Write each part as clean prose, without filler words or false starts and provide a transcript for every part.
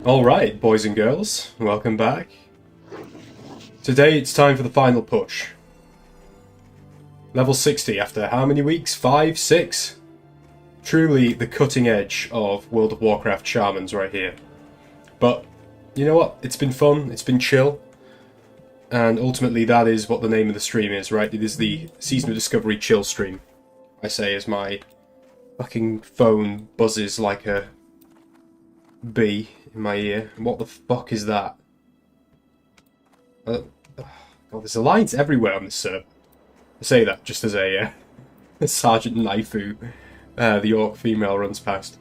Alright, boys and girls, welcome back. Today it's time for the final push. Level 60 after how many weeks? 5? 6? Truly the cutting edge of World of Warcraft shamans right here. But, you know what? It's been fun, it's been chill. And ultimately that is what the name of the stream is, right? It is the Season of Discovery chill stream. I say as my fucking phone buzzes like a bee in my ear. What the fuck is that? God, there's alliance everywhere on this server. I say that just as a Sergeant Naifu, the orc female, runs past.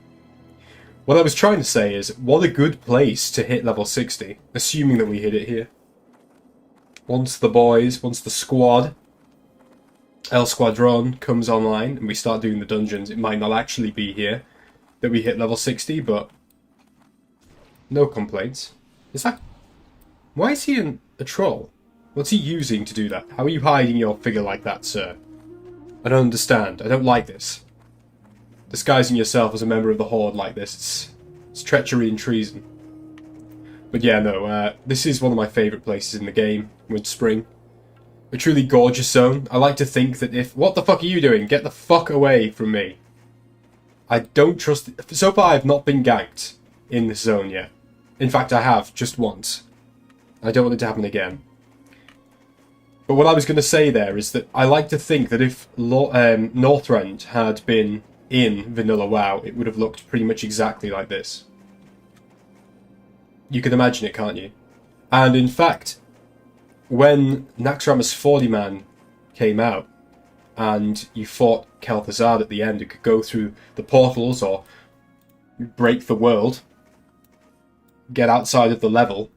What I was trying to say is, what a good place to hit level 60, assuming that we hit it here. Once the squad, El Squadron, comes online and we start doing the dungeons, it might not actually be here that we hit level 60, but no complaints. Is that... Why is he a troll? What's he using to do that? How are you hiding your figure like that, sir? I don't understand. I don't like this. Disguising yourself as a member of the Horde like this, it's treachery and treason. But yeah, no, this is one of my favourite places in the game, Windspring. A truly gorgeous zone. I like to think that if... What the fuck are you doing? Get the fuck away from me. I don't trust... So far I've not been ganked in this zone yet. In fact, I have, just once. I don't want it to happen again. But what I was going to say there is that I like to think that if Northrend had been in Vanilla WoW, it would have looked pretty much exactly like this. You can imagine it, can't you? And in fact, when Naxxramas 40-man came out, and you fought Kel'Thuzad at the end, you could go through the portals or break the world, get outside of the level,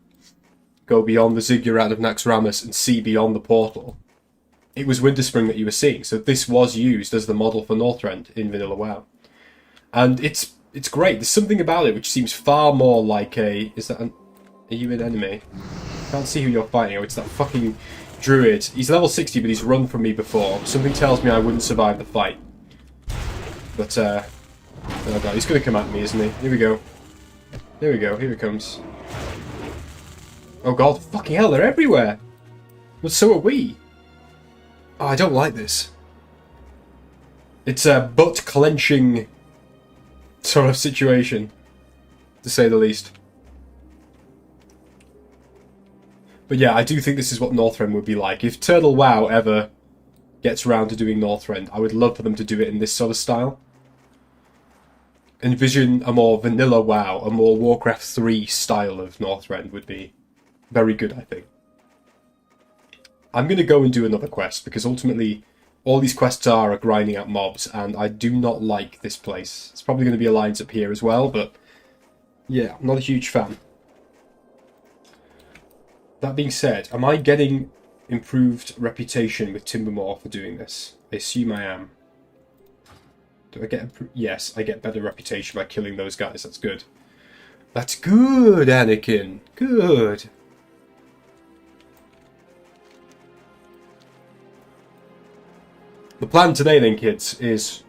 go beyond the ziggurat of Naxxramas and see beyond the portal. It was Winterspring that you were seeing, so this was used as the model for Northrend in Vanilla WoW. And it's great. There's something about it which seems far more like a... Is that an... Are you an enemy? I can't see who you're fighting. Oh, it's that fucking druid. He's level 60, but he's run from me before. Something tells me I wouldn't survive the fight. But, oh god, he's gonna come at me, isn't he? Here we go. There we go, here he comes. Oh god, fucking hell, they're everywhere! But so are we! Oh, I don't like this. It's a butt-clenching sort of situation, to say the least. But yeah, I do think this is what Northrend would be like. If Turtle WoW ever gets around to doing Northrend, I would love for them to do it in this sort of style. Envision a more vanilla WoW, a more Warcraft 3 style of Northrend would be very good, I think. I'm going to go and do another quest, because ultimately all these quests are grinding out mobs, and I do not like this place. It's probably going to be Alliance up here as well, but yeah, I'm not a huge fan. That being said, am I getting improved reputation with Timbermore for doing this? I assume I am. Do I get... Yes, I get better reputation by killing those guys. That's good. That's good, Anakin. Good. The plan today then, kids, is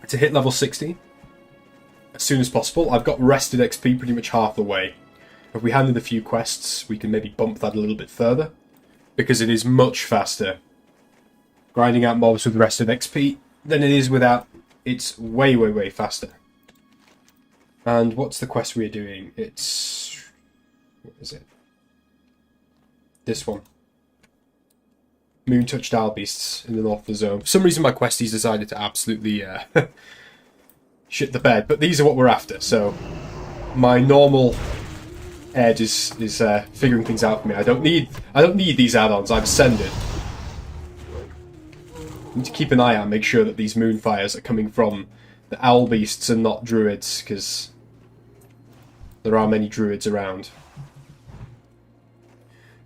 to hit level 60 as soon as possible. I've got rested XP pretty much half the way. If we hand in a few quests, we can maybe bump that a little bit further, because it is much faster grinding out mobs with rested XP than it is without. It's way, way, way faster. And what's the quest we're doing? It's... What is it? This one. Moon-touched owl beasts in the north of the zone. For some reason my questies decided to absolutely shit the bed, but these are what we're after, so my normal head is figuring things out for me. I don't need these add-ons. I've ascended. I need to keep an eye out, make sure that these moonfires are coming from the owl beasts and not druids, because there are many druids around.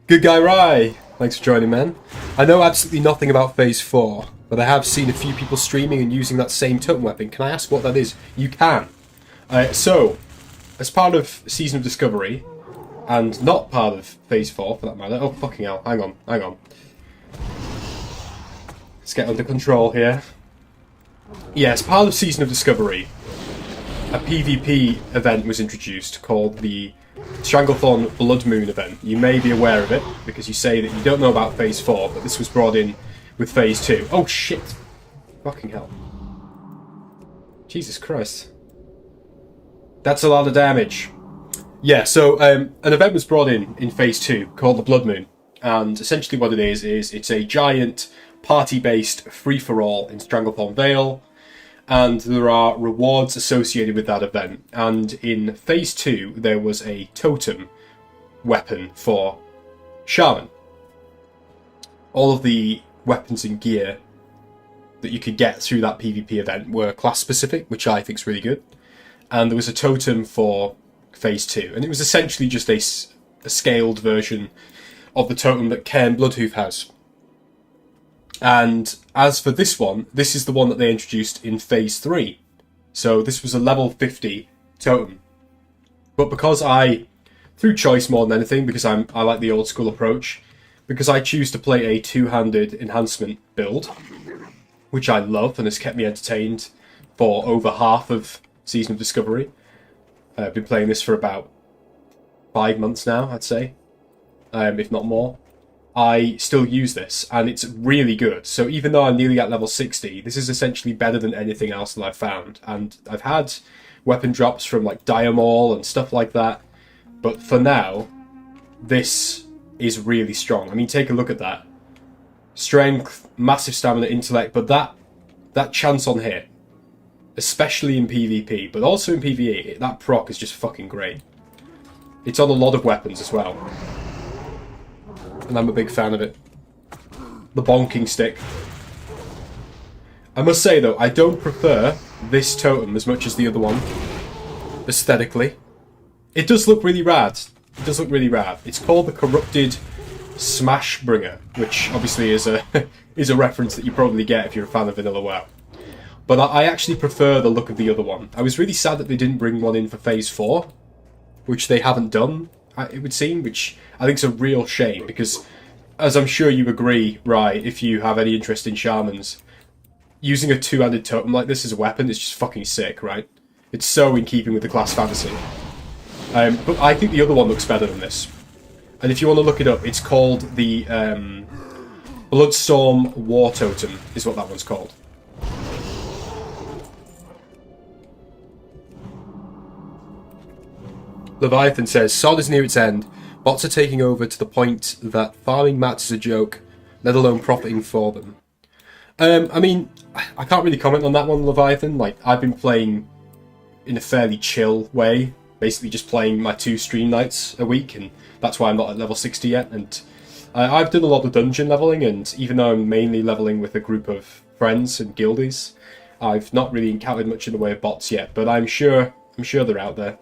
Good guy Rai, thanks for joining, man. I know absolutely nothing about Phase 4, but I have seen a few people streaming and using that same totem weapon. Can I ask what that is? You can. So, as part of Season of Discovery, and not part of Phase 4 for that matter. Oh, fucking hell. Hang on, hang on. Let's get under control here. Yeah, as part of Season of Discovery, a PvP event was introduced called the Stranglethorn Blood Moon event. You may be aware of it, because you say that you don't know about Phase 4, but this was brought in with Phase 2. Oh shit! Fucking hell. Jesus Christ. That's a lot of damage. Yeah, so an event was brought in Phase 2 called the Blood Moon. And essentially what it is it's a giant party-based free-for-all in Stranglethorn Vale. And there are rewards associated with that event. And in Phase 2, there was a totem weapon for Shaman. All of the weapons and gear that you could get through that PvP event were class-specific, which I think is really good. And there was a totem for Phase 2. And it was essentially just a scaled version of the totem that Cairn Bloodhoof has. And as for this one, this is the one that they introduced in Phase 3. So this was a level 50 totem. But because through choice more than anything, because I like the old school approach, because I choose to play a two-handed enhancement build, which I love and has kept me entertained for over half of Season of Discovery. I've been playing this for about 5 months now, I'd say, if not more. I still use this, and it's really good. So even though I'm nearly at level 60, this is essentially better than anything else that I've found. And I've had weapon drops from like Diamol and stuff like that, but for now, this is really strong. I mean, take a look at that. Strength, massive stamina, intellect, but that chance on hit, especially in PvP, but also in PvE, that proc is just fucking great. It's on a lot of weapons as well. And I'm a big fan of it. The bonking stick. I must say though, I don't prefer this totem as much as the other one, aesthetically. It does look really rad. It does look really rad. It's called the Corrupted Smashbringer, which obviously is a is a reference that you probably get if you're a fan of Vanilla WoW. But I actually prefer the look of the other one. I was really sad that they didn't bring one in for Phase 4, which they haven't done, it would seem, which I think is a real shame, because, as I'm sure you agree, right, if you have any interest in shamans, using a two-handed totem like this as a weapon is just fucking sick, right? It's so in keeping with the class fantasy. But I think the other one looks better than this. And if you want to look it up, it's called the Bloodstorm War Totem, is what that one's called. Leviathan says, SOD is near its end. Bots are taking over to the point that farming mats is a joke, let alone profiting for them. I mean, I can't really comment on that one, Leviathan. Like, I've been playing in a fairly chill way, basically just playing my 2 stream nights a week, and that's why I'm not at level 60 yet. And I've done a lot of dungeon leveling, and even though I'm mainly leveling with a group of friends and guildies, I've not really encountered much in the way of bots yet, but I'm sure they're out there.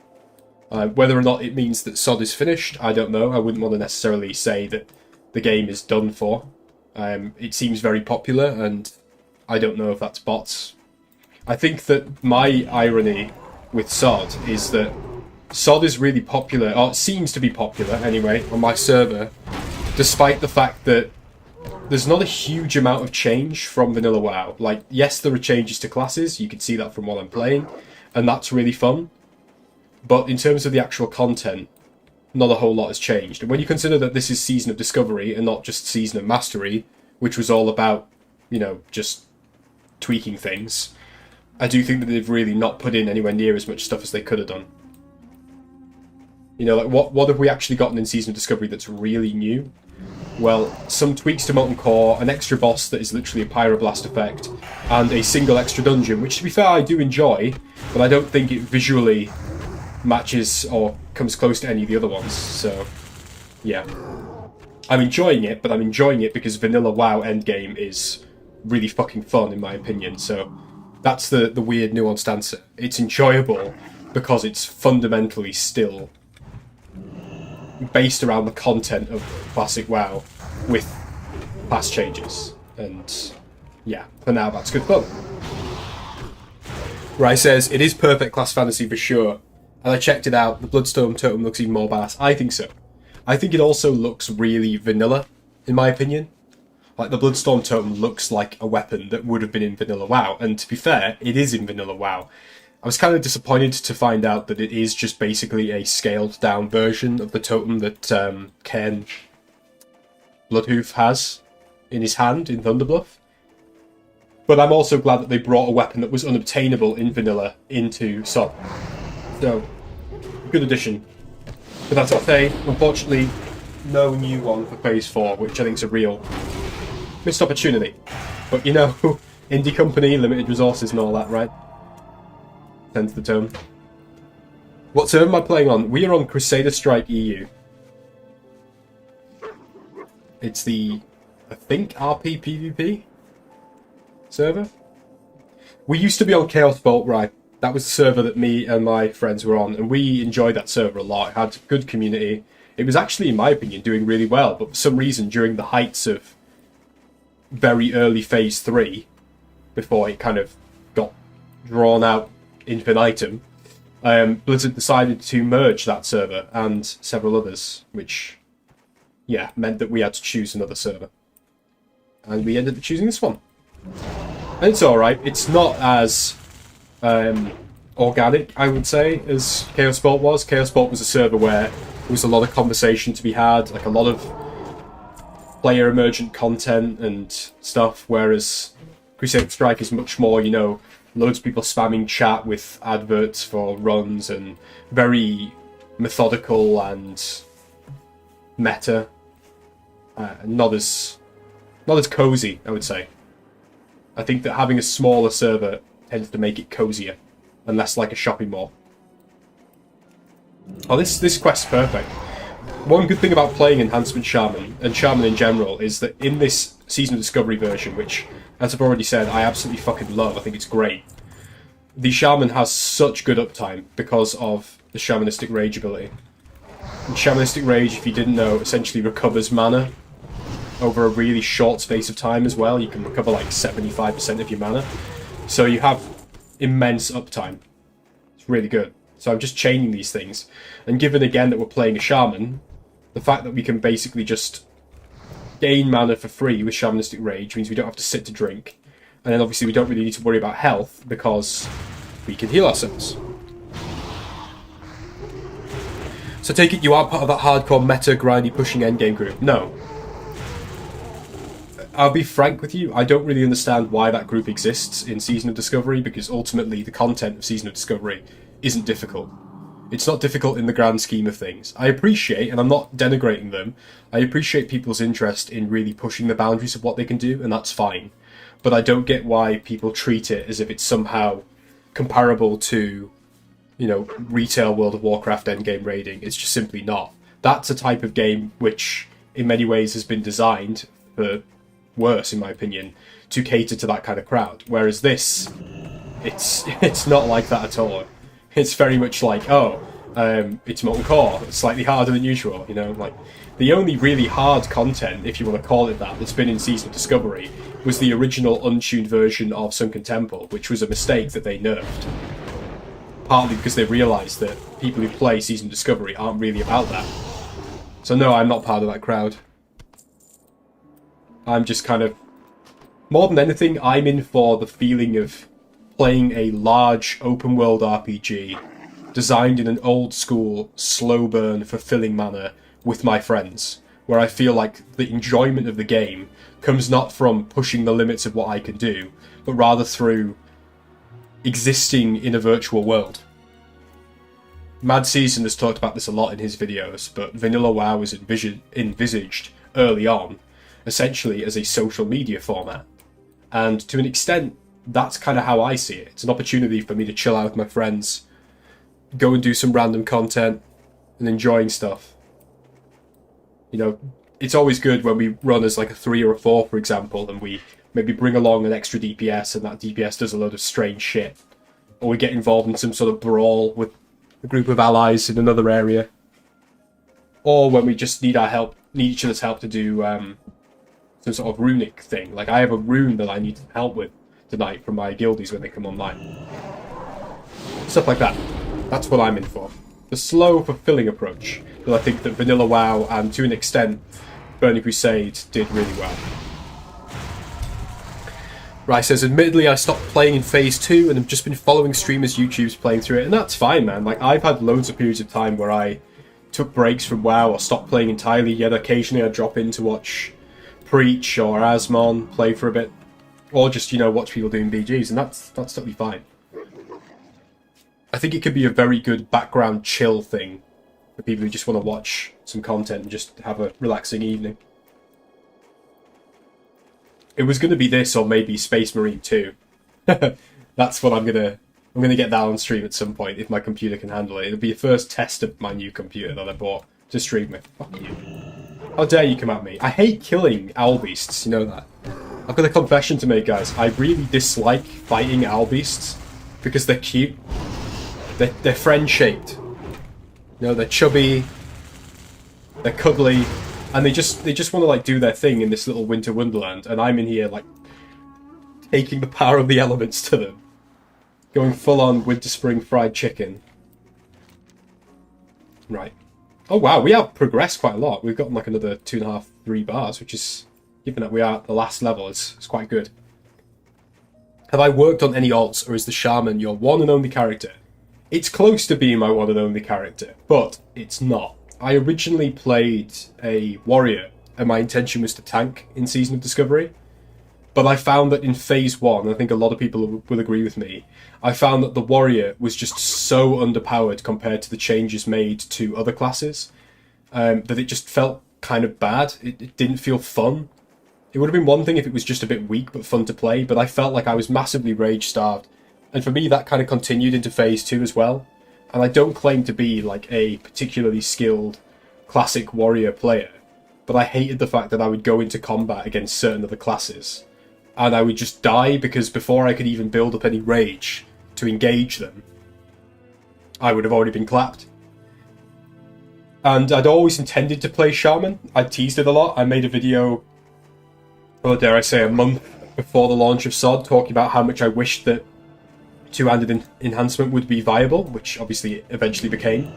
Whether or not it means that SOD is finished, I don't know. I wouldn't want to necessarily say that the game is done for. It seems very popular, and I don't know if that's bots. I think that my irony with SOD is that SOD is really popular, or it seems to be popular anyway, on my server, despite the fact that there's not a huge amount of change from Vanilla WoW. Like, yes, there are changes to classes, you can see that from what I'm playing, and that's really fun. But in terms of the actual content, not a whole lot has changed. And when you consider that this is Season of Discovery and not just Season of Mastery, which was all about, you know, just tweaking things, I do think that they've really not put in anywhere near as much stuff as they could have done. You know, like, what have we actually gotten in Season of Discovery that's really new? Well, some tweaks to Molten Core, an extra boss that is literally a Pyroblast effect, and a single extra dungeon, which, to be fair, I do enjoy, but I don't think it visually matches or comes close to any of the other ones. So, yeah. I'm enjoying it, but I'm enjoying it because Vanilla WoW Endgame is really fucking fun, in my opinion. So, that's the weird, nuanced answer. It's enjoyable because it's fundamentally still based around the content of Classic WoW with past changes. And, yeah, for now, that's good fun. Rai says, it is perfect class fantasy for sure. And I checked it out, the Bloodstorm totem looks even more badass. I think so. I think it also looks really vanilla, in my opinion. Like, the Bloodstorm totem looks like a weapon that would have been in Vanilla WoW. And to be fair, it is in Vanilla WoW. I was kind of disappointed to find out that it is just basically a scaled down version of the totem that Cairn Bloodhoof has in his hand in Thunderbluff. But I'm also glad that they brought a weapon that was unobtainable in vanilla into Sod. So, good addition. But that's what I say, unfortunately, no new one for Phase 4, which I think is a real missed opportunity. But you know, indie company, limited resources and all that, right? Sense the tone. What server am I playing on? We are on Crusader Strike EU. It's the, I think, RP PvP server. We used to be on Chaos Bolt, right? That was the server that me and my friends were on, and we enjoyed that server a lot. It had a good community. It was actually, in my opinion, doing really well, but for some reason, during the heights of very early Phase 3, before it kind of got drawn out infinitum, Blizzard decided to merge that server and several others, which, yeah, meant that we had to choose another server. And we ended up choosing this one. And it's alright. It's not as organic, I would say, as Chaos Bolt was. Chaos Bolt was a server where there was a lot of conversation to be had, like a lot of player emergent content and stuff, whereas Crusader Strike is much more, you know, loads of people spamming chat with adverts for runs and very methodical and meta. Not as cozy, I would say. I think that having a smaller server tends to make it cozier and less like a shopping mall. Oh, this quest's perfect. One good thing about playing Enhancement Shaman, and Shaman in general, is that in this Season of Discovery version, which, as I've already said, I absolutely fucking love, I think it's great, the Shaman has such good uptime because of the Shamanistic Rage ability. And Shamanistic Rage, if you didn't know, essentially recovers mana over a really short space of time as well. You can recover like 75% of your mana. So you have immense uptime. It's really good. So I'm just chaining these things. And given again that we're playing a Shaman, the fact that we can basically just gain mana for free with Shamanistic Rage means we don't have to sit to drink. And then obviously we don't really need to worry about health because we can heal ourselves. So take it you are part of that hardcore meta grindy pushing endgame group? No. I'll be frank with you, I don't really understand why that group exists in Season of Discovery, because ultimately the content of Season of Discovery isn't difficult. It's not difficult in the grand scheme of things. I appreciate, and I'm not denigrating them, I appreciate people's interest in really pushing the boundaries of what they can do, and that's fine. But I don't get why people treat it as if it's somehow comparable to, you know, retail World of Warcraft endgame raiding. It's just simply not. That's a type of game which, in many ways, has been designed for worse, in my opinion, to cater to that kind of crowd. Whereas this, it's not like that at all. It's very much like, oh, it's Molten Core, it's slightly harder than usual, you know, like, the only really hard content, if you want to call it that, that's been in Season of Discovery was the original untuned version of Sunken Temple, which was a mistake that they nerfed. Partly because they realised that people who play Season of Discovery aren't really about that. So no, I'm not part of that crowd. I'm just kind of, more than anything, I'm in for the feeling of playing a large open world RPG designed in an old school, slow burn, fulfilling manner with my friends, where I feel like the enjoyment of the game comes not from pushing the limits of what I can do, but rather through existing in a virtual world. Mad Season has talked about this a lot in his videos, but Vanilla WoW was envisaged early on essentially as a social media format. And to an extent, that's kind of how I see it. It's an opportunity for me to chill out with my friends, go and do some random content, and enjoying stuff. You know, it's always good when we run as like a 3 or a 4, for example, and we maybe bring along an extra DPS, and that DPS does a load of strange shit. Or we get involved in some sort of brawl with a group of allies in another area. Or when we just need our help, need each other's help to do some sort of runic thing. Like, I have a rune that I need help with tonight from my guildies when they come online. Stuff like that. That's what I'm in for. The slow, fulfilling approach that I think that Vanilla WoW and, to an extent, Burning Crusade did really well. Right, says, admittedly, I stopped playing in Phase 2 and have just been following streamers' YouTubes playing through it, and that's fine, man. Like, I've had loads of periods of time where I took breaks from WoW or stopped playing entirely, yet occasionally I'd drop in to watch Preach or Asmon play for a bit, or just, you know, watch people doing BGs, and that's totally fine. I think it could be a very good background chill thing for people who just want to watch some content and just have a relaxing evening. It was going to be this, or maybe Space Marine 2. That's what I'm gonna get that on stream at some point if my computer can handle it. It'll be the first test of my new computer that I bought to stream with. Fuck you! How dare you come at me? I hate killing owl beasts. You know that. I've got a confession to make, guys. I really dislike fighting owl beasts because they're cute. They're friend-shaped. You know, they're chubby. They're cuddly. And they just want to like do their thing in this little winter wonderland, and I'm in here like taking the power of the elements to them, going full on winter spring fried chicken. Right. Oh wow, we have progressed quite a lot. We've gotten like another 2.5, 3 bars, which is, given that we are at the last level, it's quite good. Have I worked on any alts, or is the shaman your one and only character? It's close to being my one and only character, but it's not. I originally played a warrior, and my intention was to tank in Season of Discovery. But I found that in Phase 1, I think a lot of people will agree with me, I found that the warrior was just so underpowered compared to the changes made to other classes, that it just felt kind of bad. It didn't feel fun. It would have been one thing if it was just a bit weak but fun to play, but I felt like I was massively rage-starved. And for me, that kind of continued into Phase 2 as well. And I don't claim to be like a particularly skilled classic warrior player, but I hated the fact that I would go into combat against certain other classes, and I would just die because before I could even build up any rage to engage them, I would have already been clapped. And I'd always intended to play Shaman. I teased it a lot. I made a video, or dare I say a month before the launch of SOD, talking about how much I wished that two-handed enhancement would be viable, which obviously eventually became.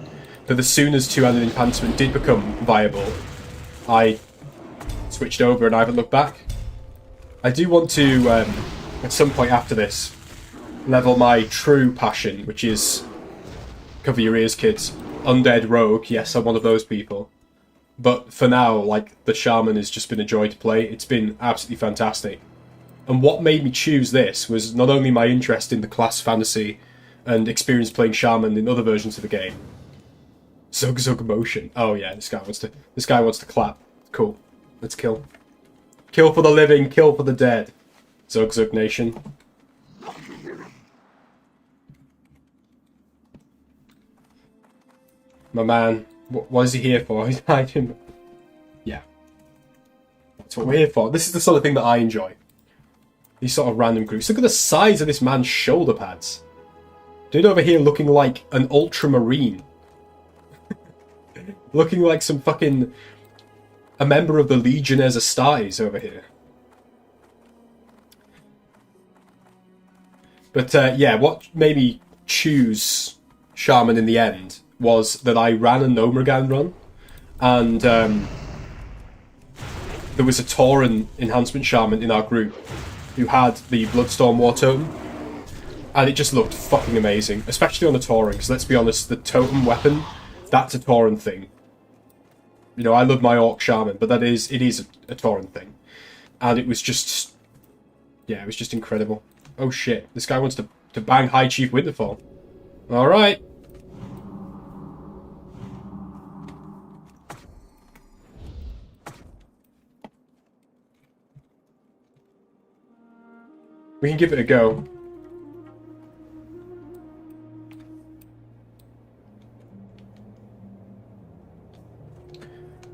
But as soon as two-handed enhancement did become viable, I switched over and I haven't looked back. I do want to, at some point after this, level my true passion, which is, cover your ears kids, Undead Rogue. Yes, I'm one of those people. But for now, like, the Shaman has just been a joy to play. It's been absolutely fantastic. And what made me choose this was not only my interest in the class fantasy and experience playing Shaman in other versions of the game. Zug Zug Motion. Oh yeah, this guy wants to clap. Cool. Let's kill. Kill for the living, kill for the dead. Zug Zug Nation. My man, what is he here for? He's hiding. Yeah. That's what we're here for. This is the sort of thing that I enjoy. These sort of random groups. Look at the size of this man's shoulder pads. Dude over here looking like an ultramarine. Looking like some fucking... a member of the Legionnaires Astartes over here. But yeah, what made me choose Shaman in the end was that I ran a Nomergan run. And there was a Tauren enhancement Shaman in our group who had the Bloodstorm War Totem, and it just looked fucking amazing, especially on a Tauren, because let's be honest, the Totem weapon, that's a Tauren thing. You know, I love my Orc Shaman, but it is a Tauren thing. And it was just, yeah, it was just incredible. Oh shit, this guy wants to bang High Chief Winterfall. Alright. We can give it a go.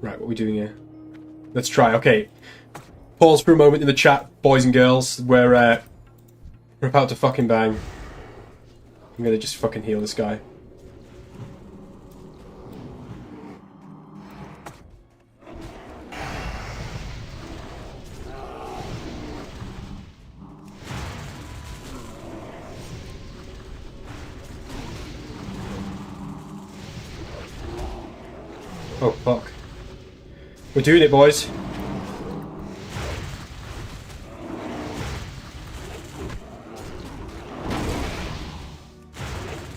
Right, what are we doing here? Let's try. Okay. Pause for a moment in the chat, boys and girls. We're about to fucking bang. I'm gonna just fucking heal this guy. Oh, fuck. We're doing it, boys.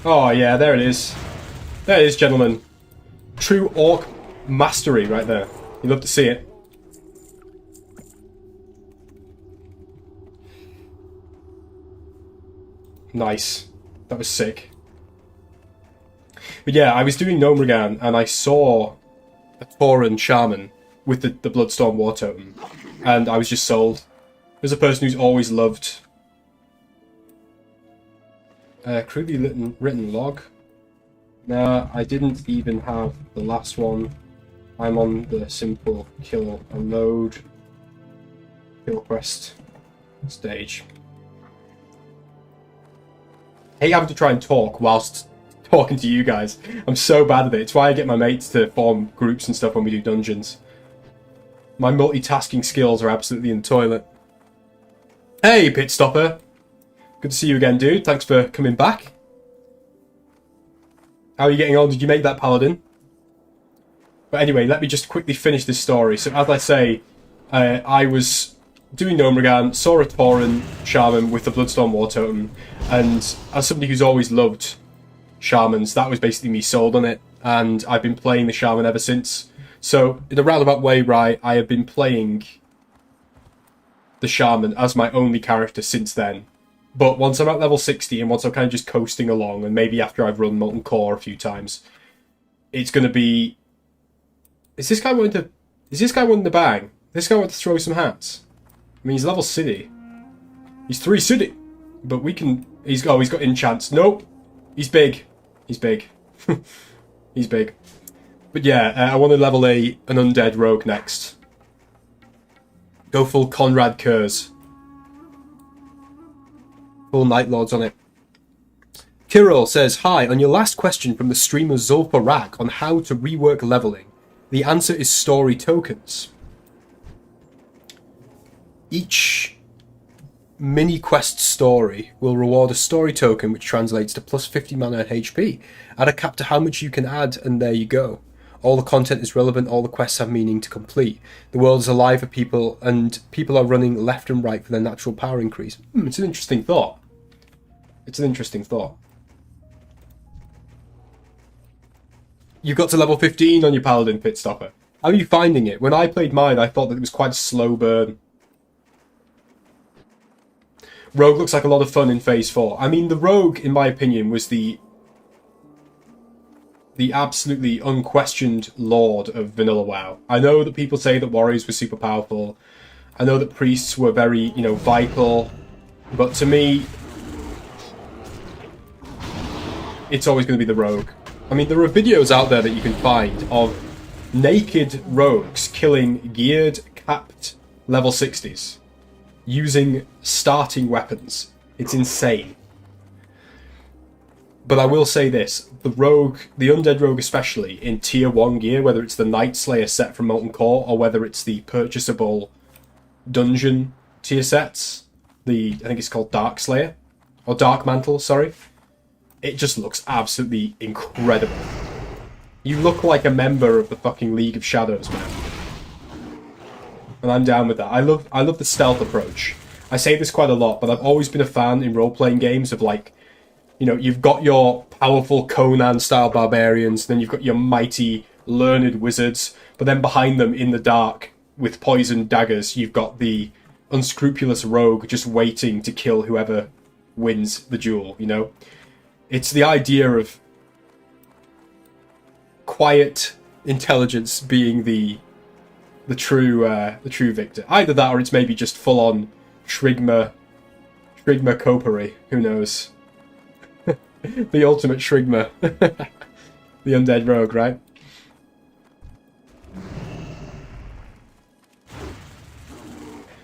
Oh yeah, there it is. There it is, gentlemen. True orc mastery right there. You love to see it. Nice. That was sick. But yeah, I was doing Gnomeregan and I saw a Tauren shaman with the Bloodstorm War Totem. And I was just sold. There's a person who's always loved... crudely written log. Nah, I didn't even have the last one. I'm on the simple kill and load kill quest stage. I hate having to try and talk whilst talking to you guys. I'm so bad at it. It's why I get my mates to form groups and stuff when we do dungeons. My multitasking skills are absolutely in the toilet. Hey, Pitstopper. Good to see you again, dude. Thanks for coming back. How are you getting on? Did you make that paladin? But anyway, let me just quickly finish this story. So, as I say, I was doing Gnomeregan, saw a Tauren shaman with the Bloodstorm War Totem, and as somebody who's always loved shamans, that was basically me sold on it, and I've been playing the shaman ever since. So, in a roundabout way, right, I have been playing the shaman as my only character since then. But once I'm at level 60 and once I'm kind of just coasting along, and maybe after I've run Molten Core a few times, it's going to be... Is this guy wanting to bang? This guy wanting to throw some hats? I mean, he's level city. He's 3 city. But we can... he's got enchants. Nope. He's big. He's big. He's big. But yeah, I want to level an undead rogue next. Go full Conrad Kurz. Full Night Lords on it. Kirill says, hi, on your last question from the streamer Zulfarak on how to rework leveling, the answer is story tokens. Each mini quest story will reward a story token which translates to plus 50 mana and HP. Add a cap to how much you can add and there you go. All the content is relevant, all the quests have meaning to complete. The world is alive for people and people are running left and right for their natural power increase. It's an interesting thought. It's an interesting thought. You got to level 15 on your Paladin, Pitstopper. How are you finding it? When I played mine, I thought that it was quite a slow burn. Rogue looks like a lot of fun in Phase 4. I mean, the Rogue, in my opinion, was the absolutely unquestioned lord of Vanilla WoW. I know that people say that warriors were super powerful. I know that priests were very, vital. But to me, it's always going to be the rogue. I mean, there are videos out there that you can find of naked rogues killing geared, capped level 60s using starting weapons. It's insane. But I will say this, the rogue, the undead rogue especially, in tier 1 gear, whether it's the Night Slayer set from Molten Core, or whether it's the purchasable dungeon tier sets, I think it's called Dark Slayer, or Dark Mantle, sorry, it just looks absolutely incredible. You look like a member of the fucking League of Shadows, man. And I'm down with that. I love the stealth approach. I say this quite a lot, but I've always been a fan in role-playing games of like, you've got your powerful Conan-style barbarians, then you've got your mighty, learned wizards, but then behind them in the dark, with poisoned daggers, you've got the unscrupulous rogue just waiting to kill whoever wins the duel, It's the idea of quiet intelligence being the true victor. Either that, or it's maybe just full-on Shrigma Copery, who knows. The ultimate Shrigma. The undead rogue, right?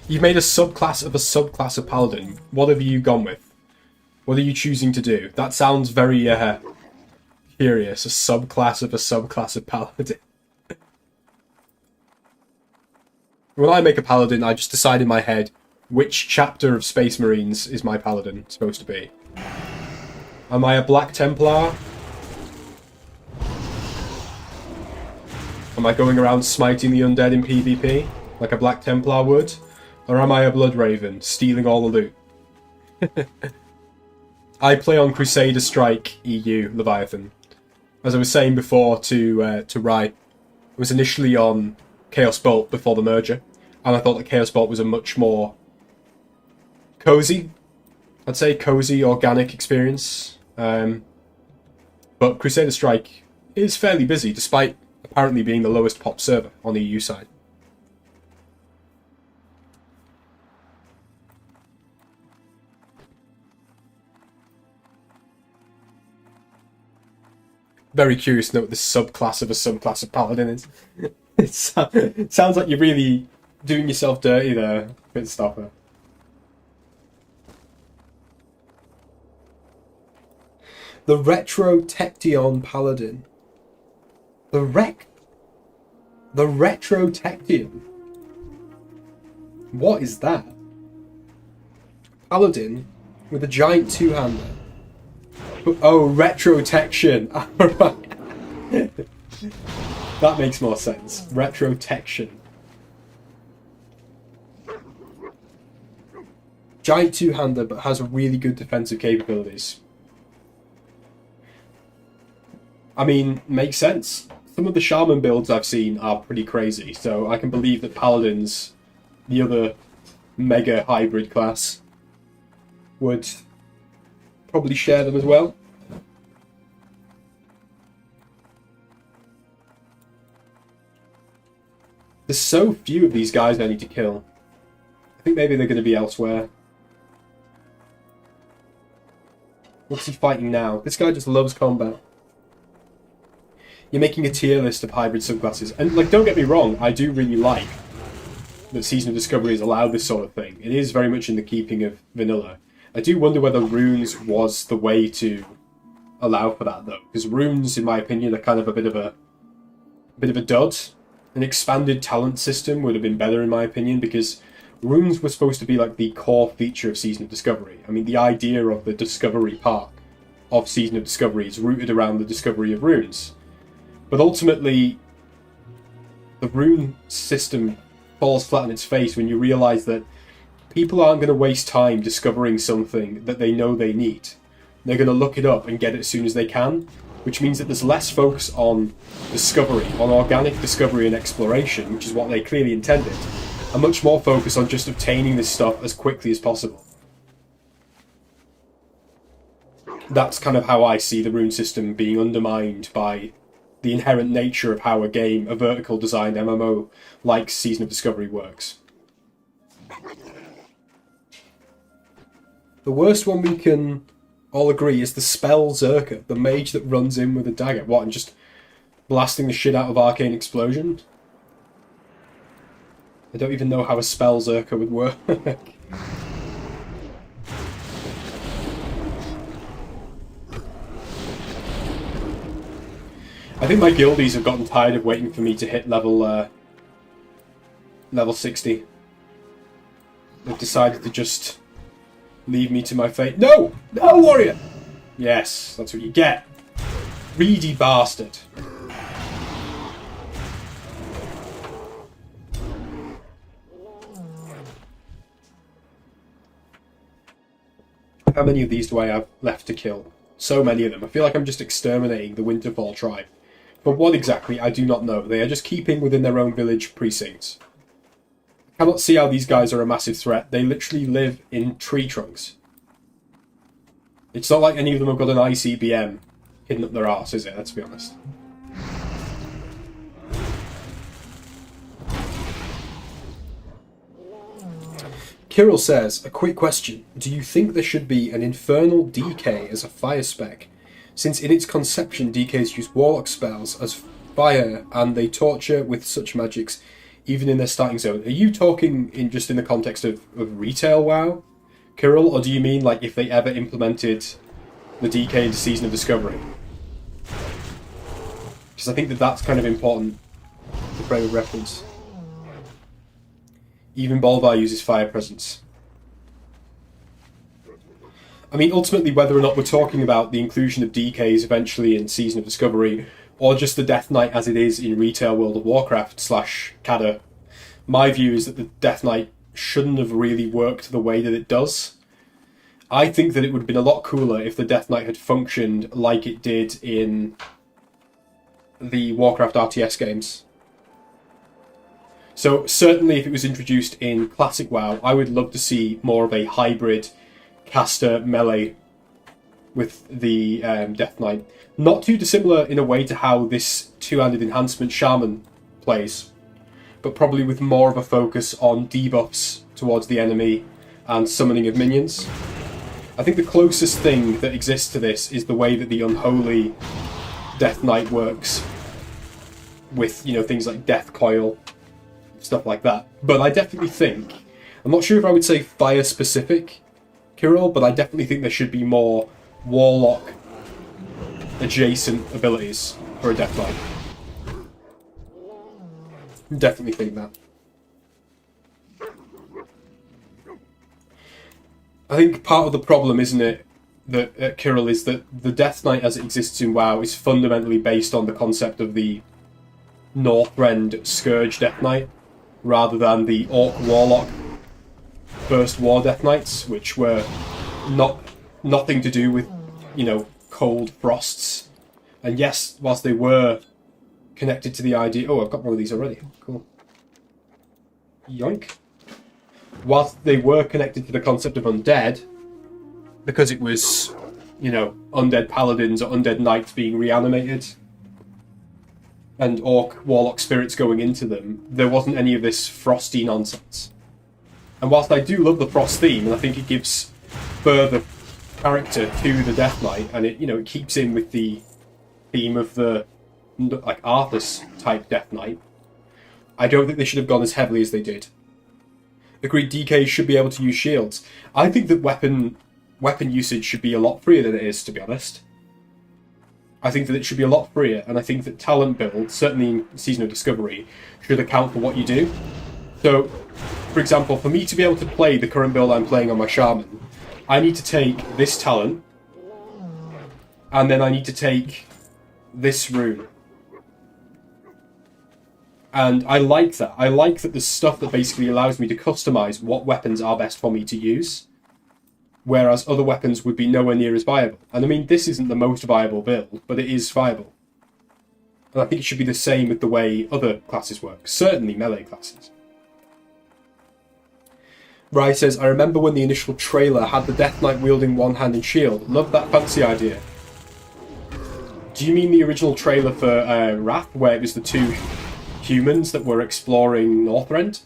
You've made a subclass of a subclass of Paladin. What have you gone with? What are you choosing to do? That sounds very curious. A subclass of a subclass of Paladin. When I make a Paladin, I just decide in my head which chapter of Space Marines is my Paladin supposed to be. Am I a Black Templar? Am I going around smiting the undead in PvP, like a Black Templar would? Or am I a Blood Raven, stealing all the loot? I play on Crusader Strike EU Leviathan. As I was saying before to Rye, I was initially on Chaos Bolt before the merger, and I thought that Chaos Bolt was a much more cozy, organic experience. But Crusader Strike is fairly busy, despite apparently being the lowest pop server on the EU side. Very curious to know what this subclass of a subclass of Paladin is. It sounds like you're really doing yourself dirty there, Bitstopper. The Retro Tection Paladin. The Retro Tection. What is that? Paladin with a giant two-hander. Oh, Retrotection. Alright. That makes more sense. Retrotection. Giant two-hander, but has really good defensive capabilities. I mean, makes sense. Some of the Shaman builds I've seen are pretty crazy, so I can believe that Paladins, the other mega hybrid class, would probably share them as well. There's so few of these guys I need to kill. I think maybe they're going to be elsewhere. What's he fighting now? This guy just loves combat. You're making a tier list of hybrid subclasses. And, like, don't get me wrong, I do really like that Season of Discovery has allowed this sort of thing. It is very much in the keeping of vanilla. I do wonder whether runes was the way to allow for that, though. Because runes, in my opinion, are kind of a bit of a dud. An expanded talent system would have been better, in my opinion, because runes were supposed to be like the core feature of Season of Discovery. I mean, the idea of the discovery part of Season of Discovery is rooted around the discovery of runes. But ultimately, the rune system falls flat on its face when you realise that people aren't going to waste time discovering something that they know they need. They're going to look it up and get it as soon as they can, which means that there's less focus on discovery, on organic discovery and exploration, which is what they clearly intended, and much more focus on just obtaining this stuff as quickly as possible. That's kind of how I see the rune system being undermined by the inherent nature of how a vertical designed MMO like Season of Discovery works. The worst one we can all agree is the Spell Zerker, the mage that runs in with a dagger. What, and just blasting the shit out of Arcane Explosion? I don't even know how a Spell Zerker would work. I think my guildies have gotten tired of waiting for me to hit level 60. They've decided to just leave me to my fate. No! No, warrior! Yes, that's what you get. Greedy bastard. How many of these do I have left to kill? So many of them. I feel like I'm just exterminating the Winterfall tribe. But what exactly, I do not know. They are just keeping within their own village precincts. I cannot see how these guys are a massive threat. They literally live in tree trunks. It's not like any of them have got an ICBM hidden up their arse, is it? Let's be honest. Kirill says, a quick question. Do you think there should be an Infernal DK as a fire spec? Since in its conception, DKs use Warlock spells as fire and they torture with such magics even in their starting zone. Are you talking just in the context of retail WoW, Kirill? Or do you mean like if they ever implemented the DK into Season of Discovery? Because I think that's kind of important to frame of reference. Even Bolvar uses fire presence. I mean, ultimately, whether or not we're talking about the inclusion of DKs eventually in Season of Discovery, or just the Death Knight as it is in retail World of Warcraft / CADA, my view is that the Death Knight shouldn't have really worked the way that it does. I think that it would have been a lot cooler if the Death Knight had functioned like it did in the Warcraft RTS games. So certainly if it was introduced in Classic WoW, I would love to see more of a hybrid caster melee with the Death Knight. Not too dissimilar in a way to how this two-handed enhancement Shaman plays, but probably with more of a focus on debuffs towards the enemy and summoning of minions. I think the closest thing that exists to this is the way that the Unholy Death Knight works with, things like Death Coil, stuff like that. But I definitely think, I'm not sure if I would say fire specific, Kirill, but I definitely think there should be more Warlock adjacent abilities for a Death Knight. Definitely think that. I think part of the problem, isn't it, that Kirill, is that the Death Knight as it exists in WoW is fundamentally based on the concept of the Northrend Scourge Death Knight, rather than the Orc Warlock First War Death Knights, which were nothing to do with, cold frosts. And yes, whilst they were connected to the idea... Oh, I've got one of these already. Cool. Yoink. Whilst they were connected to the concept of undead, because it was, undead paladins or undead knights being reanimated, and orc warlock spirits going into them, there wasn't any of this frosty nonsense. And whilst I do love the frost theme, and I think it gives further character to the Death Knight, and it keeps in with the theme of the Arthas type Death Knight, I don't think they should have gone as heavily as they did. Agreed, DK should be able to use shields. I think that weapon usage should be a lot freer than it is, to be honest. I think that it should be a lot freer, and I think that talent build, certainly in Season of Discovery, should account for what you do. So, for example, for me to be able to play the current build I'm playing on my Shaman, I need to take this talent, and then I need to take this rune. And I like that. I like that there's stuff that basically allows me to customize what weapons are best for me to use, whereas other weapons would be nowhere near as viable. And I mean, this isn't the most viable build, but it is viable. And I think it should be the same with the way other classes work, certainly melee classes. Rai says, I remember when the initial trailer had the Death Knight wielding one-handed shield. Love that fancy idea. Do you mean the original trailer for Wrath, where it was the two humans that were exploring Northrend?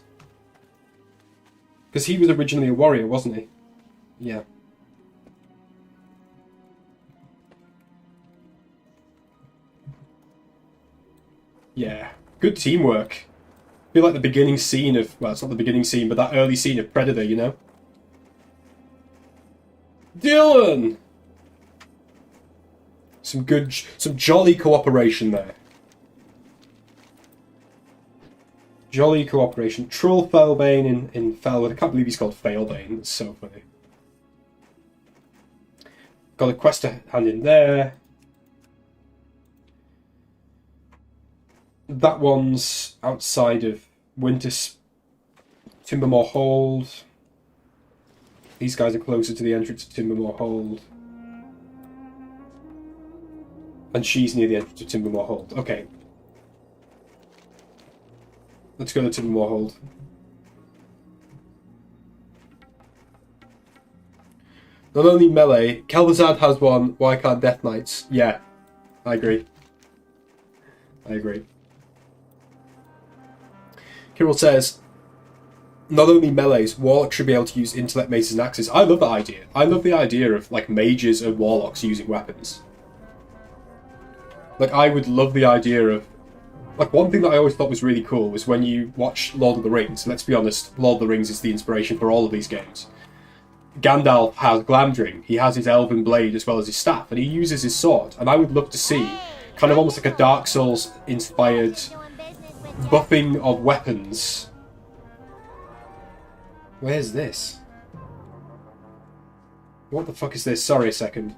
Because he was originally a warrior, wasn't he? Yeah. Yeah. Good teamwork. I feel like the beginning scene of... Well, it's not the beginning scene, but that early scene of Predator, Dylan! Some jolly cooperation there. Jolly cooperation. Troll Failbane in Felwood. I can't believe he's called Failbane. That's so funny. Got a quest to hand in there. That one's outside of Timbermore Hold. These guys are closer to the entrance of Timbermore Hold. And she's near the entrance of Timbermore Hold. Okay. Let's go to Timbermore Hold. Not only melee, Kel'Thuzad has one, why can't Death Knights? Yeah, I agree. I agree. Kirill says, not only melees, Warlocks should be able to use intellect maces and axes. I love that idea. I love the idea of, mages and Warlocks using weapons. I would love the idea of... one thing that I always thought was really cool was when you watch Lord of the Rings. Let's be honest, Lord of the Rings is the inspiration for all of these games. Gandalf has Glamdring. He has his elven blade as well as his staff, and he uses his sword. And I would love to see kind of almost like a Dark Souls-inspired buffing of weapons. Where's this? What the fuck is this? Sorry a second.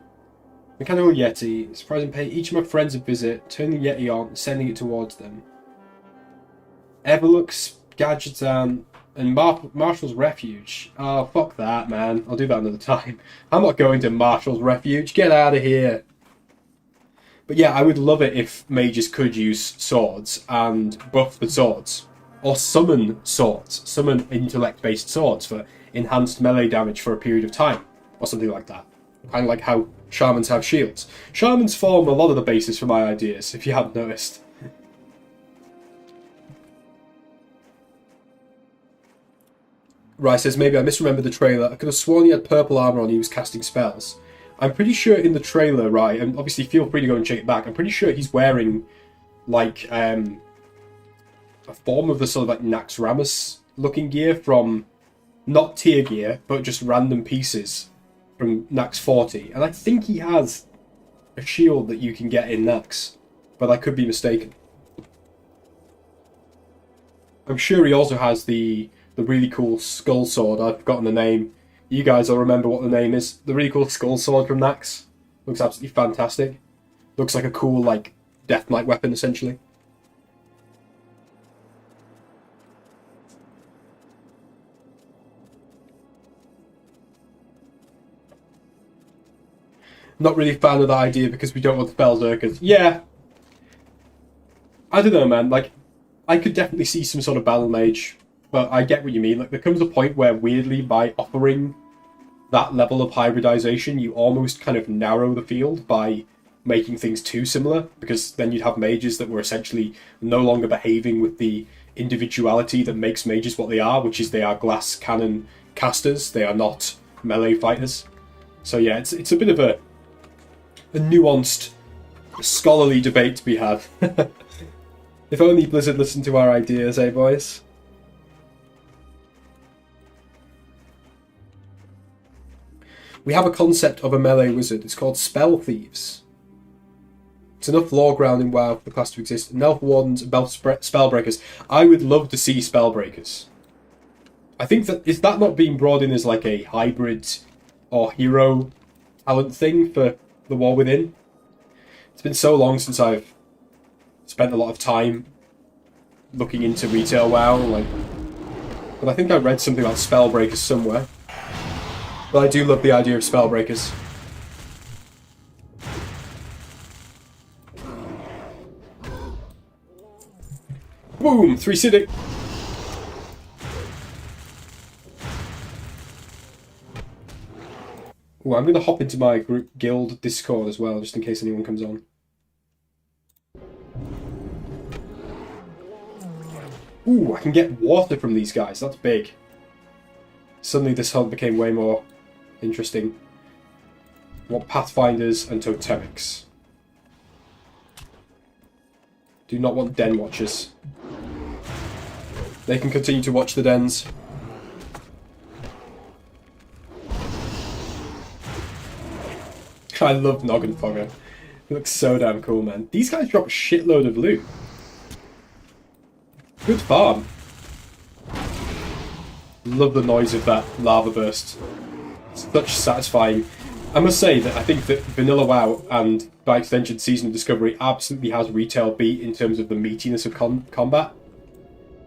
Mechanical Yeti. Surprise and pay each of my friends a visit. Turn the Yeti on, sending it towards them. Everlux, Gadgetan, And Marshall's Refuge. Oh, fuck that, man. I'll do that another time. I'm not going to Marshall's Refuge. Get out of here. But yeah, I would love it if mages could use swords and buff the swords. Or summon swords. Summon intellect-based swords for enhanced melee damage for a period of time. Or something like that. Kind of like how shamans have shields. Shamans form a lot of the basis for my ideas, if you haven't noticed. Rai says, maybe I misremembered the trailer. I could have sworn he had purple armor on, he was casting spells. I'm pretty sure in the trailer, right, and obviously feel free to go and check it back, I'm pretty sure he's wearing, like, a form of the sort of, like, Naxxramas looking gear from, not tier gear, but just random pieces from Naxx 40. And I think he has a shield that you can get in Naxx, but I could be mistaken. I'm sure he also has the really cool skull sword. I've forgotten the name. You guys will remember what the name is. The really cool skull sword from Naxx. Looks absolutely fantastic. Looks like a cool, like, Death Knight weapon, essentially. Not really a fan of that idea because we don't want the Berserkers. Yeah. I don't know, man. Like, I could definitely see some sort of battle mage, but I get what you mean. Like, there comes a point where, weirdly, by offering that level of hybridization, you almost kind of narrow the field by making things too similar, because then you'd have mages that were essentially no longer behaving with the individuality that makes mages what they are, which is they are glass cannon casters. They are not melee fighters. So yeah, it's a bit of a nuanced, scholarly debate to be had. If only Blizzard listened to our ideas, eh, boys? We have a concept of a melee wizard. It's called Spell Thieves. It's enough lore ground in WoW for the class to exist. Elf Wardens and Spellbreakers. I would love to see Spellbreakers. I think that, is that not being brought in as like a hybrid or hero talent thing for the War Within? It's been so long since I've spent a lot of time looking into retail WoW, like, but I think I read something about Spellbreakers somewhere. But I do love the idea of Spellbreakers. Boom! 3 Siddiq! Ooh, I'm going to hop into my group guild Discord as well, just in case anyone comes on. Ooh, I can get water from these guys. That's big. Suddenly this hunt became way more interesting. I want Pathfinders and Totemics. Do not want Den Watchers. They can continue to watch the dens. I love Noggin Fogger. It looks so damn cool, man. These guys drop a shitload of loot. Good farm. Love the noise of that lava burst. It's such satisfying. I must say that I think that Vanilla WoW and, by extension, Season of Discovery absolutely has retail beat in terms of the meatiness of combat.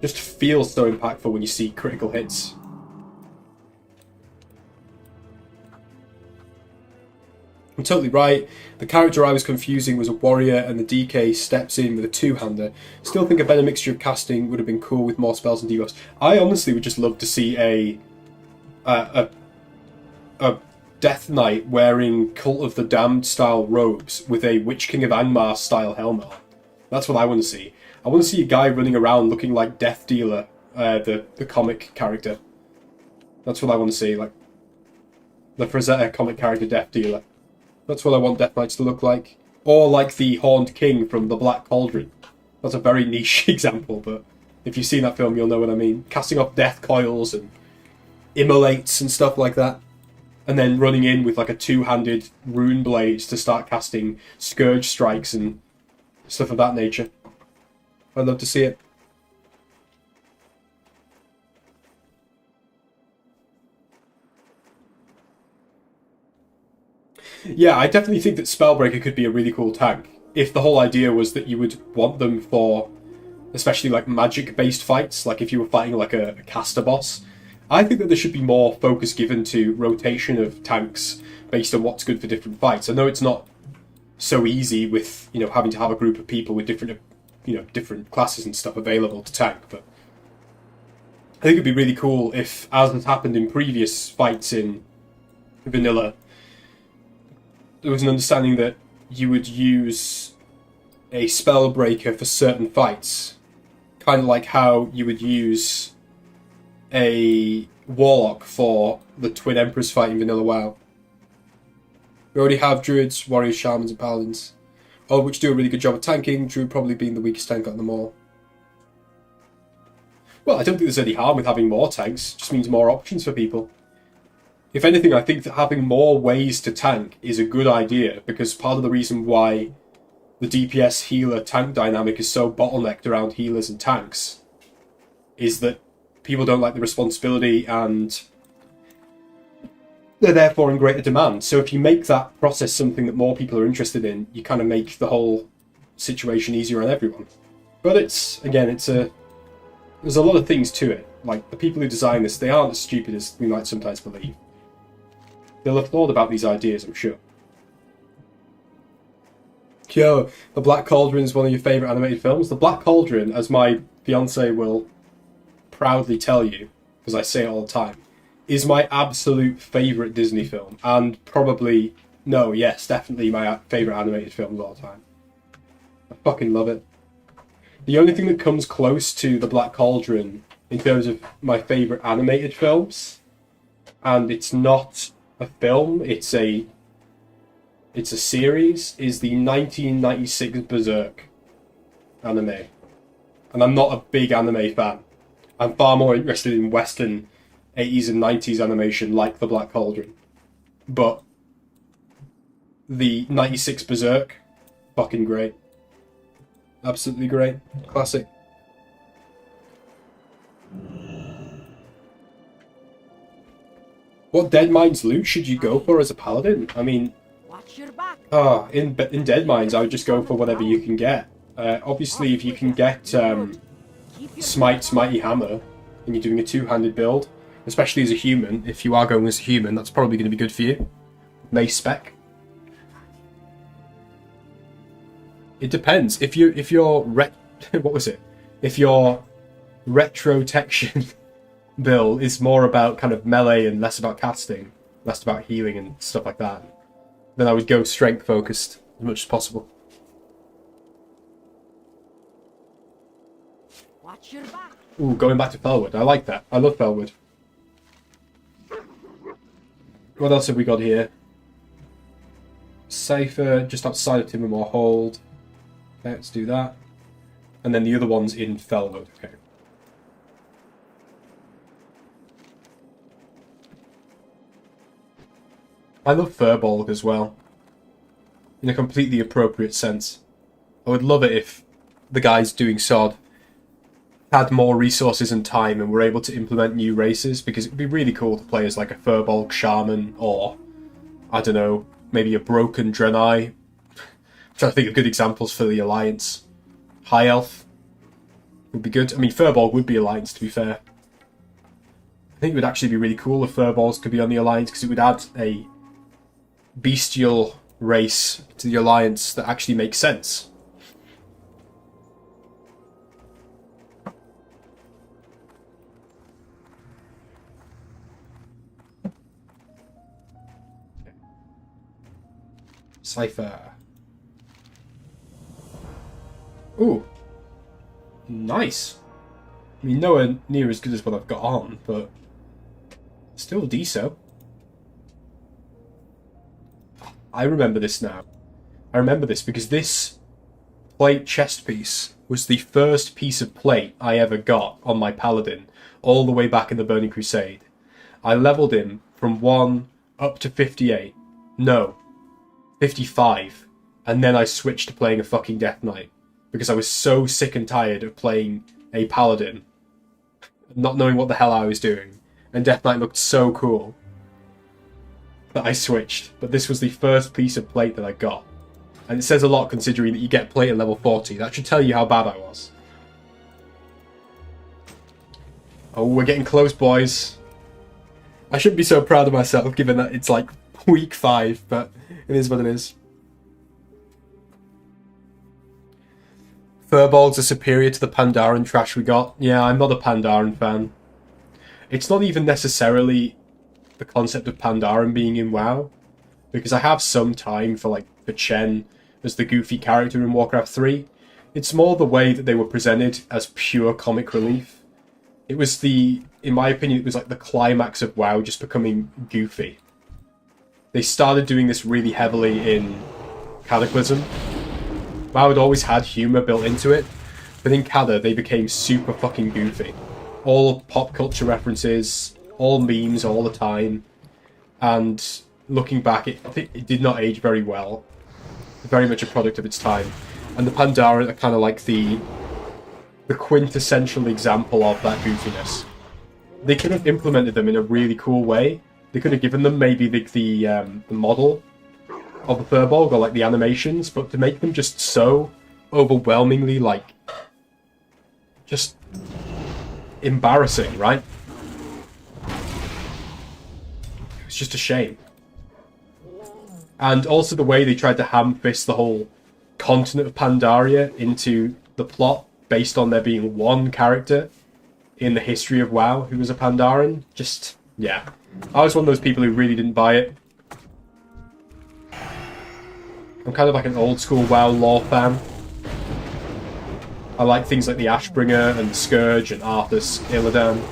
Just feels so impactful when you see critical hits. I'm totally right. The character I was confusing was a warrior, and the DK steps in with a two-hander. Still think a better mixture of casting would have been cool with more spells and debuffs. I honestly would just love to see a Death Knight wearing Cult of the Damned style robes with a Witch King of Angmar style helmet. That's what I want to see. I want to see a guy running around looking like Death Dealer, the comic character. That's what I want to see, like the Frazetta comic character Death Dealer. That's what I want Death Knights to look like. Or like the Horned King from The Black Cauldron. That's a very niche example, but if you've seen that film, you'll know what I mean. Casting off death coils and immolates and stuff like that. And then running in with like a two-handed rune blade to start casting Scourge Strikes and stuff of that nature. I'd love to see it. Yeah, I definitely think that Spellbreaker could be a really cool tank. If the whole idea was that you would want them for especially like magic-based fights, like if you were fighting like a caster boss. I think that there should be more focus given to rotation of tanks based on what's good for different fights. I know it's not so easy with, you know, having to have a group of people with different, you know, different classes and stuff available to tank, but I think it'd be really cool if, as has happened in previous fights in vanilla, there was an understanding that you would use a spell breaker for certain fights, kind of like how you would use a warlock for the Twin Emperors fight in vanilla WoW. We already have druids, warriors, shamans, and paladins, all of which do a really good job of tanking. Druid probably being the weakest tank out of them all. Well, I don't think there's any harm with having more tanks. It just means more options for people. If anything, I think that having more ways to tank is a good idea, because part of the reason why the DPS healer tank dynamic is so bottlenecked around healers and tanks is that people don't like the responsibility and they're therefore in greater demand. So if you make that process something that more people are interested in, you kind of make the whole situation easier on everyone. But it's, again, there's a lot of things to it. Like, the people who design this, they aren't as stupid as we might sometimes believe. They'll have thought about these ideas, I'm sure. Yo, The Black Cauldron is one of your favourite animated films. The Black Cauldron, as my fiance will proudly tell you, because I say it all the time, is my absolute favourite Disney film. And probably, no, yes, definitely my favourite animated film of all time. I fucking love it. The only thing that comes close to The Black Cauldron in terms of my favourite animated films, and it's not a film, it's a series, is the 1996 Berserk anime. And I'm not a big anime fan. I'm far more interested in Western 80s and 90s animation like The Black Cauldron. But the 96 Berserk, fucking great. Absolutely great. Classic. What Deadmines loot should you go for as a paladin? I mean, in Deadmines, I would just go for whatever you can get. Obviously, if you can get Smite's Mighty Hammer, and you're doing a two-handed build, especially as a human, if you are going as a human, that's probably going to be good for you. Mace spec. It depends. If your what was it? If your retrotection build is more about kind of melee and less about casting, less about healing and stuff like that, then I would go strength focused as much as possible. Watch your back. Ooh, going back to Felwood. I like that. I love Felwood. What else have we got here? Cypher, just outside of Timbermore Hold. Okay, let's do that. And then the other one's in Felwood. Okay. I love Firbolg as well. In a completely appropriate sense. I would love it if the guys doing SOD had more resources and time and were able to implement new races, because it would be really cool to play as like a Firbolg Shaman, or, I don't know, maybe a Broken Draenei. I'm trying to think of good examples for the Alliance. High Elf would be good. I mean, Firbolg would be Alliance, to be fair. I think it would actually be really cool if Firbolgs could be on the Alliance, because it would add a bestial race to the Alliance that actually makes sense. Cypher. Ooh. Nice. I mean, nowhere near as good as what I've got on, but still decent. I remember this now. I remember this because this plate chest piece was the first piece of plate I ever got on my Paladin, all the way back in the Burning Crusade. I leveled him from 1 up to 58. No, 55. And then I switched to playing a fucking Death Knight, because I was so sick and tired of playing a Paladin, not knowing what the hell I was doing. And Death Knight looked so cool that I switched. But this was the first piece of plate that I got. And it says a lot considering that you get plate at level 40. That should tell you how bad I was. Oh, we're getting close, boys. I shouldn't be so proud of myself, given that it's like week 5, but it is what it is. Furbolgs are superior to the Pandaren trash we got. Yeah, I'm not a Pandaren fan. It's not even necessarily the concept of Pandaren being in WoW, because I have some time for Chen as the goofy character in Warcraft 3. It's more the way that they were presented as pure comic relief. It was in my opinion, it was like the climax of WoW just becoming goofy. They started doing this really heavily in Cataclysm. WoW had always had humour built into it, but in Cada they became super fucking goofy. All pop culture references, all memes all the time, and looking back, it did not age very well. Very much a product of its time. And the Pandaren are kind of like the quintessential example of that goofiness. They could have implemented them in a really cool way. They could have given them maybe the model of the Furbolg or the animations, but to make them just so overwhelmingly just embarrassing, right? It's just a shame. And also the way they tried to ham-fist the whole continent of Pandaria into the plot based on there being one character in the history of WoW who was a Pandaren. Just, yeah. I was one of those people who really didn't buy it. I'm kind of like an old school WoW lore fan. I like things like the Ashbringer and the Scourge and Arthas, Illidan.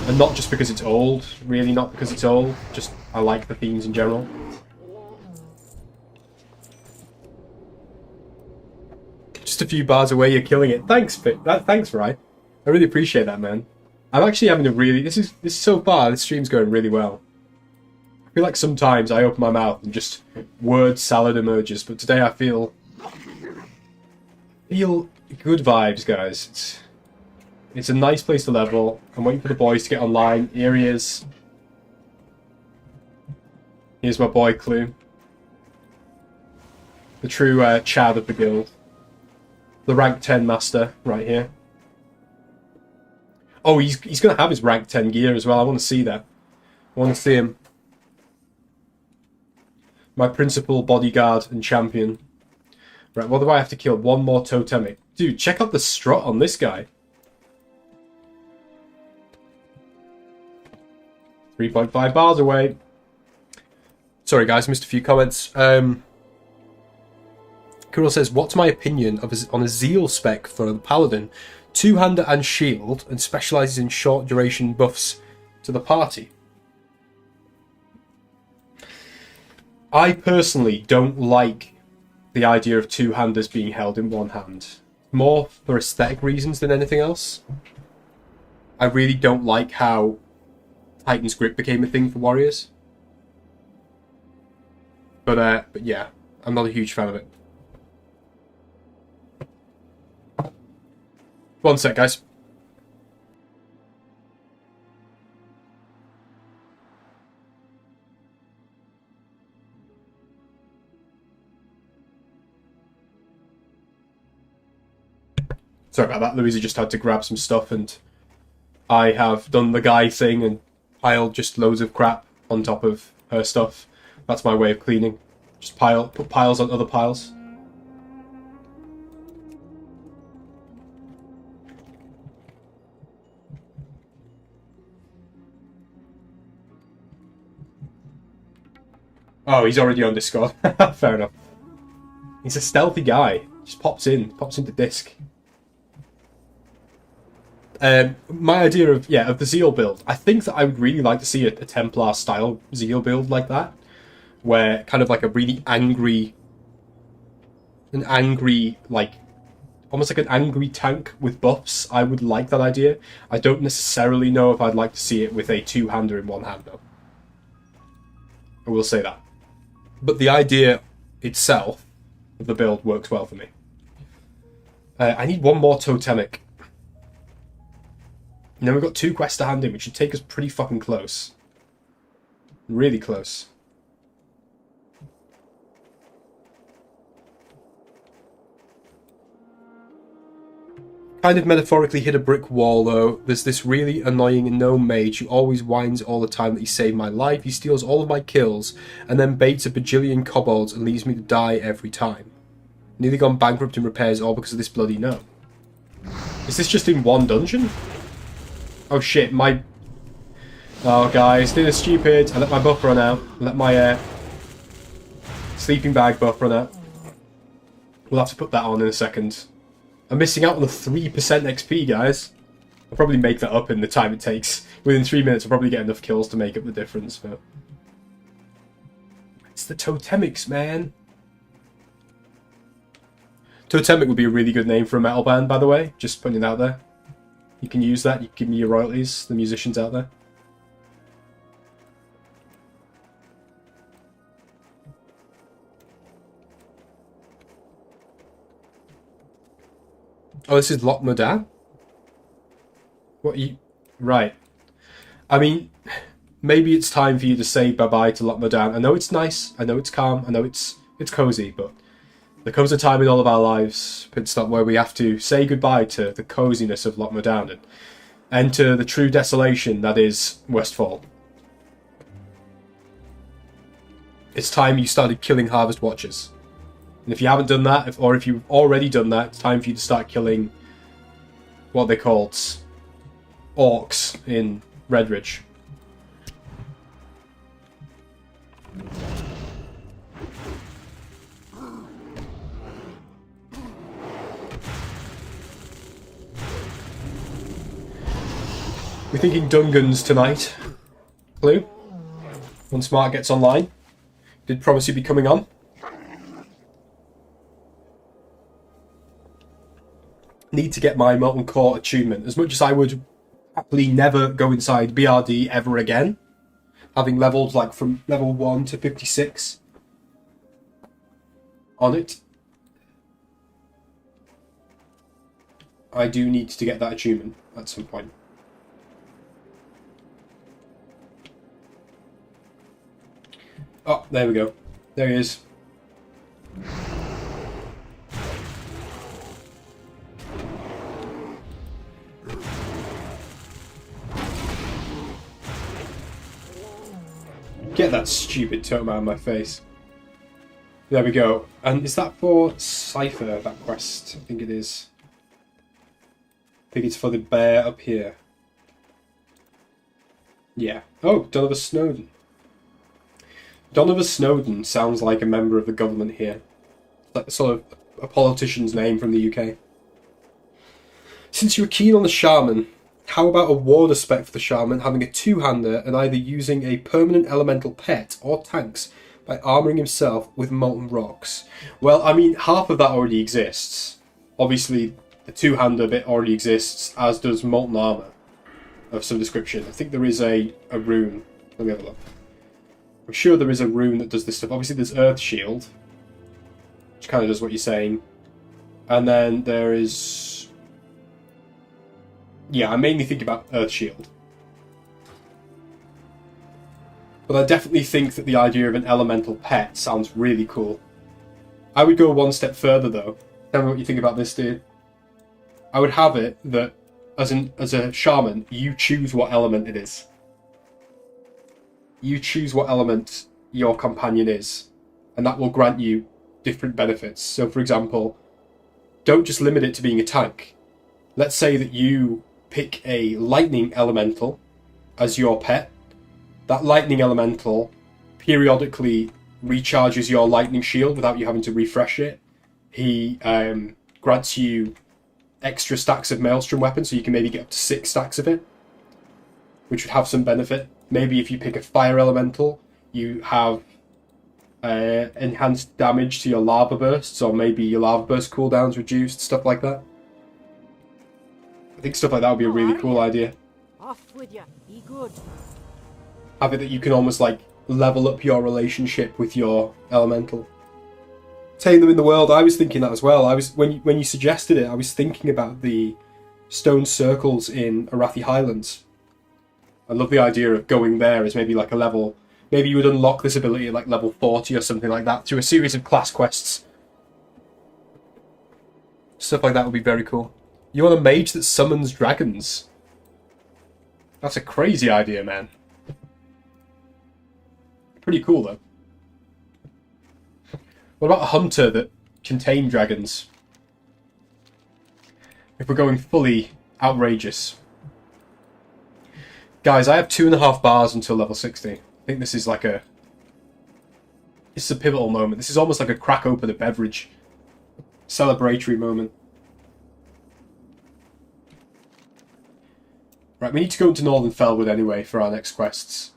And not just because it's old, really not because it's old, just I like the themes in general. Just a few bars away, you're killing it. Thanks, thanks, Rye. I really appreciate that, man. I'm actually having a really... This is so far, this stream's going really well. I feel like sometimes I open my mouth and just word salad emerges, but today I feel good vibes, guys. It's a nice place to level. I'm waiting for the boys to get online. Here he is. Here's my boy Clue. The true Chad of the guild. The rank 10 master right here. Oh, he's going to have his rank 10 gear as well. I want to see that. I want to see him. My principal bodyguard and champion. Right, what do I have to kill? One more totemic. Dude, check out the strut on this guy. 3.5 bars away. Sorry guys, missed a few comments. Kirill says, what's my opinion on a Zeal spec for the Paladin? Two-hander and shield, and specialises in short duration buffs to the party. I personally don't like the idea of two-handers being held in one hand. More for aesthetic reasons than anything else. I really don't like how Titan's Grip became a thing for warriors. But yeah, I'm not a huge fan of it. One sec, guys. Sorry about that. Louisa just had to grab some stuff, and I have done the guy thing and piled just loads of crap on top of her stuff. That's my way of cleaning. Just put piles on other piles. Oh, he's already on Discord. Fair enough. He's a stealthy guy. Just pops into disc. My idea of the Zeal build. I think that I would really like to see a Templar style Zeal build like that, where kind of like a really angry, almost like an angry tank with buffs. I would like that idea. I don't necessarily know if I'd like to see it with a two-hander in one hand though. I will say that. But the idea itself of the build works well for me. I need one more totemic. And then we've got 2 quests to hand in, which should take us pretty fucking close. Really close. Kind of metaphorically hit a brick wall, though. There's this really annoying gnome mage who always whines all the time that he saved my life. He steals all of my kills, and then baits a bajillion kobolds and leaves me to die every time. Nearly gone bankrupt in repairs, all because of this bloody gnome. Is this just in one dungeon? Oh shit, my... Oh guys, this is stupid. I let my buff run out. I let my sleeping bag buff run out. We'll have to put that on in a second. I'm missing out on the 3% XP, guys. I'll probably make that up in the time it takes. Within 3 minutes, I'll probably get enough kills to make up the difference, but... It's the Totemics, man. Totemic would be a really good name for a metal band, by the way. Just putting it out there. You can use that. You can give me your royalties, the musicians out there. Oh, this is Loch Modan? What you... Right. I mean, maybe it's time for you to say bye-bye to Loch Modan. I know it's nice, I know it's calm, I know it's cozy, but there comes a time in all of our lives, Pitstop, where we have to say goodbye to the coziness of Loch Modan and enter the true desolation that is Westfall. It's time you started killing Harvest Watchers. And if you haven't done that, or if you've already done that, it's time for you to start killing what they called orcs in Redridge. We're thinking Dungans tonight. Clue? When Smart gets online. Did promise he'd be coming on. Need to get my Molten Core attunement. As much as I would happily never go inside BRD ever again, having leveled like from level 1 to 56 on it, I do need to get that attunement at some point. Oh, there we go. There he is. Get that stupid totem out of my face. There we go. And is that for Cypher, that quest? I think it is. I think it's for the bear up here. Yeah. Oh, Donovan Snowden. Donovan Snowden sounds like a member of the government here. Like sort of a politician's name from the UK. Since you were keen on the shaman, how about a warder spec for the shaman having a two-hander and either using a permanent elemental pet or tanks by armouring himself with molten rocks? Well, I mean, half of that already exists. Obviously, the two-hander bit already exists, as does molten armour of some description. I think there is a rune. Let me have a look. I'm sure there is a rune that does this stuff. Obviously, there's Earth Shield, which kind of does what you're saying. And then there is... Yeah, I mainly think about Earth Shield. But I definitely think that the idea of an elemental pet sounds really cool. I would go one step further, though. Tell me what you think about this, dude. I would have it that, as a shaman, you choose what element it is. You choose what element your companion is, and that will grant you different benefits. So, for example, don't just limit it to being a tank. Let's say that you pick a lightning elemental as your pet. That lightning elemental periodically recharges your lightning shield without you having to refresh it. He grants you extra stacks of Maelstrom weapons, so you can maybe get up to 6 stacks of it, which would have some benefit. Maybe if you pick a fire elemental, you have enhanced damage to your lava bursts, or maybe your lava burst cooldowns reduced, stuff like that. I think stuff like that would be a really cool idea. Off with you. Be good. Have it that you can almost like level up your relationship with your elemental. Tame them in the world. I was thinking that as well. I was when you suggested it, I was thinking about the stone circles in Arathi Highlands. I love the idea of going there as maybe like a level. Maybe you would unlock this ability at like level 40 or something like that through a series of class quests. Stuff like that would be very cool. You want a mage that summons dragons? That's a crazy idea, man. Pretty cool, though. What about a hunter that can tame dragons? If we're going fully outrageous. Guys, I have 2.5 bars until level 60. I think this is like a... This is a pivotal moment. This is almost like a crack open a beverage. Celebratory moment. Right, we need to go into Northern Felwood anyway for our next quests.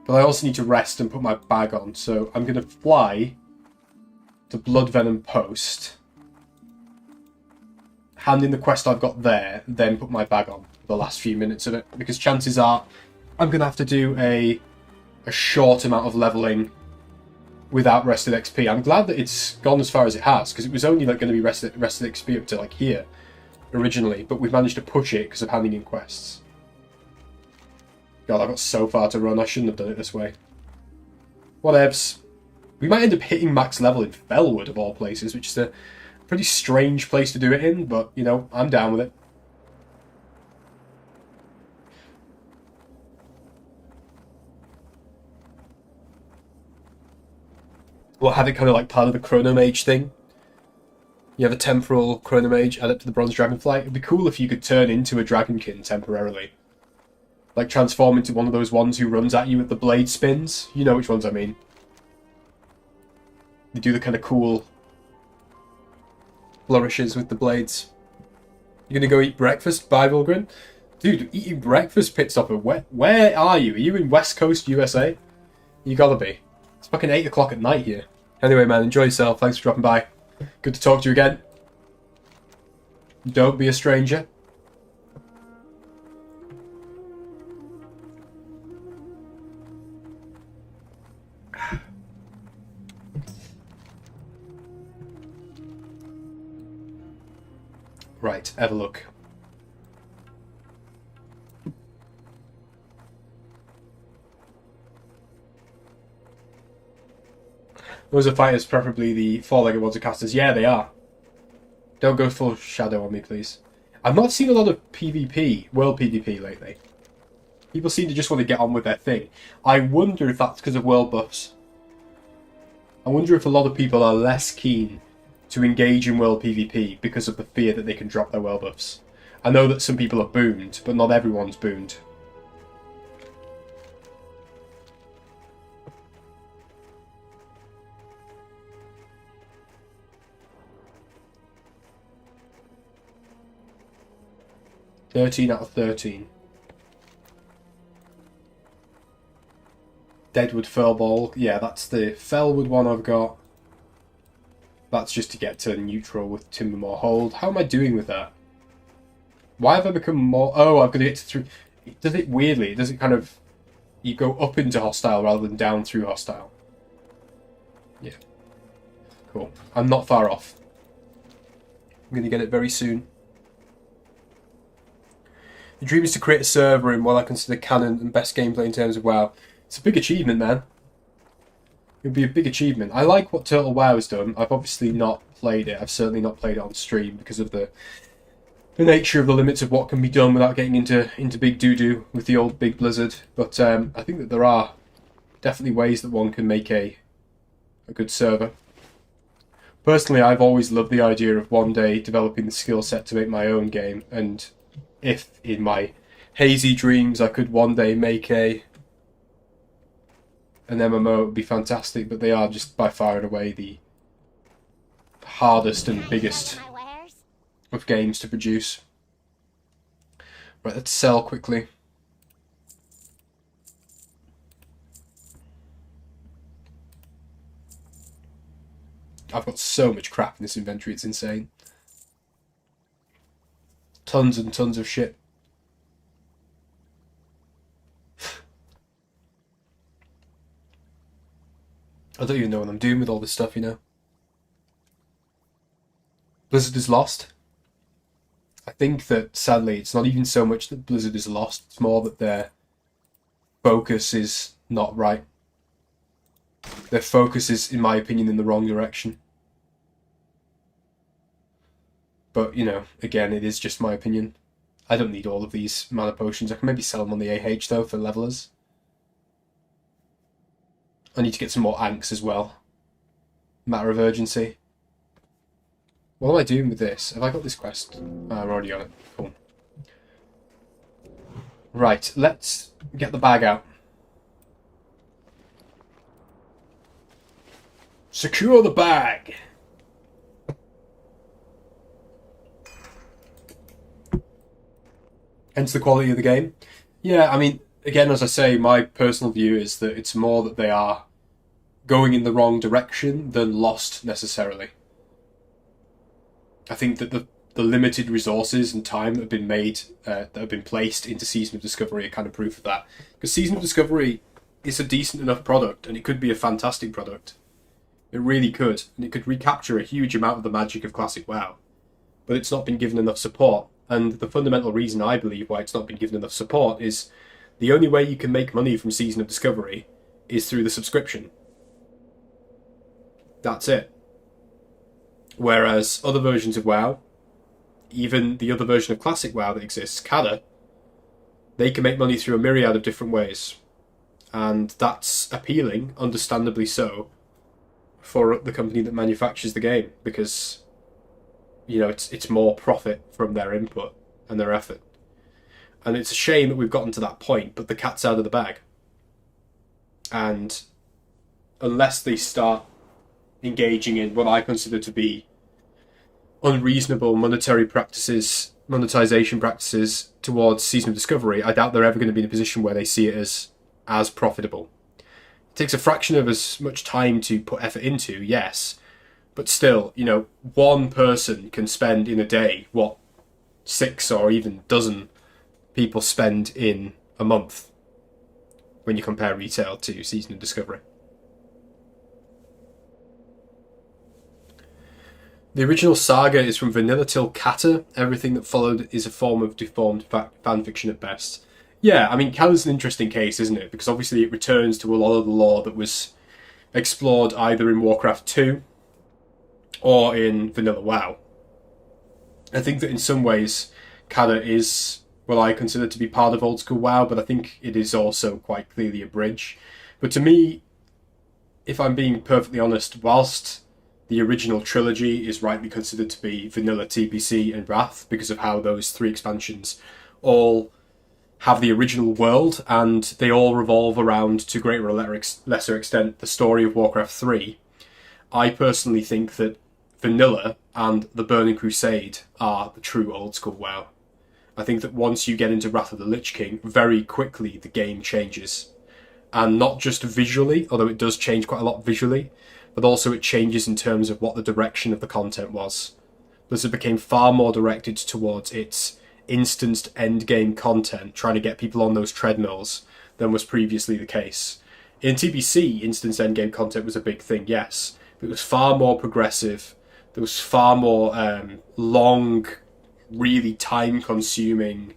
But I also need to rest and put my bag on, so I'm going to fly to Bloodvenom Post, hand in the quest I've got there, then put my bag on for the last few minutes of it, because chances are I'm going to have to do a short amount of levelling without rested XP. I'm glad that it's gone as far as it has, because it was only like going to be rested XP up to like here originally, but we've managed to push it because of handing in quests. God, I've got so far to run. I shouldn't have done it this way. Whatevs. We might end up hitting max level in Felwood, of all places, which is a pretty strange place to do it in, but, you know, I'm down with it. We'll have it kind of like part of the Chronomage thing. You have a temporal Chronomage, add it to the Bronze Dragonflight. It'd be cool if you could turn into a Dragonkin temporarily. Like, transform into one of those ones who runs at you with the blade spins. You know which ones I mean. They do the kind of cool flourishes with the blades. You gonna go eat breakfast, Bivalgrin? Dude, eating breakfast, Pitstopper. Where are you? Are you in West Coast, USA? You gotta be. It's fucking 8 o'clock at night here. Anyway, man, enjoy yourself. Thanks for dropping by. Good to talk to you again. Don't be a stranger. Right, have a look. Those are fighters, preferably the four-legged ones are casters. Yeah, they are. Don't go full shadow on me, please. I've not seen a lot of PvP, world PvP lately. People seem to just want to get on with their thing. I wonder if that's because of world buffs. I wonder if a lot of people are less keen to engage in world PvP because of the fear that they can drop their world buffs. I know that some people are boomed, but not everyone's boomed. "13 out of 13. Deadwood Fellball. Yeah, that's the Felwood one I've got. That's just to get to neutral with Timbermore Hold. How am I doing with that? Why have I become more... Oh, I've got to get to through... Does it weirdly? Does it kind of... You go up into hostile rather than down through hostile? Yeah. Cool. I'm not far off. I'm going to get it very soon. The dream is to create a server in what I consider canon and best gameplay in terms of WoW. It's a big achievement, man. It would be a big achievement. I like what Turtle WoW has done. I've obviously not played it. I've certainly not played it on stream because of the nature of the limits of what can be done without getting into big doo-doo with the old Big Blizzard. But I think that there are definitely ways that one can make a good server. Personally, I've always loved the idea of one day developing the skill set to make my own game, and if in my hazy dreams I could one day make an MMO, it would be fantastic, but they are just by far and away the hardest and biggest of games to produce. Right, let's sell quickly. I've got so much crap in this inventory, it's insane. Tons and tons of shit. I don't even know what I'm doing with all this stuff, you know. Blizzard is lost. I think that, sadly, it's not even so much that Blizzard is lost, it's more that their focus is not right. Their focus is, in my opinion, in the wrong direction. But, you know, again, it is just my opinion. I don't need all of these mana potions. I can maybe sell them on the AH, though, for levelers. I need to get some more Anks as well. Matter of urgency. What am I doing with this? Have I got this quest? Oh, I'm already on it. Cool. Right, let's get the bag out. Secure the bag! Hence the quality of the game. Yeah, I mean, again, as I say, my personal view is that it's more that they are going in the wrong direction than lost necessarily. I think that the limited resources and time that have been made, that have been placed into Season of Discovery are kind of proof of that. Because Season of Discovery is a decent enough product, and it could be a fantastic product. It really could, and it could recapture a huge amount of the magic of Classic WoW. But it's not been given enough support, and the fundamental reason I believe why it's not been given enough support is the only way you can make money from Season of Discovery is through the subscription. That's it. Whereas other versions of WoW, even the other version of Classic WoW that exists, Cada, they can make money through a myriad of different ways. And that's appealing, understandably so, for the company that manufactures the game, because, you know, it's more profit from their input and their effort. And it's a shame that we've gotten to that point, but the cat's out of the bag. And unless they start engaging in what I consider to be unreasonable monetization practices towards Season of Discovery, I doubt they're ever going to be in a position where they see it as profitable. It takes a fraction of as much time to put effort into, yes, but still, you know, one person can spend in a day what 6 or even dozen people spend in a month when you compare retail to Season of Discovery. The original saga is from vanilla till Cata. Everything that followed is a form of deformed fanfiction at best. Yeah, I mean, Cata's an interesting case, isn't it? Because obviously it returns to a lot of the lore that was explored either in Warcraft 2 or in Vanilla WoW. I think that in some ways Cata is what I consider to be part of old school WoW, but I think it is also quite clearly a bridge. But to me, if I'm being perfectly honest, whilst the original trilogy is rightly considered to be Vanilla, TBC and Wrath because of how those 3 expansions all have the original world and they all revolve around, to greater or lesser extent, the story of Warcraft 3. I personally think that Vanilla and the Burning Crusade are the true old school WoW. I think that once you get into Wrath of the Lich King, very quickly the game changes. And not just visually, although it does change quite a lot visually, but also it changes in terms of what the direction of the content was. Blizzard became far more directed towards its instanced endgame content, trying to get people on those treadmills, than was previously the case. In TBC, instanced endgame content was a big thing, yes, but it was far more progressive. There was far more long, really time-consuming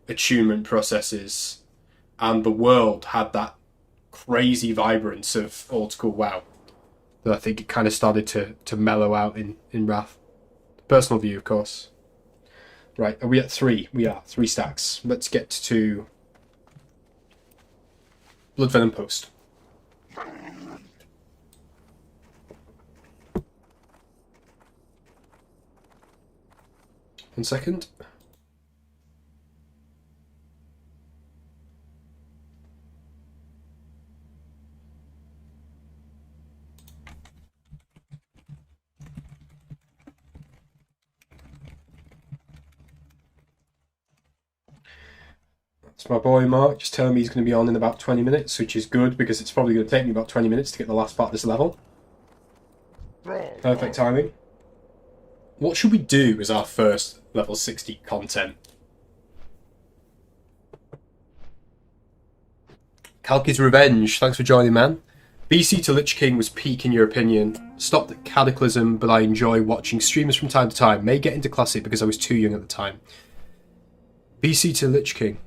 attunement processes, and the world had that crazy vibrance of old school WoW. That I think it kind of started to mellow out in Wrath. Personal view, of course. Right, are we at 3? We are. 3 stacks. Let's get to Bloodvenom Post. 1 second. That's my boy Mark just telling me he's going to be on in about 20 minutes, which is good because it's probably going to take me about 20 minutes to get the last part of this level. Perfect timing. What should we do as our first level 60 content? Kalki's Revenge, thanks for joining, man. BC to Lich King was peak in your opinion. Stopped at Cataclysm, but I enjoy watching streamers from time to time. May get into Classic because I was too young at the time. BC to Lich King.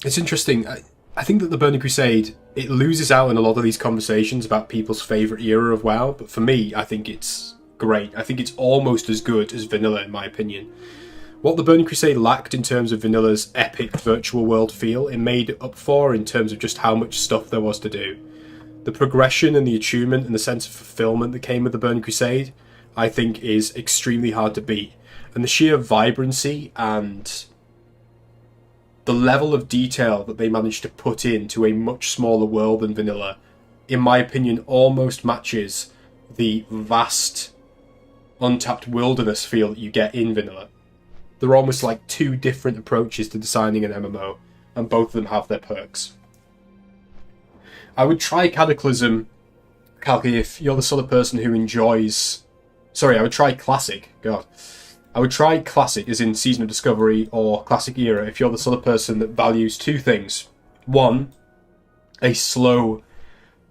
It's interesting. I think that the Burning Crusade, it loses out in a lot of these conversations about people's favourite era of WoW, but for me, I think it's great. I think it's almost as good as vanilla, in my opinion. What the Burning Crusade lacked in terms of vanilla's epic virtual world feel, it made up for in terms of just how much stuff there was to do. The progression and the attunement and the sense of fulfillment that came with the Burning Crusade, I think, is extremely hard to beat. And the sheer vibrancy and the level of detail that they managed to put into a much smaller world than vanilla, in my opinion, almost matches the vast, untapped wilderness feel that you get in vanilla. They're almost like two different approaches to designing an MMO, and both of them have their perks. I would try Cataclysm, Kalki, if you're the sort of person who enjoys... Sorry, I would try Classic. God. I would try Classic, as in Season of Discovery or Classic Era, if you're the sort of person that values two things. One, a slow,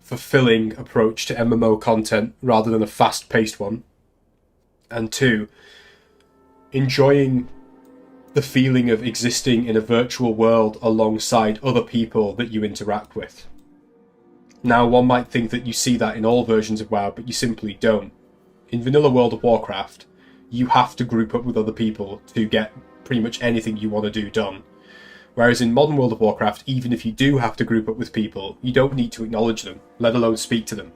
fulfilling approach to MMO content rather than a fast-paced one. And two, enjoying the feeling of existing in a virtual world alongside other people that you interact with. Now, one might think that you see that in all versions of WoW, but you simply don't. In vanilla World of Warcraft, you have to group up with other people to get pretty much anything you want to do done. Whereas in modern World of Warcraft, even if you do have to group up with people, you don't need to acknowledge them, let alone speak to them.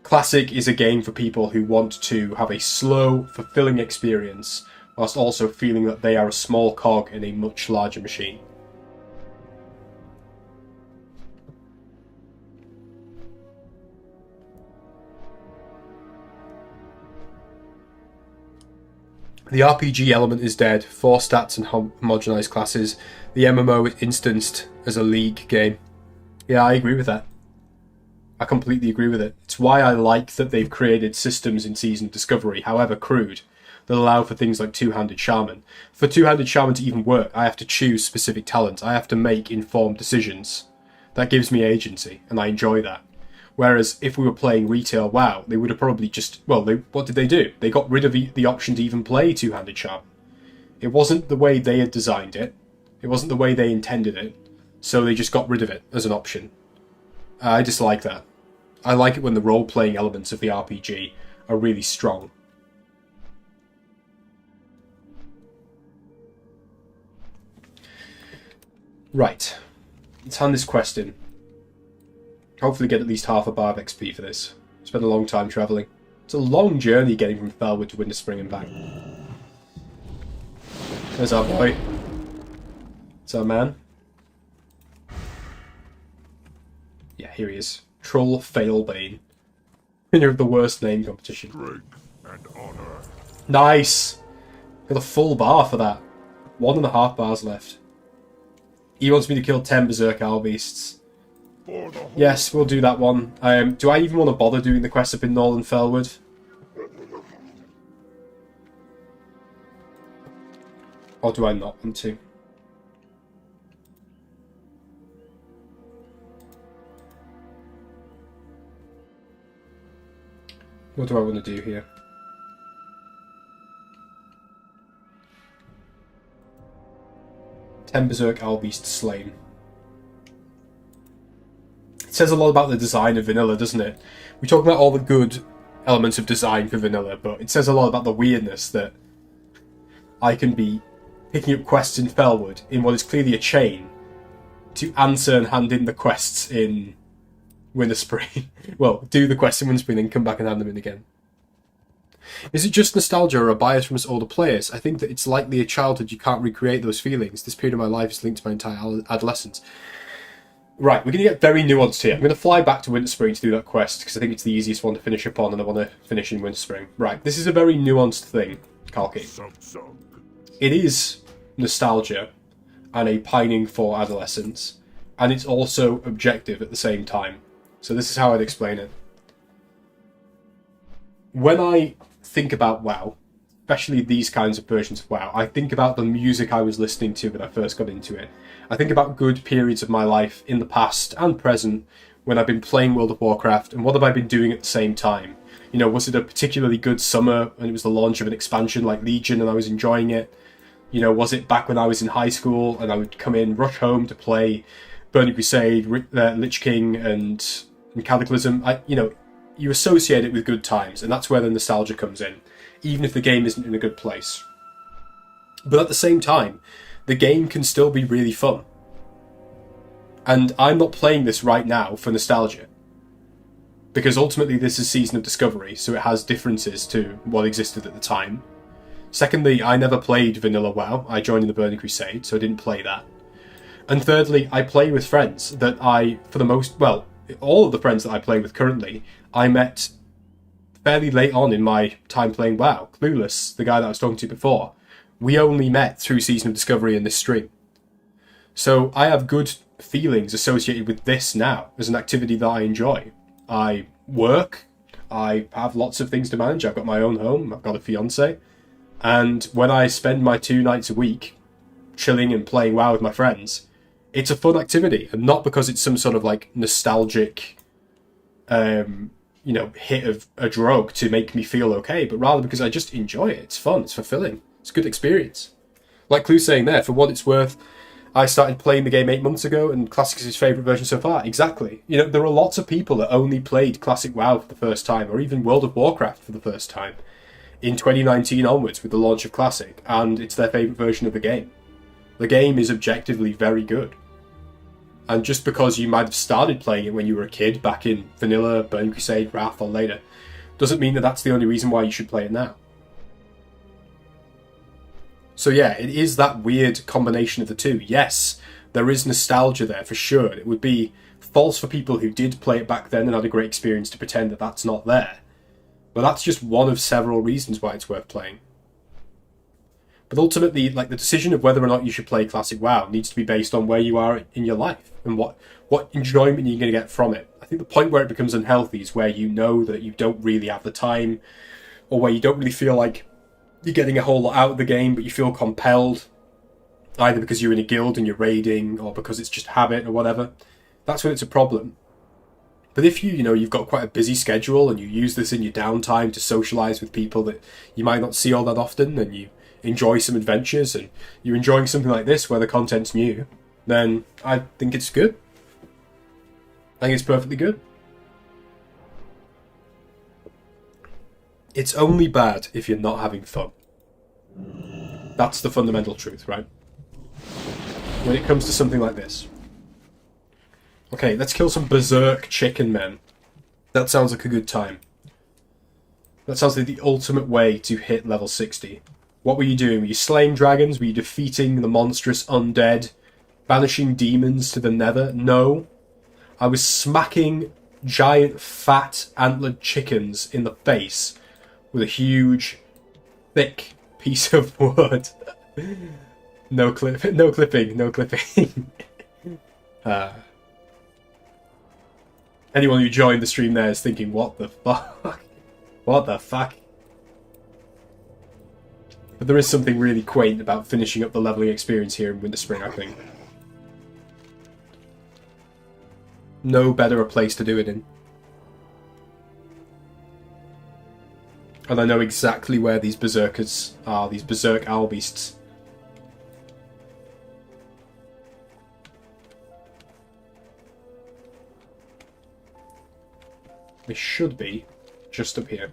Classic is a game for people who want to have a slow, fulfilling experience, whilst also feeling that they are a small cog in a much larger machine. The RPG element is dead, 4 stats and homogenized classes. The MMO is instanced as a league game. Yeah, I agree with that. I completely agree with it. It's why I like that they've created systems in Season Discovery, however crude, that allow for things like Two-Handed Shaman. For Two-Handed Shaman to even work, I have to choose specific talents. I have to make informed decisions. That gives me agency, and I enjoy that. Whereas if we were playing retail WoW, they would have probably just... Well, what did they do? They got rid of the option to even play Two-Handed Shaman. It wasn't the way they had designed it. It wasn't the way they intended it. So they just got rid of it as an option. I dislike that. I like it when the role-playing elements of the RPG are really strong. Right. Let's hand this quest in. Hopefully get at least half a bar of XP for this. Spent a long time travelling. It's a long journey getting from Felwood to Winterspring and back. There's our boy. It's our man. Yeah, here he is. Troll Failbane. Winner of the worst name competition. Strength and honor. Nice! Got a full bar for that. 1.5 bars left. He wants me to kill 10 Berserk Owl Beasts. Yes, we'll do that one. Do I even want to bother doing the quest up in Northern Felwood? Or do I not want to? What do I want to do here? Ten Berserk Owl Beasts slain. It says a lot about the design of vanilla, doesn't it? We talk about all the good elements of design for vanilla, but it says a lot about the weirdness that I can be picking up quests in Felwood in what is clearly a chain to answer and hand in the quests in Winterspring. Well, do the quests in Winterspring, then come back and hand them in again. Is it just nostalgia or a bias from us older players? I think that it's likely a childhood you can't recreate those feelings. This period of my life is linked to my entire adolescence. Right, we're going to get very nuanced here. I'm going to fly back to Winterspring to do that quest, because I think it's the easiest one to finish up on, and I want to finish in Winterspring. Right, this is a very nuanced thing, Kalki. It is nostalgia and a pining for adolescence, and it's also objective at the same time. So this is how I'd explain it. When I think about WoW, especially these kinds of versions of WoW, I think about the music I was listening to when I first got into it. I think about good periods of my life in the past and present when I've been playing World of Warcraft, and what have I been doing at the same time? You know, was it a particularly good summer when it was the launch of an expansion like Legion and I was enjoying it? You know, was it back when I was in high school and I would come in, rush home to play Burning Crusade, Lich King and Cataclysm? you associate it with good times, and that's where the nostalgia comes in, even if the game isn't in a good place. But at the same time, the game can still be really fun. And I'm not playing this right now for nostalgia, because ultimately this is Season of Discovery, so it has differences to what existed at the time. Secondly, I never played Vanilla WoW. I joined in the Burning Crusade, so I didn't play that. And thirdly, I play with friends that I, for the most, well, all of the friends that I play with currently, I met fairly late on in my time playing WoW. Clueless, the guy that I was talking to before, we only met through Season of Discovery and this stream. So I have good feelings associated with this now as an activity that I enjoy. I work, I have lots of things to manage, I've got my own home, I've got a fiance, and when I spend my 2 nights a week chilling and playing WoW with my friends, it's a fun activity, and not because it's some sort of like nostalgic hit of a drug to make me feel okay, but rather because I just enjoy it. It's fun, it's fulfilling, it's a good experience. Like Clue's saying there, for what it's worth, I started playing the game 8 months ago, and Classic is his favourite version so far. Exactly. You know, there are lots of people that only played Classic WoW for the first time, or even World of Warcraft for the first time, in 2019 onwards with the launch of Classic, and it's their favourite version of the game. The game is objectively very good. And just because you might have started playing it when you were a kid, back in Vanilla, Burning Crusade, Wrath, or later, doesn't mean that that's the only reason why you should play it now. So yeah, it is that weird combination of the two. Yes, there is nostalgia there for sure. It would be false for people who did play it back then and had a great experience to pretend that that's not there. But that's just one of several reasons why it's worth playing. But ultimately, like, the decision of whether or not you should play Classic WoW needs to be based on where you are in your life and what enjoyment you're going to get from it. I think the point where it becomes unhealthy is where you know that you don't really have the time, or where you don't really feel like you're getting a whole lot out of the game, but you feel compelled, either because you're in a guild and you're raiding, or because it's just habit or whatever. That's when it's a problem. But if you've got quite a busy schedule and you use this in your downtime to socialise with people that you might not see all that often, and you enjoy some adventures, and you're enjoying something like this where the content's new, then I think it's good. I think it's perfectly good. It's only bad if you're not having fun. That's the fundamental truth, right? When it comes to something like this. Okay, let's kill some berserk chicken men. That sounds like a good time. That sounds like the ultimate way to hit level 60. What were you doing? Were you slaying dragons? Were you defeating the monstrous undead? Banishing demons to the nether? No. I was smacking giant, fat, antlered chickens in the face with a huge, thick piece of wood. No clipping. Anyone who joined the stream there is thinking, what the fuck? What the fuck? But there is something really quaint about finishing up the leveling experience here in Winterspring, I think. No better a place to do it in. And I know exactly where these berserkers are, these berserk owl beasts. They should be just up here.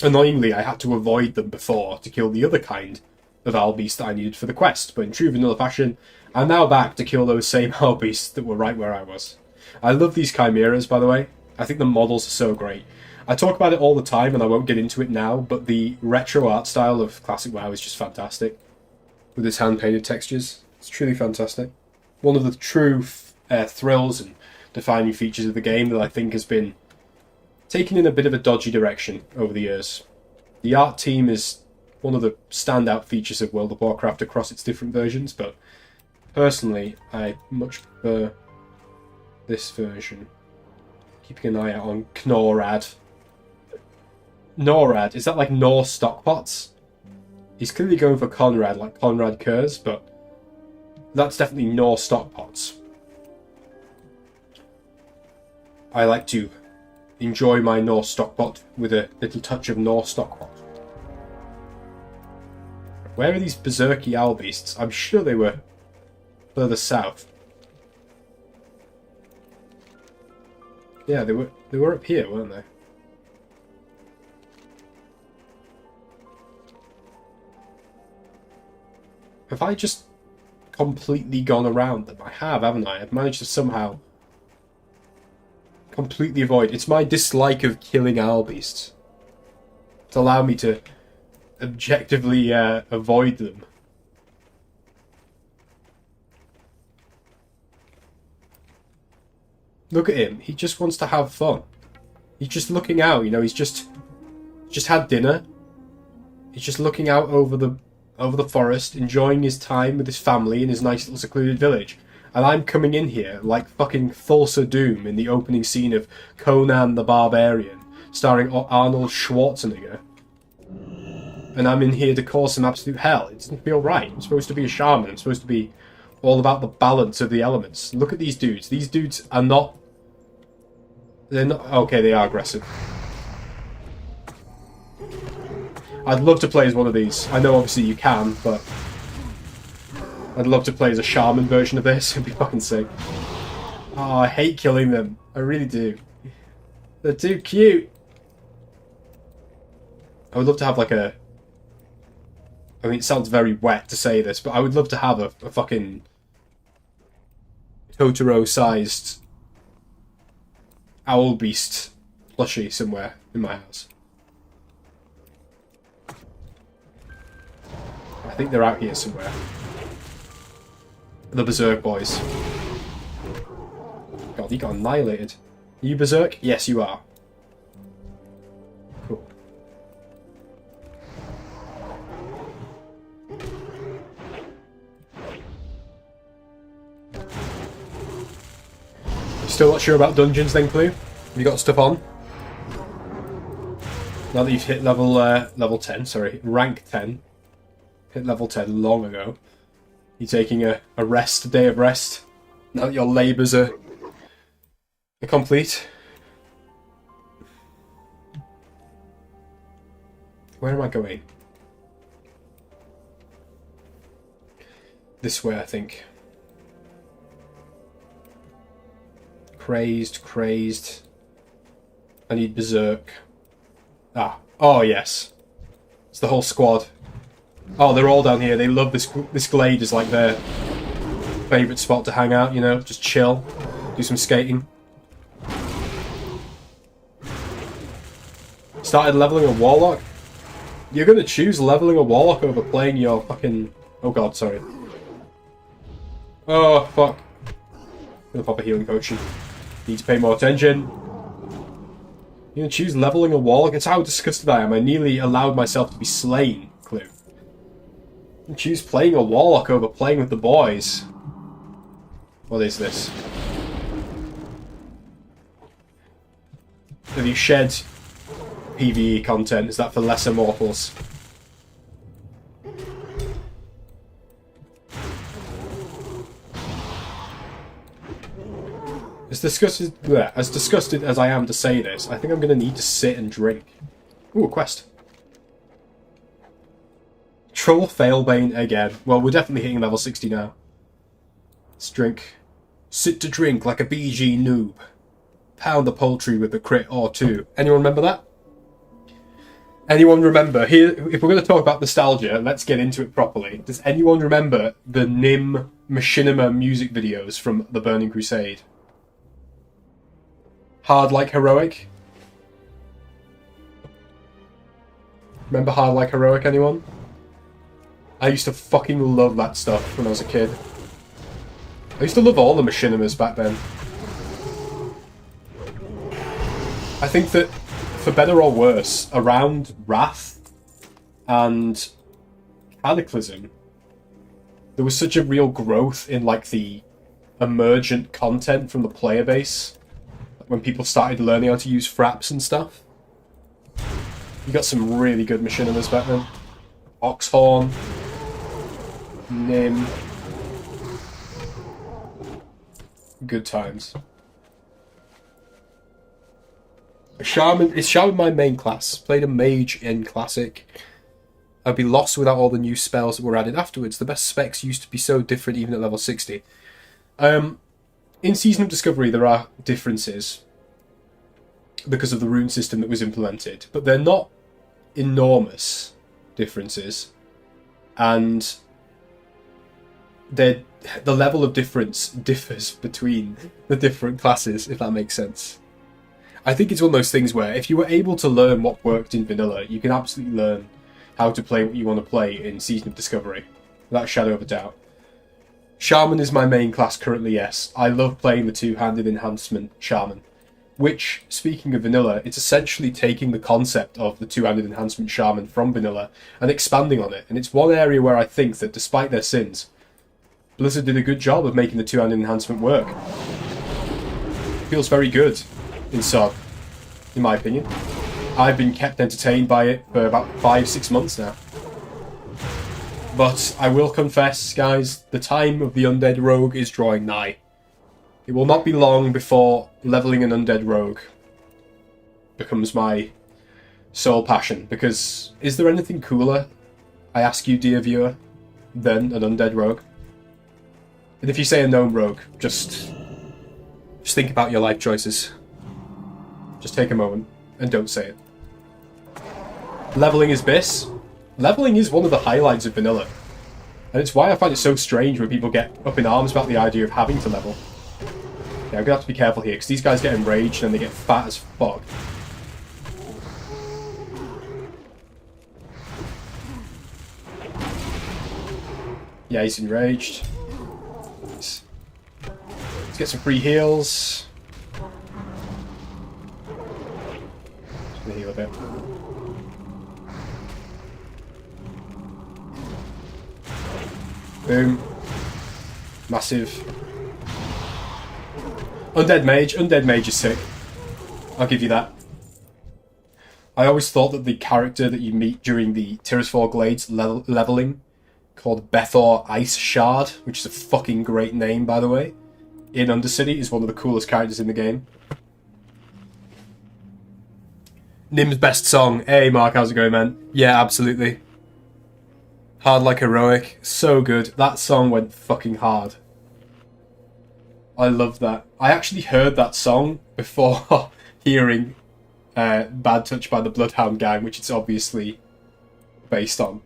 Annoyingly, I had to avoid them before to kill the other kind of owl beast that I needed for the quest, but in true vanilla fashion, I'm now back to kill those same owl beasts that were right where I was. I love these chimeras, by the way. I think the models are so great. I talk about it all the time, and I won't get into it now, but the retro art style of Classic WoW is just fantastic. With its hand-painted textures. It's truly fantastic. One of the true thrills and defining features of the game that I think has been taken in a bit of a dodgy direction over the years. The art team is one of the standout features of World of Warcraft across its different versions, but personally, I much prefer this version. Keeping an eye out on Knorad. Norad, is that like Norse stockpots? He's clearly going for Conrad, like Conrad Kurz, but that's definitely Norse stockpots. I like to enjoy my Norse stockpot with a little touch of Norse stockpot. Where are these berserky owl beasts? I'm sure they were further south. Yeah, they were up here, weren't they? Have I just completely gone around them? I have, haven't I? I've managed to somehow completely avoid. It's my dislike of killing owl beasts to allow me to objectively avoid them. Look at him. He just wants to have fun. He's just looking out, you know, he's just had dinner. He's just looking out over the forest, enjoying his time with his family in his nice little secluded village. And I'm coming in here like fucking Thulsa Doom in the opening scene of Conan the Barbarian, starring Arnold Schwarzenegger. And I'm in here to cause some absolute hell. It doesn't feel right. I'm supposed to be a shaman. I'm supposed to be all about the balance of the elements. Look at these dudes. These dudes are not... They're not... Okay, they are aggressive. I'd love to play as one of these. I know obviously you can, but... I'd love to play as a shaman version of this. It'd be fucking sick. Oh, I hate killing them. I really do. They're too cute. I would love to have like a... I mean, it sounds very wet to say this, but I would love to have a fucking Totoro-sized owl beast plushie somewhere in my house. I think they're out here somewhere. The Berserk boys. God, he got annihilated. Are you Berserk? Yes, you are. Cool. Still not sure about dungeons then, Clue? Have you got stuff on? Now that you've hit level 10, sorry, rank 10. Hit level 10 long ago. You're taking a rest, a day of rest. Now that your labours are complete. Where am I going? This way, I think. Crazed. I need Berserk. Ah. Oh, yes. It's the whole squad. Oh, they're all down here. They love this glade is like their favourite spot to hang out, you know? Just chill. Do some skating. Started leveling a warlock? You're gonna choose leveling a warlock over playing your fucking... Oh god, sorry. Oh, fuck. I'm gonna pop a healing potion. Need to pay more attention. You're gonna choose leveling a warlock? It's how disgusted I am. I nearly allowed myself to be slain, Clue. You choose playing a warlock over playing with the boys. What is this? Have you shed PvE content? Is that for lesser mortals? As disgusted as I am to say this, I think I'm going to need to sit and drink. Ooh, a quest. Troll Failbane again. Well, we're definitely hitting level 60 now. Let's drink. Sit to drink like a BG noob. Pound the poultry with a crit or two. Anyone remember that? Anyone remember? Here, if we're going to talk about nostalgia, let's get into it properly. Does anyone remember the Nim Machinima music videos from the Burning Crusade? Hard Like Heroic? Remember Hard Like Heroic, anyone? I used to fucking love that stuff when I was a kid. I used to love all the Machinimas back then. I think that, for better or worse, around Wrath and Cataclysm, there was such a real growth in like the emergent content from the player base. When people started learning how to use fraps and stuff. You got some really good Machinimas back then. Oxhorn. Nim. Good times. A shaman is shaman my main class. Played a mage in classic. I'd be lost without all the new spells that were added afterwards. The best specs used to be so different even at level 60. In Season of Discovery, there are differences. because of the rune system that was implemented, but they're not enormous differences, and the level of difference differs between the different classes, if that makes sense. I think it's one of those things where if you were able to learn what worked in vanilla, you can absolutely learn how to play what you want to play in Season of Discovery, without a shadow of a doubt. Shaman is my main class currently, yes. I love playing the two-handed enhancement Shaman, which, speaking of vanilla, it's essentially taking the concept of the two-handed enhancement Shaman from vanilla and expanding on it, and it's one area where I think that, despite their sins, Blizzard did a good job of making the two-handed enhancement work. It feels very good in SOD, in my opinion. I've been kept entertained by it for about 5-6 months now. But I will confess, guys, the time of the Undead Rogue is drawing nigh. It will not be long before leveling an Undead Rogue becomes my sole passion, because is there anything cooler, I ask you, dear viewer, than an Undead Rogue? And if you say a Gnome Rogue, just think about your life choices. Just take a moment and don't say it. Leveling is Biss. Leveling is one of the highlights of vanilla. And it's why I find it so strange when people get up in arms about the idea of having to level. Yeah, I'm gonna have to be careful here, because these guys get enraged and they get fat as fuck. Yeah, he's enraged. Let's get some free heals. Just gonna heal a bit. Boom. Massive. Undead Mage. Undead Mage is sick. I'll give you that. I always thought that the character that you meet during the Tirisfal Glades leveling, called Bethor Ice Shard, which is a fucking great name, by the way, in Undercity, is one of the coolest characters in the game. Nim's best song. Hey, Mark, how's it going, man? Yeah, absolutely. Hard Like Heroic. So good. That song went fucking hard. I love that. I actually heard that song before hearing Bad Touch by the Bloodhound Gang, which it's obviously based on.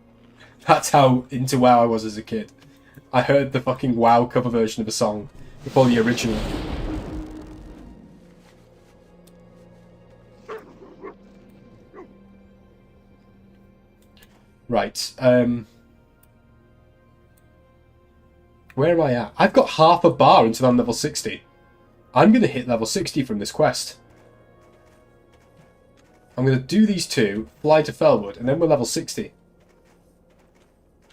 That's how into WoW I was as a kid. I heard the fucking WoW cover version of a song before the original. Right, where am I at? I've got half a bar until I'm level 60. I'm going to hit level 60 from this quest. I'm going to do these two, fly to Felwood, and then we're level 60.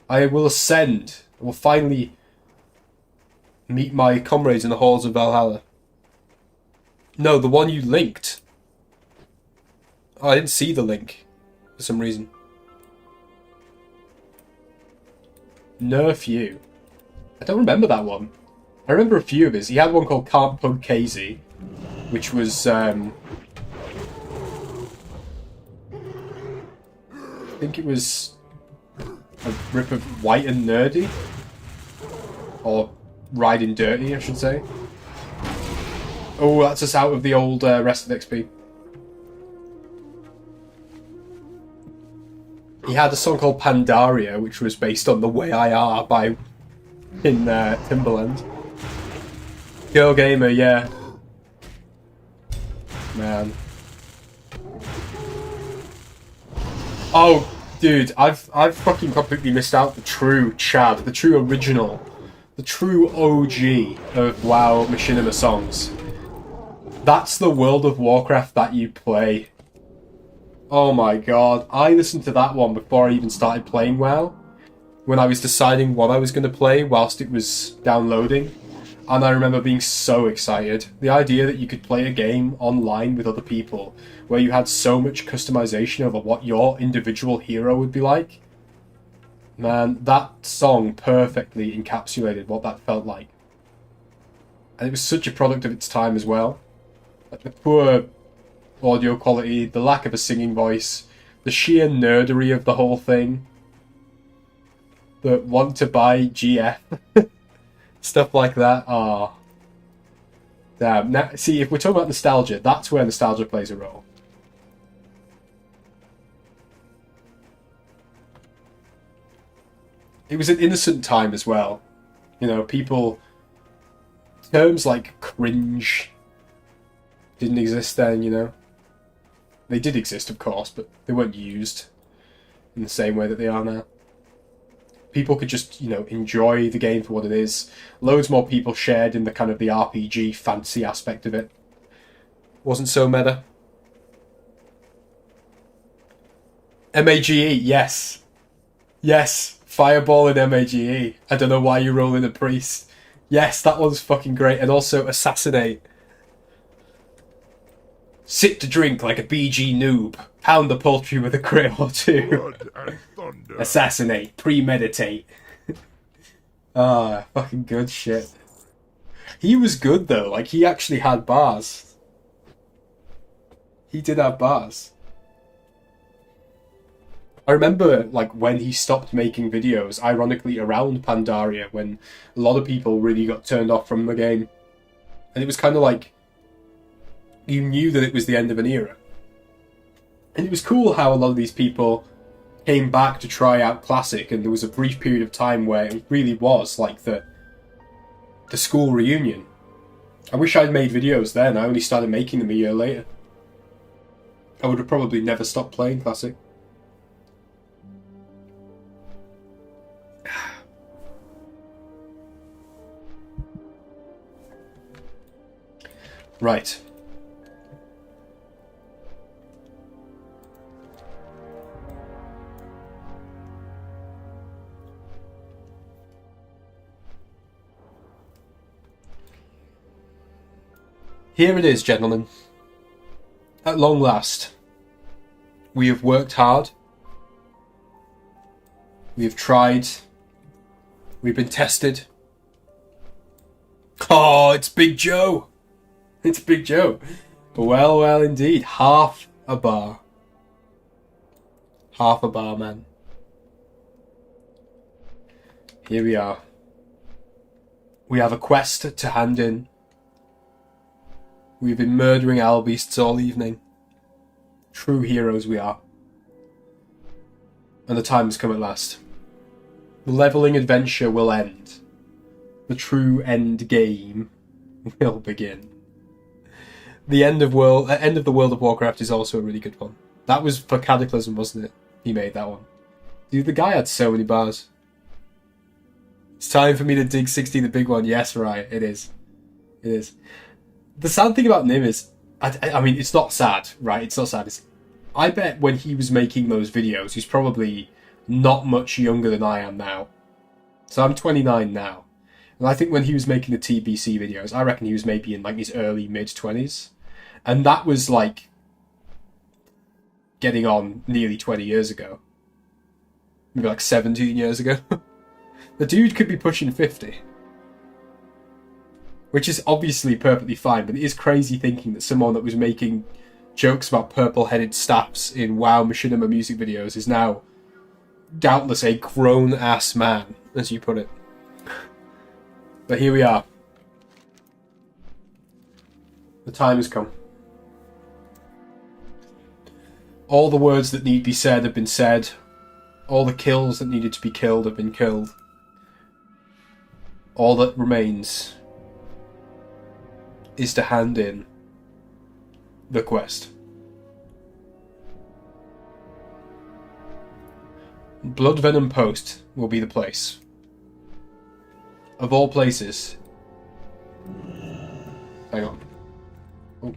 I will ascend. I will finally meet my comrades in the halls of Valhalla. No, the one you linked. Oh, I didn't see the link for some reason. Nerf you. I don't remember that one. I remember a few of his. He had one called Can't Pug KZ, which was I think it was a rip of White and Nerdy, or Riding Dirty, I should say. Oh, that's us out of the old Rested XP. He had a song called Pandaria, which was based on The Way I Are by Timberland. Girl Gamer, yeah. Man. Oh, dude, I've fucking completely missed out the true Chad, the true original, the true OG of WoW Machinima songs. That's the World of Warcraft that you play. Oh my god, I listened to that one before I even started playing WoW, when I was deciding what I was going to play whilst it was downloading, and I remember being so excited. The idea that you could play a game online with other people, where you had so much customization over what your individual hero would be like. Man, that song perfectly encapsulated what that felt like. And it was such a product of its time as well. Like the poor audio quality, the lack of a singing voice, the sheer nerdery of the whole thing. The want to buy GF. Stuff like that. Ah. Now, see, if we're talking about nostalgia, that's where nostalgia plays a role. It was an innocent time as well. You know, terms like cringe didn't exist then, you know. They did exist, of course, but they weren't used in the same way that they are now. People could just, you know, enjoy the game for what it is. Loads more people shared in the kind of the RPG fantasy aspect of it. Wasn't so meta. MAGE, yes. Yes, Fireball in MAGE. I don't know why you're rolling a priest. Yes, that one's fucking great. And also Assassinate. Sit to drink like a BG noob. Pound the poultry with a crit or two. Blood and thunder. Assassinate. Premeditate. Ah, fucking good shit. He was good though. Like, he actually had bars. He did have bars. I remember, like, when he stopped making videos, ironically around Pandaria, when a lot of people really got turned off from the game. And it was kind of like, you knew that it was the end of an era. And it was cool how a lot of these people came back to try out Classic, and there was a brief period of time where it really was like the school reunion. I wish I'd made videos then. I only started making them a year later. I would have probably never stopped playing Classic. Right. Here it is, gentlemen. At long last, we have worked hard. We have tried. We've been tested. Oh, it's Big Joe. It's Big Joe. Well, well, indeed. Half a bar. Half a bar, man. Here we are. We have a quest to hand in. We've been murdering Albeasts all evening. True heroes we are. And the time has come at last. The leveling adventure will end. The true end game will begin. The end of the World of Warcraft is also a really good one. That was for Cataclysm, wasn't it? He made that one. Dude, the guy had so many bars. It's time for me to dig 60 the big one. Yes, right, it is. It is. The sad thing about Nim is, I mean, it's not sad, right? It's not sad. I bet when he was making those videos, he's probably not much younger than I am now. So I'm 29 now. And I think when he was making the TBC videos, I reckon he was maybe in like his early mid-20s. And that was like getting on nearly 20 years ago. Maybe like 17 years ago. The dude could be pushing 50. Which is obviously perfectly fine, but it is crazy thinking that someone that was making jokes about purple-headed staffs in WoW Machinima music videos is now doubtless a grown-ass man, as you put it. But here we are. The time has come. All the words that need be said have been said. All the kills that needed to be killed have been killed. All that remains is to hand in the quest. Bloodvenom Post will be the place. Of all places. Hang on. Oh.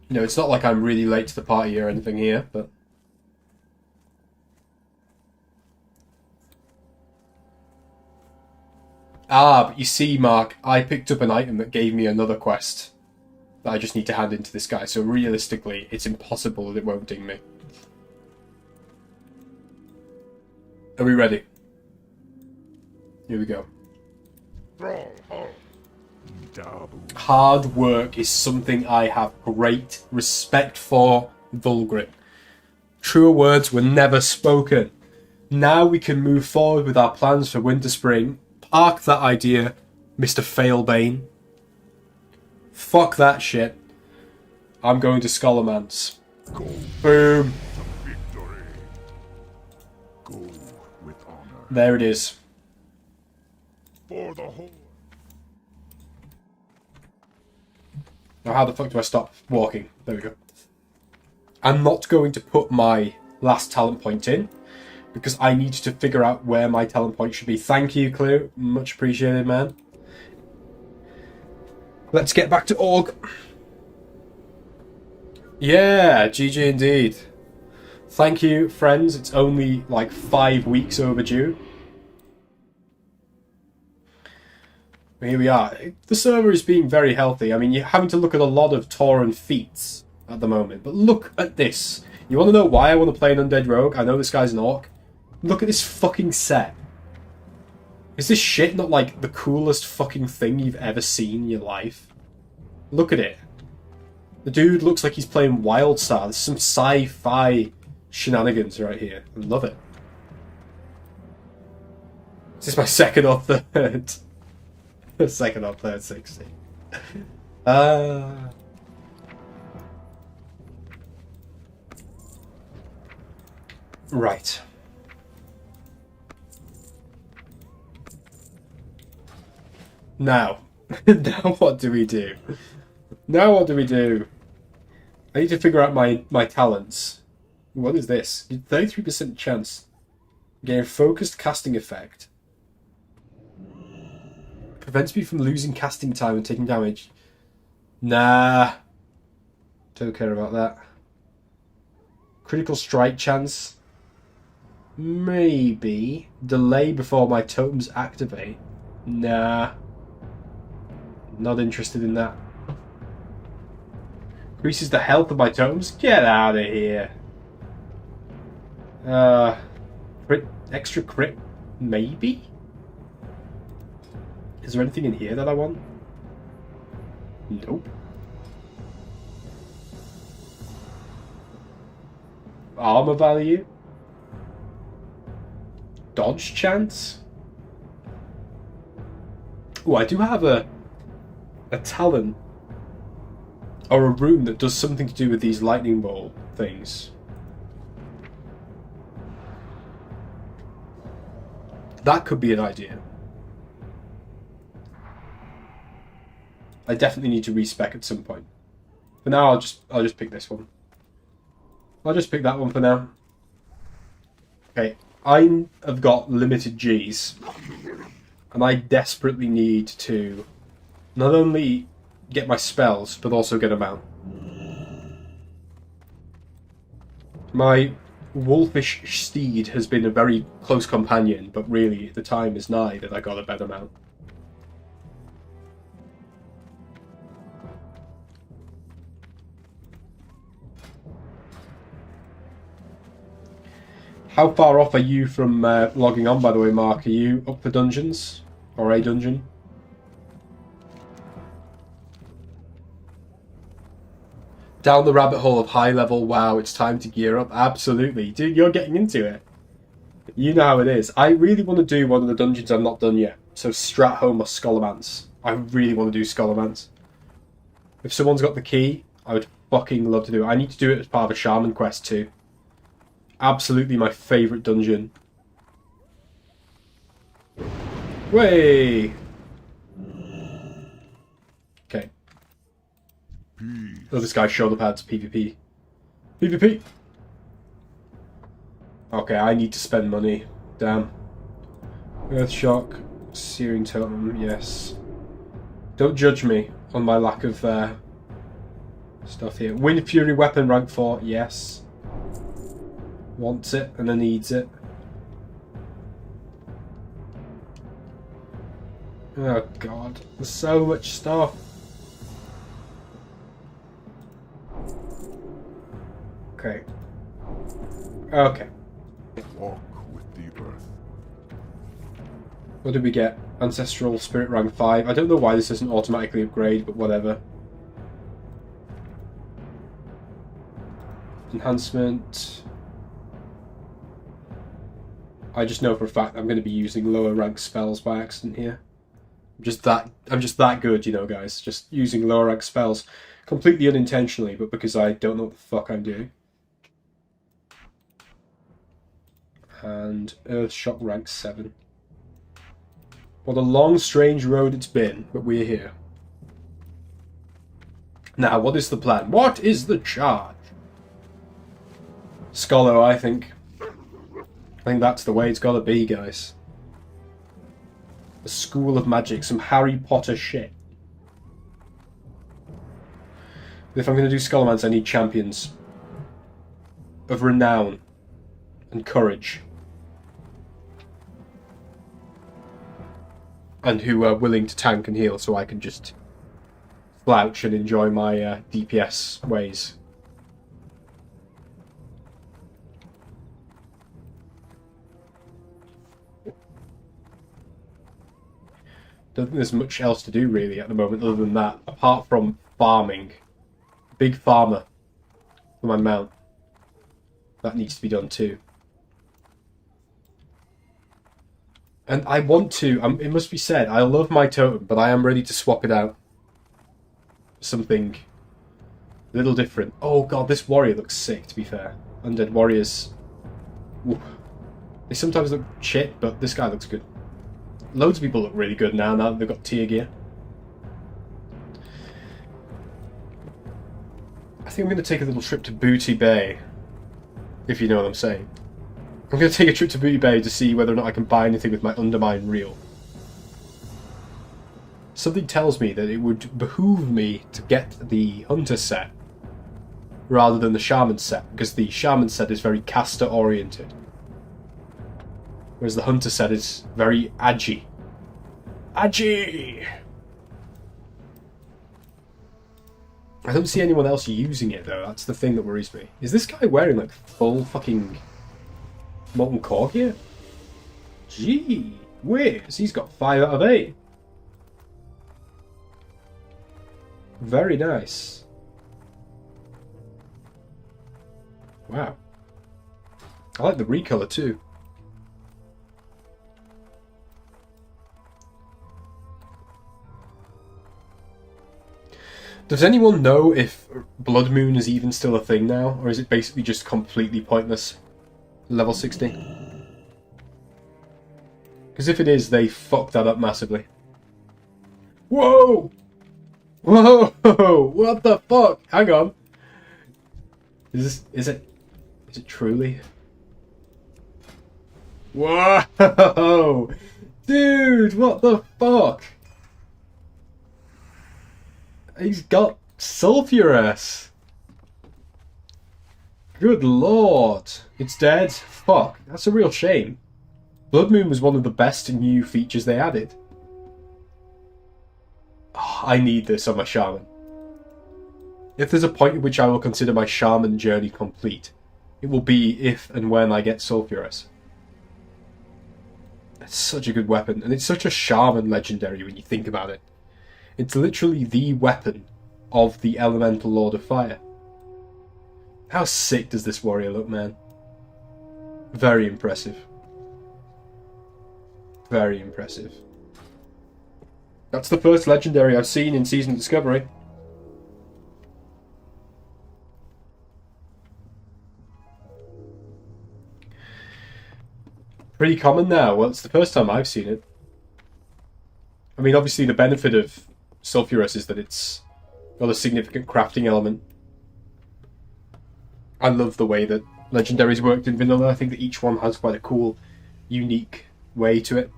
No, it's not like I'm really late to the party or anything here, but... Ah, but you see, Mark, I picked up an item that gave me another quest that I just need to hand in to this guy, so realistically, it's impossible that it won't ding me. Are we ready? Here we go. Hard work is something I have great respect for, Vulgrim. Truer words were never spoken. Now we can move forward with our plans for Winter Spring, Park that idea, Mr. Failbane. Fuck that shit. I'm going to Scholomance. Go Boom. to victory. Go with honor. There it is. For the whole. Now how the fuck do I stop walking? There we go. I'm not going to put my last talent point in, because I need to figure out where my talent point should be. Thank you, Clue. Much appreciated, man. Let's get back to Org. Yeah, GG indeed. Thank you, friends. It's only like 5 weeks overdue. Here we are. The server is being very healthy. I mean, you're having to look at a lot of Tauren feats at the moment. But look at this. You want to know why I want to play an Undead Rogue? I know this guy's an Orc. Look at this fucking set. Is this shit not like the coolest fucking thing you've ever seen in your life? Look at it. The dude looks like he's playing WildStar. There's some sci-fi shenanigans right here. I love it. This is my second or third. Second or third 60. Right. Now. Now what do we do? Now what do we do? I need to figure out my talents. What is this? 33% chance. Gain focused casting effect. Prevents me from losing casting time and taking damage. Nah. Don't care about that. Critical strike chance. Maybe. Delay before my totems activate. Nah. Not interested in that. Increases the health of my totems? Get out of here. Crit, extra crit? Maybe? Is there anything in here that I want? Nope. Armor value? Dodge chance? Oh, I do have a talent or a rune that does something to do with these lightning bolt things. That could be an idea. I definitely need to respec at some point. For now, I'll just pick this one. I'll just pick that one for now. Okay, I have got limited Gs, and I desperately need to not only get my spells, but also get them out. My wolfish steed has been a very close companion, but really the time is nigh that I got a better mount. How far off are you from logging on, by the way, Mark? Are you up for dungeons? Or a dungeon? Down the rabbit hole of high level, wow, it's time to gear up. Absolutely. Dude, you're getting into it. You know how it is. I really want to do one of the dungeons I've not done yet. So Stratholme or Scholomance. I really want to do Scholomance. If someone's got the key, I would fucking love to do it. I need to do it as part of a Shaman quest too. Absolutely my favourite dungeon. Way. Okay. Oh, this guy shoulder pads PvP. PvP. Okay, I need to spend money. Damn. Earthshock, Searing Totem, yes. Don't judge me on my lack of stuff here. Wind Fury Weapon rank 4, yes. Wants it and then needs it. Oh god, there's so much stuff. Okay. Okay. Walk with the earth. What did we get? Ancestral Spirit rank 5. I don't know why this doesn't automatically upgrade, but whatever. Enhancement. I just know for a fact I'm going to be using lower rank spells by accident here. I'm just that good, you know, guys. Just using lower rank spells completely unintentionally, but because I don't know what the fuck I'm doing. And Earthshock rank 7. What a long, strange road it's been, but we're here. Now, what is the plan? What is the charge? Scholar, I think. I think that's the way it's gotta be, guys. A school of magic, some Harry Potter shit. If I'm gonna do Scholarmance, I need champions of renown and courage. And who are willing to tank and heal so I can just slouch and enjoy my DPS ways. Don't think there's much else to do really at the moment other than that, apart from farming. Big farmer for my mount. That needs to be done too. And I want to, it must be said, I love my totem, but I am ready to swap it out. Something a little different. Oh god, this warrior looks sick, to be fair. Undead warriors. Ooh. They sometimes look shit, but this guy looks good. Loads of people look really good now that they've got tier gear. I think I'm going to take a little trip to Booty Bay, if you know what I'm saying. I'm going to take a trip to Booty Bay to see whether or not I can buy anything with my Undermine reel. Something tells me that it would behoove me to get the Hunter set rather than the Shaman set, because the Shaman set is very caster oriented. Whereas the Hunter set is very agi. Agi! I don't see anyone else using it though, that's the thing that worries me. Is this guy wearing like full fucking Molten Core gear? Gee whiz, he's got 5 out of 8. Very nice. Wow. I like the recolor too. Does anyone know if Blood Moon is even still a thing now, or is it basically just completely pointless? Level 60? Because if it is, they fucked that up massively. Whoa! Whoa! What the fuck? Hang on. Is it truly? Whoa! Dude, what the fuck? He's got Sulfurous. Good lord. It's dead? Fuck. That's a real shame. Blood Moon was one of the best new features they added. Oh, I need this on my Shaman. If there's a point at which I will consider my Shaman journey complete, it will be if and when I get Sulfurous. It's such a good weapon, and it's such a Shaman legendary when you think about it. It's literally the weapon of the Elemental Lord of Fire. How sick does this warrior look, man? Very impressive. Very impressive. That's the first legendary I've seen in Season of Discovery. Pretty common now. Well, it's the first time I've seen it. I mean, obviously the benefit of Sulfurous is that it's got a significant crafting element. I love the way that legendaries worked in vanilla. I think that each one has quite a cool, unique way to it.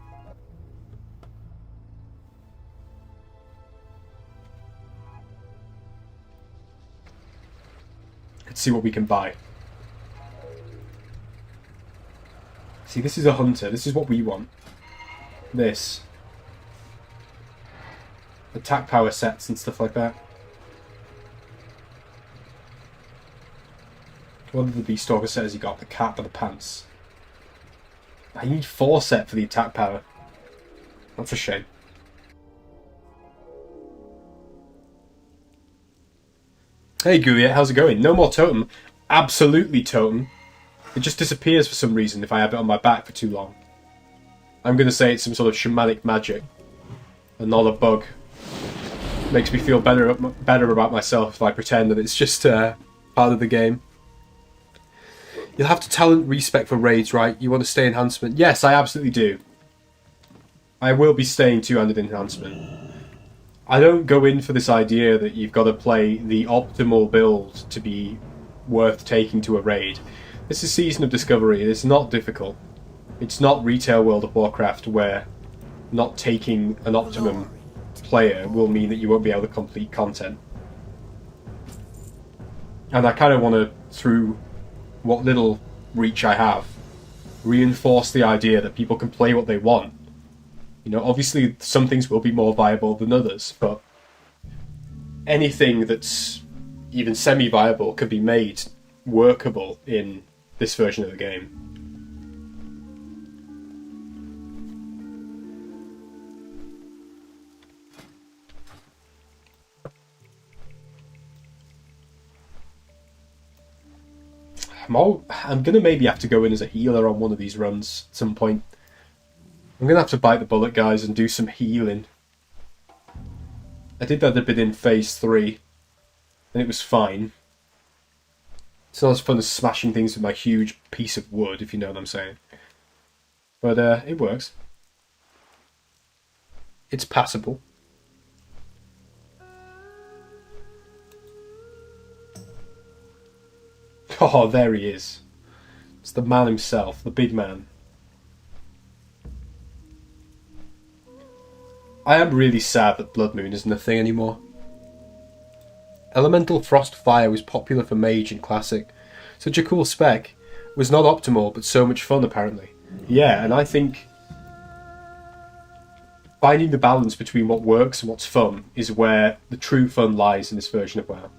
Let's see what we can buy. See, this is a hunter. This is what we want. This. Attack power sets and stuff like that. What did the Beastalker set has he got? The cap or the pants? I need 4 set for the attack power. That's a shame. Hey Gouliet, how's it going? No more totem. Absolutely totem. It just disappears for some reason if I have it on my back for too long. I'm going to say it's some sort of shamanic magic, and not a bug. It makes me feel better about myself if I pretend that it's just part of the game. You'll have to talent respec for raids, right? You want to stay enhancement? Yes, I absolutely do. I will be staying two-handed enhancement. I don't go in for this idea that you've got to play the optimal build to be worth taking to a raid. This is Season of Discovery. It's not difficult. It's not retail World of Warcraft where not taking an optimum player will mean that you won't be able to complete content. And I kind of want to, through what little reach I have, reinforce the idea that people can play what they want. You know, obviously some things will be more viable than others, but anything that's even semi-viable can be made workable in this version of the game. I'm gonna maybe have to go in as a healer on one of these runs at some point. I'm gonna have to bite the bullet, guys, and do some healing. I did that a bit in Phase 3, and it was fine. It's not as fun as smashing things with my huge piece of wood, if you know what I'm saying. But it works. It's passable. Oh, there he is. It's the man himself, the big man. I am really sad that Blood Moon isn't a thing anymore. Elemental Frost Fire was popular for Mage in Classic. Such a cool spec. Was not optimal, but so much fun apparently. Yeah, and I think finding the balance between what works and what's fun is where the true fun lies in this version of WoW.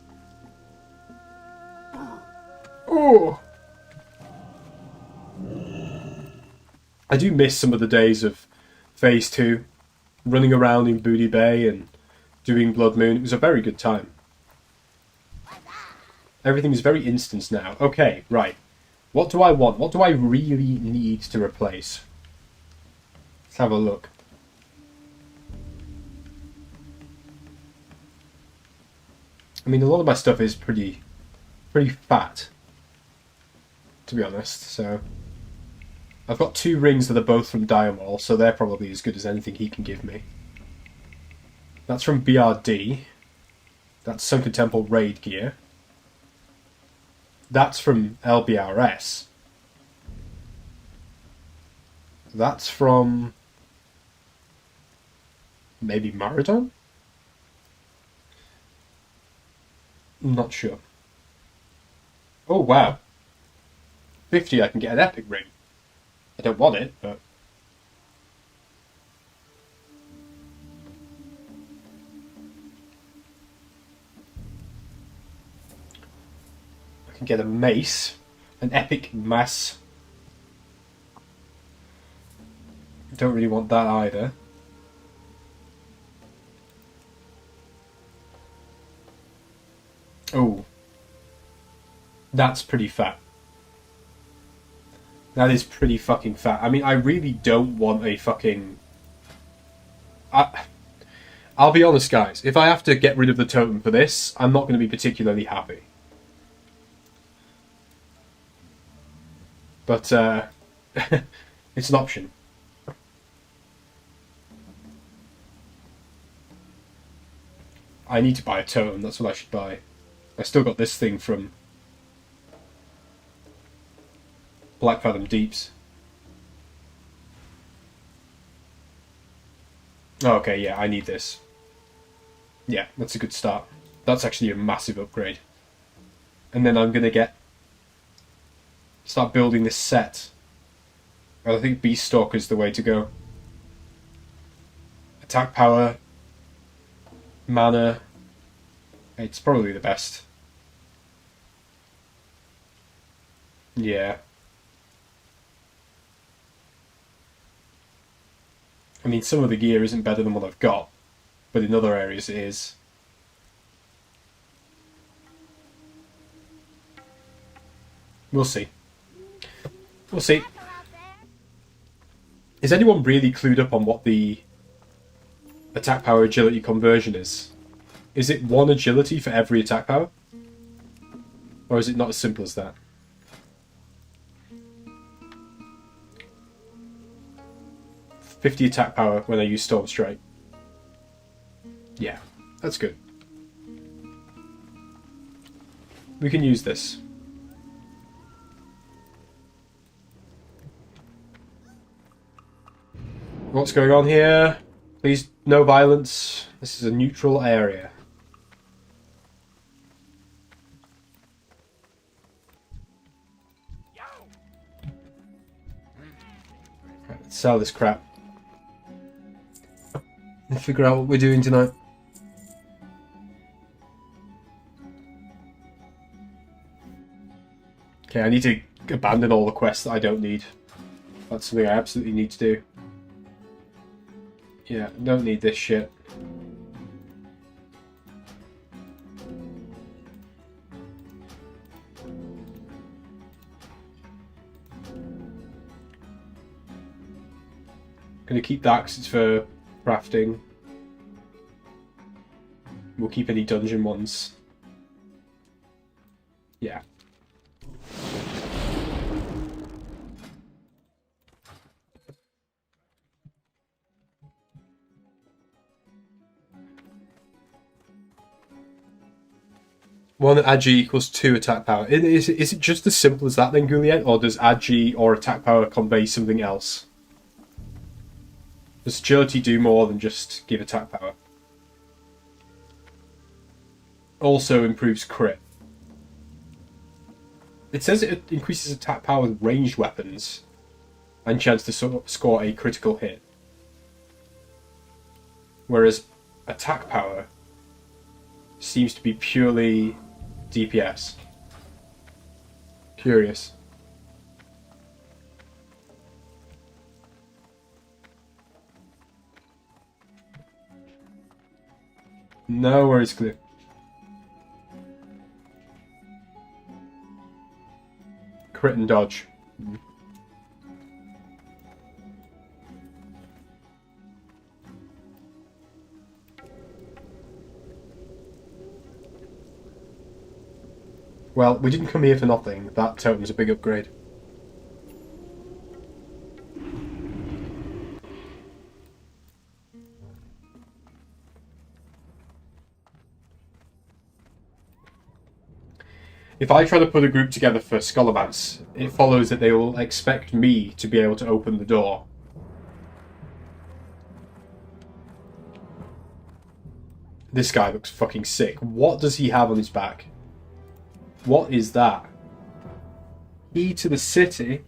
Oh! I do miss some of the days of Phase 2, running around in Booty Bay and doing Blood Moon. It was a very good time. Everything is very instant now. Okay, right. What do I want? What do I really need to replace? Let's have a look. I mean, a lot of my stuff is pretty fat, to be honest, so I've got 2 rings that are both from Diamol, so they're probably as good as anything he can give me. That's from BRD. That's Sunken Temple raid gear. That's from LBRS. That's from maybe Maradon? I'm not sure. Oh wow. 50 I can get an epic ring. I don't want it, but I can get a mace, an epic mass. Don't really want that either. Oh, that's pretty fat. That is pretty fucking fat. I mean, I really don't want a fucking... I'll be honest, guys. If I have to get rid of the totem for this, I'm not going to be particularly happy. But, it's an option. I need to buy a totem. That's what I should buy. I still got this thing from Blackfathom Deeps. Oh, okay, yeah, I need this. Yeah, that's a good start. That's actually a massive upgrade. And then I'm gonna start building this set. And I think Beast Stalker is the way to go. Attack power, mana. It's probably the best. Yeah. I mean, some of the gear isn't better than what I've got, but in other areas it is. We'll see. We'll see. Is anyone really clued up on what the attack power agility conversion is? Is it 1 agility for every attack power? Or is it not as simple as that? "50 attack power when I use Storm Strike." Yeah, that's good. We can use this. What's going on here? Please, no violence. This is a neutral area. Right, let's sell this crap. And figure out what we're doing tonight. Okay, I need to abandon all the quests that I don't need. That's something I absolutely need to do. Yeah, don't need this shit. Gonna keep that because it's for crafting. We'll keep any dungeon ones. Yeah. One agi equals 2 attack power. Is it just as simple as that then, Gouliet? Or does agi or attack power convey something else? Does agility do more than just give attack power? Also improves crit. It says it increases attack power with ranged weapons and chance to score a critical hit. Whereas attack power seems to be purely DPS. Curious. No worries, Cliff. Crit and dodge. Well, we didn't come here for nothing. That totem's a big upgrade. If I try to put a group together for Scholomance, it follows that they will expect me to be able to open the door. This guy looks fucking sick. What does he have on his back? What is that? Key to the city?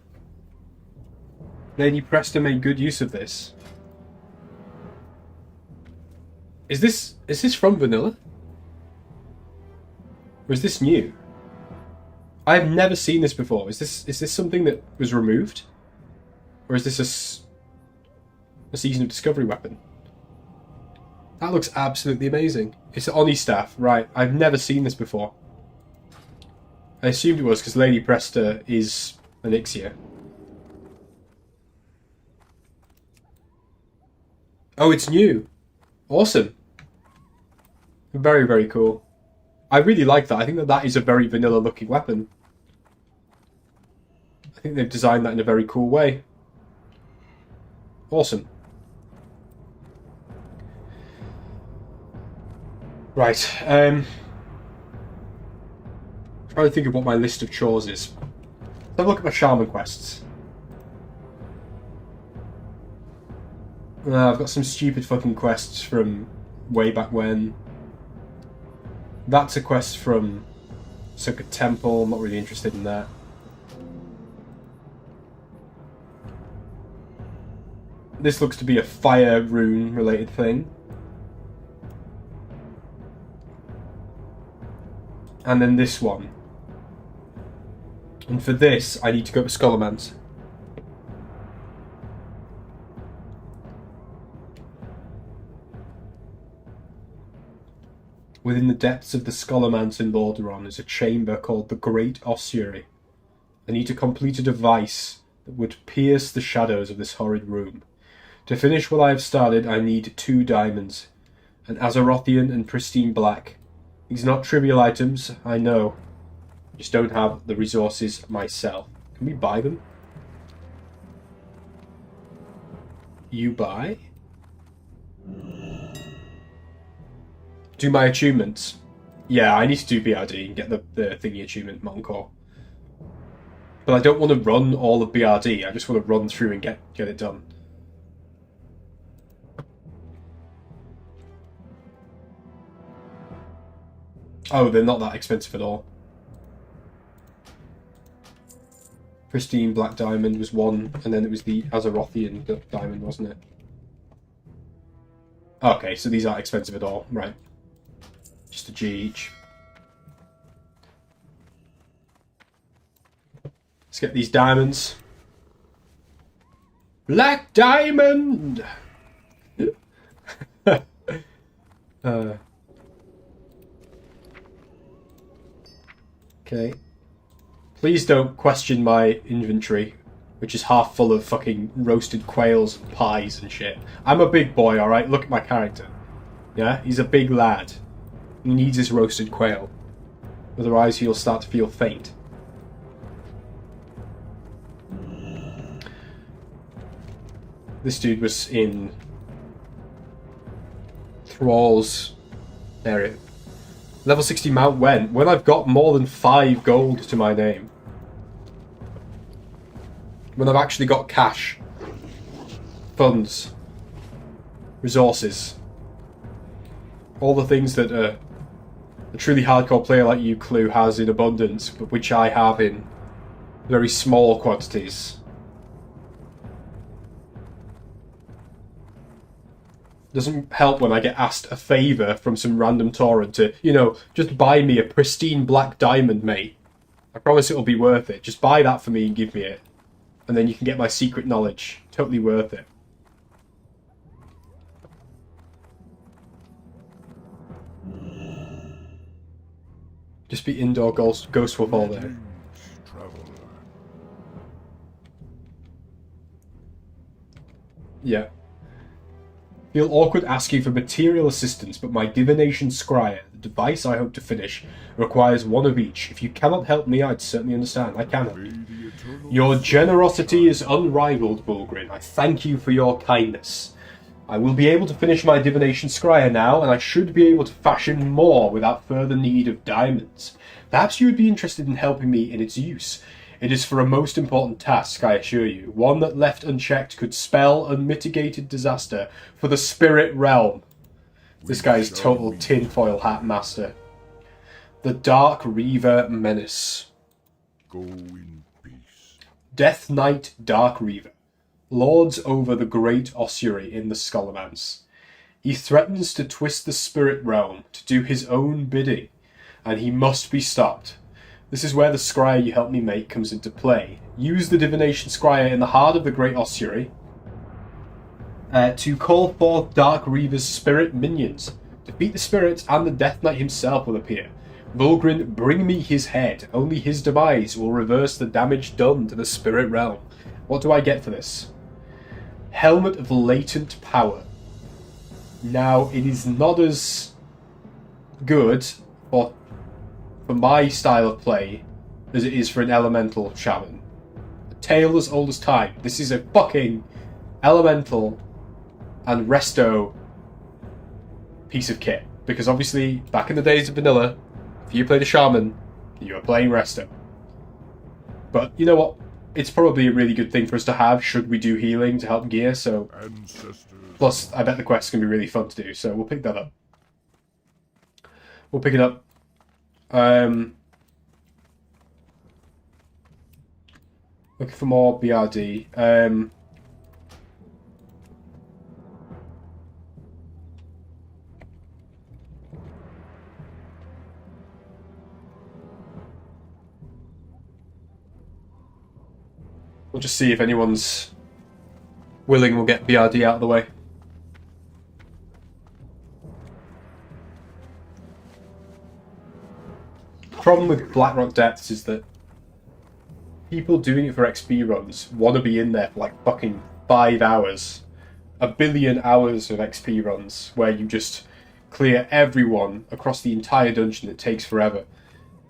Lady Presta made good use of this. Is this from vanilla? Or is this new? I have never seen this before. Is this something that was removed? Or is this a Season of Discovery weapon? That looks absolutely amazing. It's an Oni staff, right. I've never seen this before. I assumed it was because Lady Presta is an Ixia. Oh, it's new. Awesome. Very, very cool. I really like that. I think that is a very vanilla looking weapon. I think they've designed that in a very cool way. Awesome. Right. Trying to think of what my list of chores is. Let's have a look at my shaman quests. I've got some stupid fucking quests from way back when. That's a quest from Sunken Temple. I'm not really interested in that. This looks to be a fire rune related thing. And then this one. And for this, I need to go to Scholomance. Within the depths of the Scholomance in Lordaeron is a chamber called the Great Ossuary. I need to complete a device that would pierce the shadows of this horrid room. To finish what I have started, I need 2 diamonds. An Azerothian and pristine black. These are not trivial items, I know. I just don't have the resources myself. Can we buy them? You buy? Do my achievements. Yeah, I need to do BRD and get the thingy achievement, Molten Core. But I don't want to run all of BRD, I just want to run through and get it done. Oh, they're not that expensive at all. Pristine Black Diamond was one, and then it was the Azerothian Diamond, wasn't it? Okay, so these aren't expensive at all. Right. Just a G each. Let's get these diamonds. Black Diamond! Okay. Please don't question my inventory, which is half full of fucking roasted quails and pies and shit. I'm a big boy, alright? Look at my character. Yeah? He's a big lad. He needs his roasted quail. Otherwise he'll start to feel faint. This dude was in Thrall's area. Level 60 Mount when I've got more than 5 gold to my name. When I've actually got cash. Funds. Resources. All the things that a truly hardcore player like you, Clue, has in abundance, but which I have in very small quantities. Doesn't help when I get asked a favour from some random torrent to, you know, just buy me a pristine black diamond, mate. I promise it'll be worth it. Just buy that for me and give me it. And then you can get my secret knowledge. Totally worth it. Just be indoor ghost wolf all day. Yeah. Feel awkward asking for material assistance, but my divination scryer, the device I hope to finish, requires one of each. If you cannot help me, I'd certainly understand. I can help you. Your generosity is unrivaled, Bulgrin. I thank you for your kindness. I will be able to finish my divination scryer now, and I should be able to fashion more without further need of diamonds. Perhaps you would be interested in helping me in its use. It is for a most important task, I assure you. One that left unchecked could spell unmitigated disaster for the spirit realm. This guy is total tinfoil hat master. The Dark Reaver Menace. Go in peace. Death Knight Dark Reaver. Lords over the great ossuary in the Scholomance. He threatens to twist the spirit realm to do his own bidding, and he must be stopped. This is where the scryer you helped me make comes into play. Use the divination scryer in the heart of the great ossuary to call forth Dark Reaver's spirit minions. Defeat the spirit, and the Death Knight himself will appear. Bulgrin, bring me his head. Only his demise will reverse the damage done to the spirit realm. What do I get for this? Helmet of Latent Power. Now, it is not as good for my style of play as it is for an elemental shaman. A tale as old as time. This is a fucking elemental and resto piece of kit. Because obviously, back in the days of vanilla, if you played a shaman, you were playing resto. But you know what? It's probably a really good thing for us to have should we do healing to help gear, so... Plus, I bet the quest's going to be really fun to do, so we'll pick that up. We'll pick it up. Looking for more BRD. We'll just see if anyone's willing. We'll get BRD out of the way. The problem with Blackrock Depths is that people doing it for XP runs want to be in there for like fucking 5 hours. 1 billion hours of XP runs where you just clear everyone across the entire dungeon. It takes forever.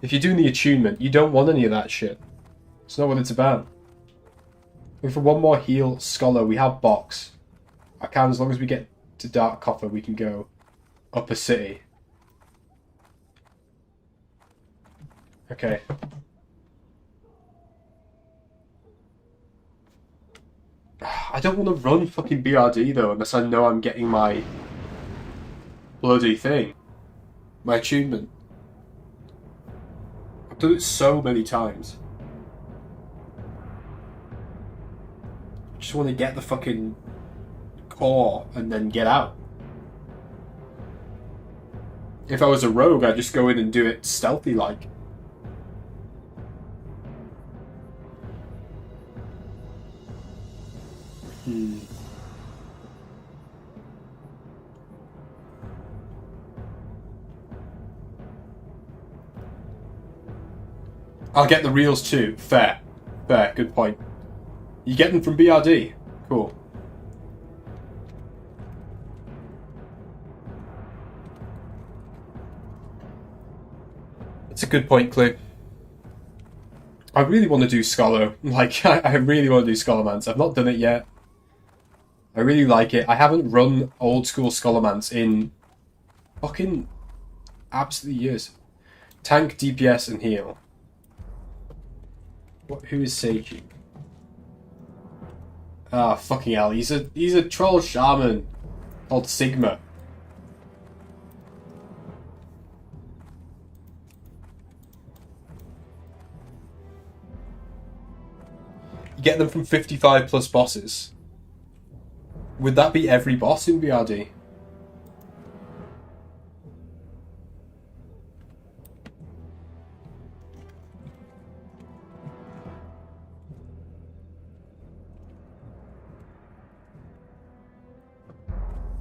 If you're doing the attunement, you don't want any of that shit. It's not what it's about. And for one more heal scholar, we have box. I can, as long as we get to Dark Copper, we can go up a city. Okay. I don't want to run fucking BRD though, unless I know I'm getting my bloody thing. My attunement. I've done it so many times. I just want to get the fucking core and then get out. If I was a rogue, I'd just go in and do it stealthy like. I'll get the reels too. Fair. Fair. Good point. You get them from BRD. Cool. That's a good point, Clue. I really want to do Scholar. Like, I really want to do Scholarmance. I've not done it yet. I really like it. I haven't run old school Scholarmance in fucking absolutely years. Tank, DPS, and heal. Who is Seiji? Ah, fucking hell. He's a troll shaman called Sigma. You get them from 55 plus bosses. Would that be every boss in BRD?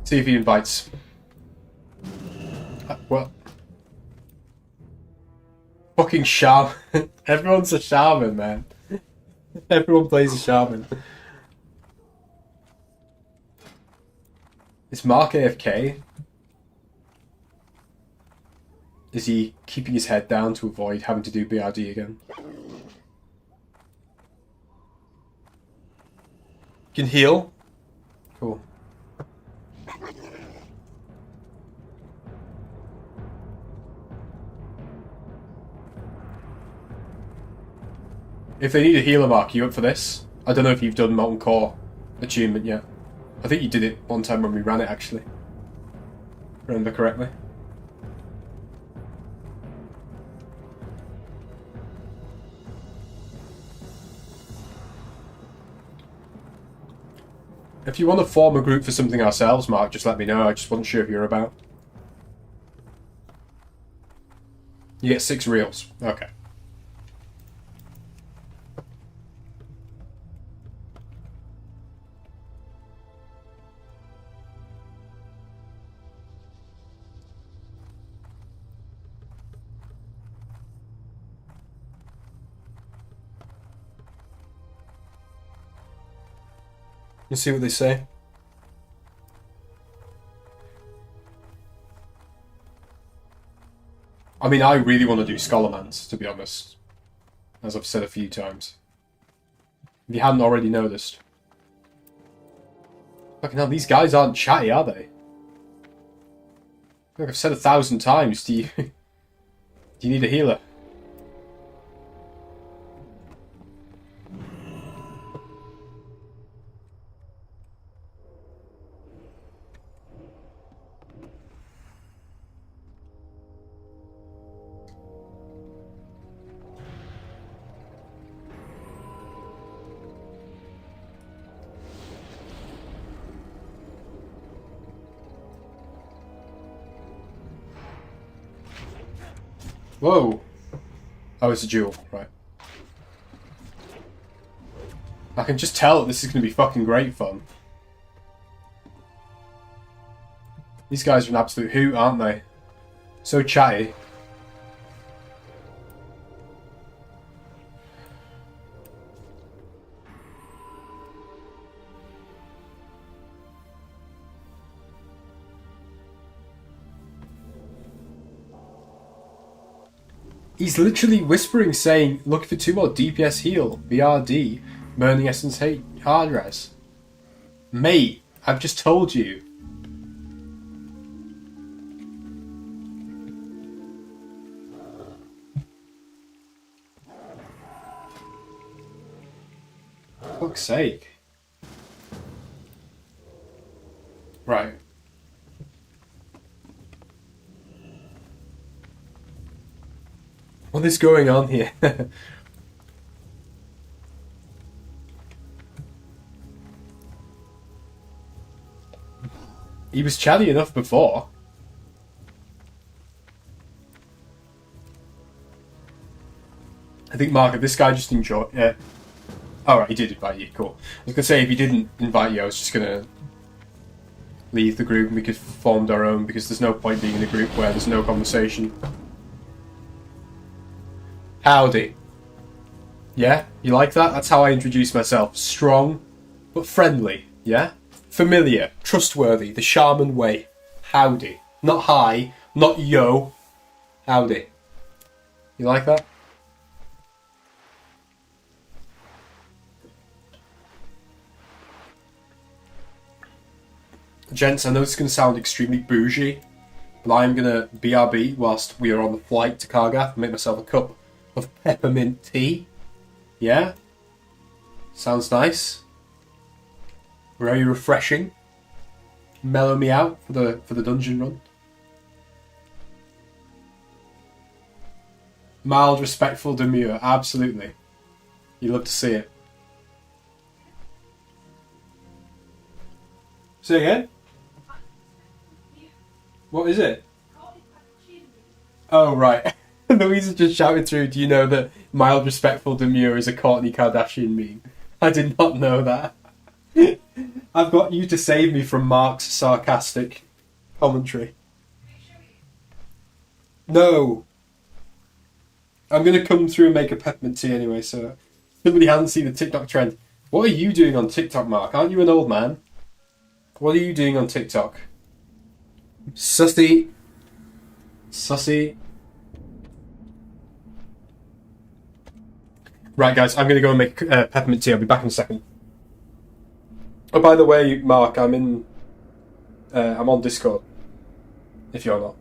See if he invites. What? Fucking shaman. Everyone's a shaman, man. Everyone plays a shaman. Is Mark AFK? Is he keeping his head down to avoid having to do BRD again? Can heal? Cool. If they need a healer, Mark, you up for this? I don't know if you've done Molten Core attunement yet. I think you did it one time when we ran it, actually. Remember correctly. If you want to form a group for something ourselves, Mark, just let me know. I just wasn't sure if you're about. You get 6 reels. Okay. Let's see what they say. I mean, I really want to do Scholarmance, to be honest. As I've said a few times. If you hadn't already noticed. Fucking hell, these guys aren't chatty, are they? Like I've said 1,000 times, do you need a healer? Whoa! Oh, it's a duel, right. I can just tell that this is going to be fucking great fun. These guys are an absolute hoot, aren't they? So chatty. He's literally whispering, saying, look for 2 more DPS heal, BRD, Burning Essence Hate, hard res. Mate, I've just told you. For fuck's sake. Right. What is going on here? He was chatty enough before. I think, Mark, if this guy just enjoyed... Alright, he did invite you, cool. I was going to say, if he didn't invite you, I was just going to leave the group and we could form our own, because there's no point being in a group where there's no conversation. Howdy. Yeah? You like that? That's how I introduce myself. Strong, but friendly. Yeah? Familiar, trustworthy, the shaman way. Howdy. Not hi, not yo. Howdy. You like that? Gents, I know it's going to sound extremely bougie, but I'm going to BRB whilst we are on the flight to Kargath and make myself a cup of peppermint tea. Yeah? Sounds nice. Very refreshing. Mellow me out for the dungeon run. Mild, respectful, demure. Absolutely. You love to see it. Say again? What is it? Oh, right. Louisa just shouted through, do you know that mild, respectful, demure is a Kourtney Kardashian meme? I did not know that. I've got you to save me from Mark's sarcastic commentary. No. I'm going to come through and make a peppermint tea anyway, so somebody hasn't seen the TikTok trend. What are you doing on TikTok, Mark? Aren't you an old man? What are you doing on TikTok? Sussy. Sussy. Right, guys, I'm going to go and make peppermint tea. I'll be back in a second. Oh, by the way, Mark, I'm on Discord, if you're not.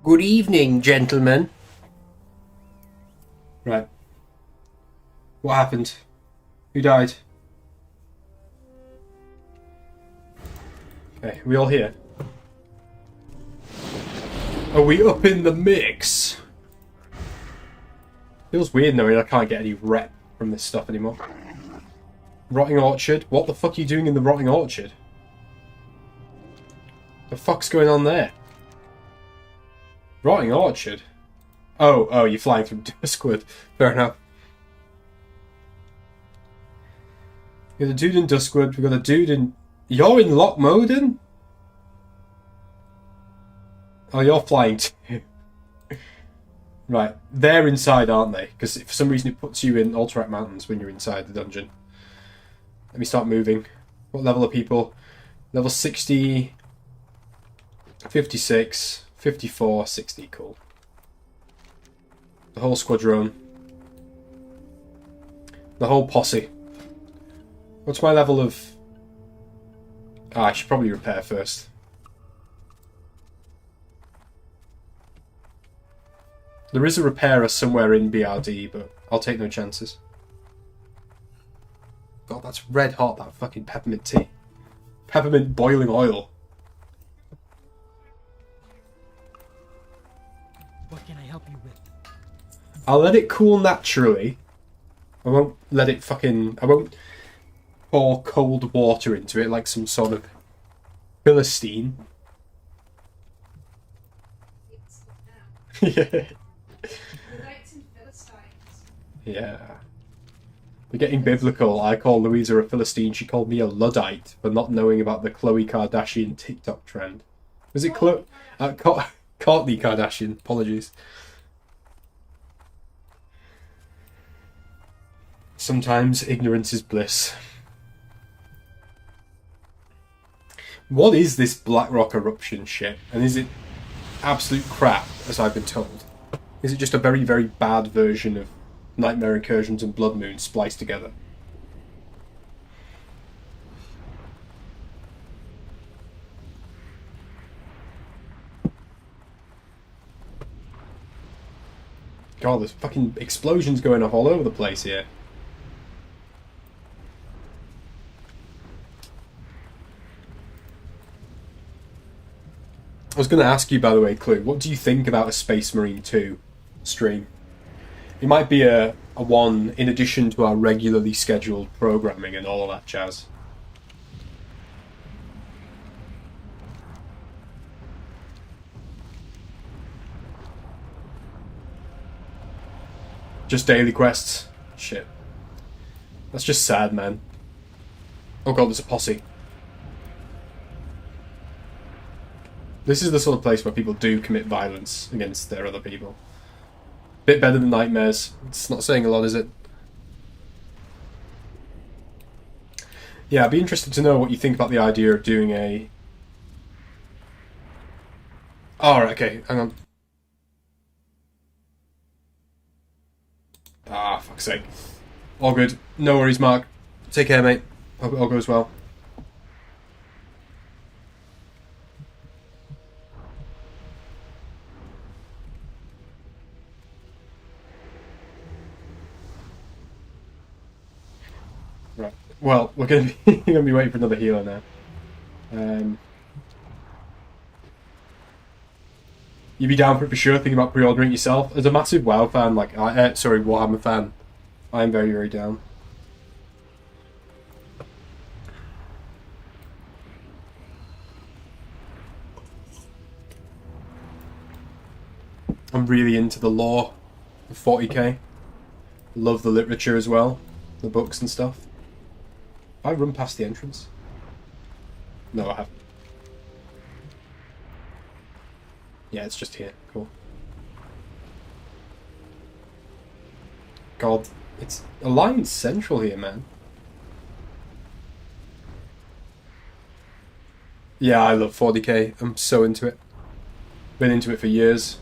Good evening, gentlemen. Right. What happened? Who died? Okay, we all here? Are we up in the mix? Feels weird knowing I can't get any rep from this stuff anymore. Rotting Orchard? What the fuck are you doing in the Rotting Orchard? The fuck's going on there? Rotting Orchard? Oh, you're flying from Duskwood. Fair enough. We got a dude in Duskwood, we got a dude in... You're in Lochmoden? Oh, you're flying too. Right, they're inside, aren't they? Because for some reason it puts you in Alterac Mountains when you're inside the dungeon. Let me start moving. What level are people? Level 60... 56... 54, 60, cool. The whole squadron. The whole posse. What's my level of... I should probably repair first. There is a repairer somewhere in BRD, but I'll take no chances. God, that's red hot, that fucking peppermint tea. Peppermint boiling oil. What can I help you with? I'll let it cool naturally. I won't let it fucking... I won't pour cold water into it like some sort of Philistine. Yeah. Yeah. We're getting biblical. I call Louisa a Philistine. She called me a Luddite for not knowing about the Khloe Kardashian TikTok trend. Was it Kourtney Kardashian? Apologies. Sometimes ignorance is bliss. What is this Blackrock eruption shit? And is it absolute crap, as I've been told? Is it just a very, very bad version of Nightmare Incursions and Blood Moon spliced together? God, there's fucking explosions going off all over the place here. I was going to ask you, by the way, Clue, what do you think about a Space Marine 2 stream? It might be a one in addition to our regularly scheduled programming and all of that jazz. Just daily quests? Shit. That's just sad, man. Oh god, there's a posse. This is the sort of place where people do commit violence against their other people. Bit better than Nightmares. It's not saying a lot, is it? Yeah, I'd be interested to know what you think about the idea of doing a... Oh, right, okay, hang on. Ah, fuck's sake. All good. No worries, Mark. Take care, mate. Hope it all goes well. Right. Well, we're gonna be waiting for another healer now. You'd be down for it for sure, thinking about pre-ordering it yourself. As a massive WoW fan, like, sorry, Warhammer fan, I am very, very down. I'm really into the lore of 40k. Love the literature as well, the books and stuff. Have I run past the entrance? No, I haven't. Yeah, it's just here. Cool. God, it's Alliance Central here, man. Yeah, I love 40k. I'm so into it. Been into it for years.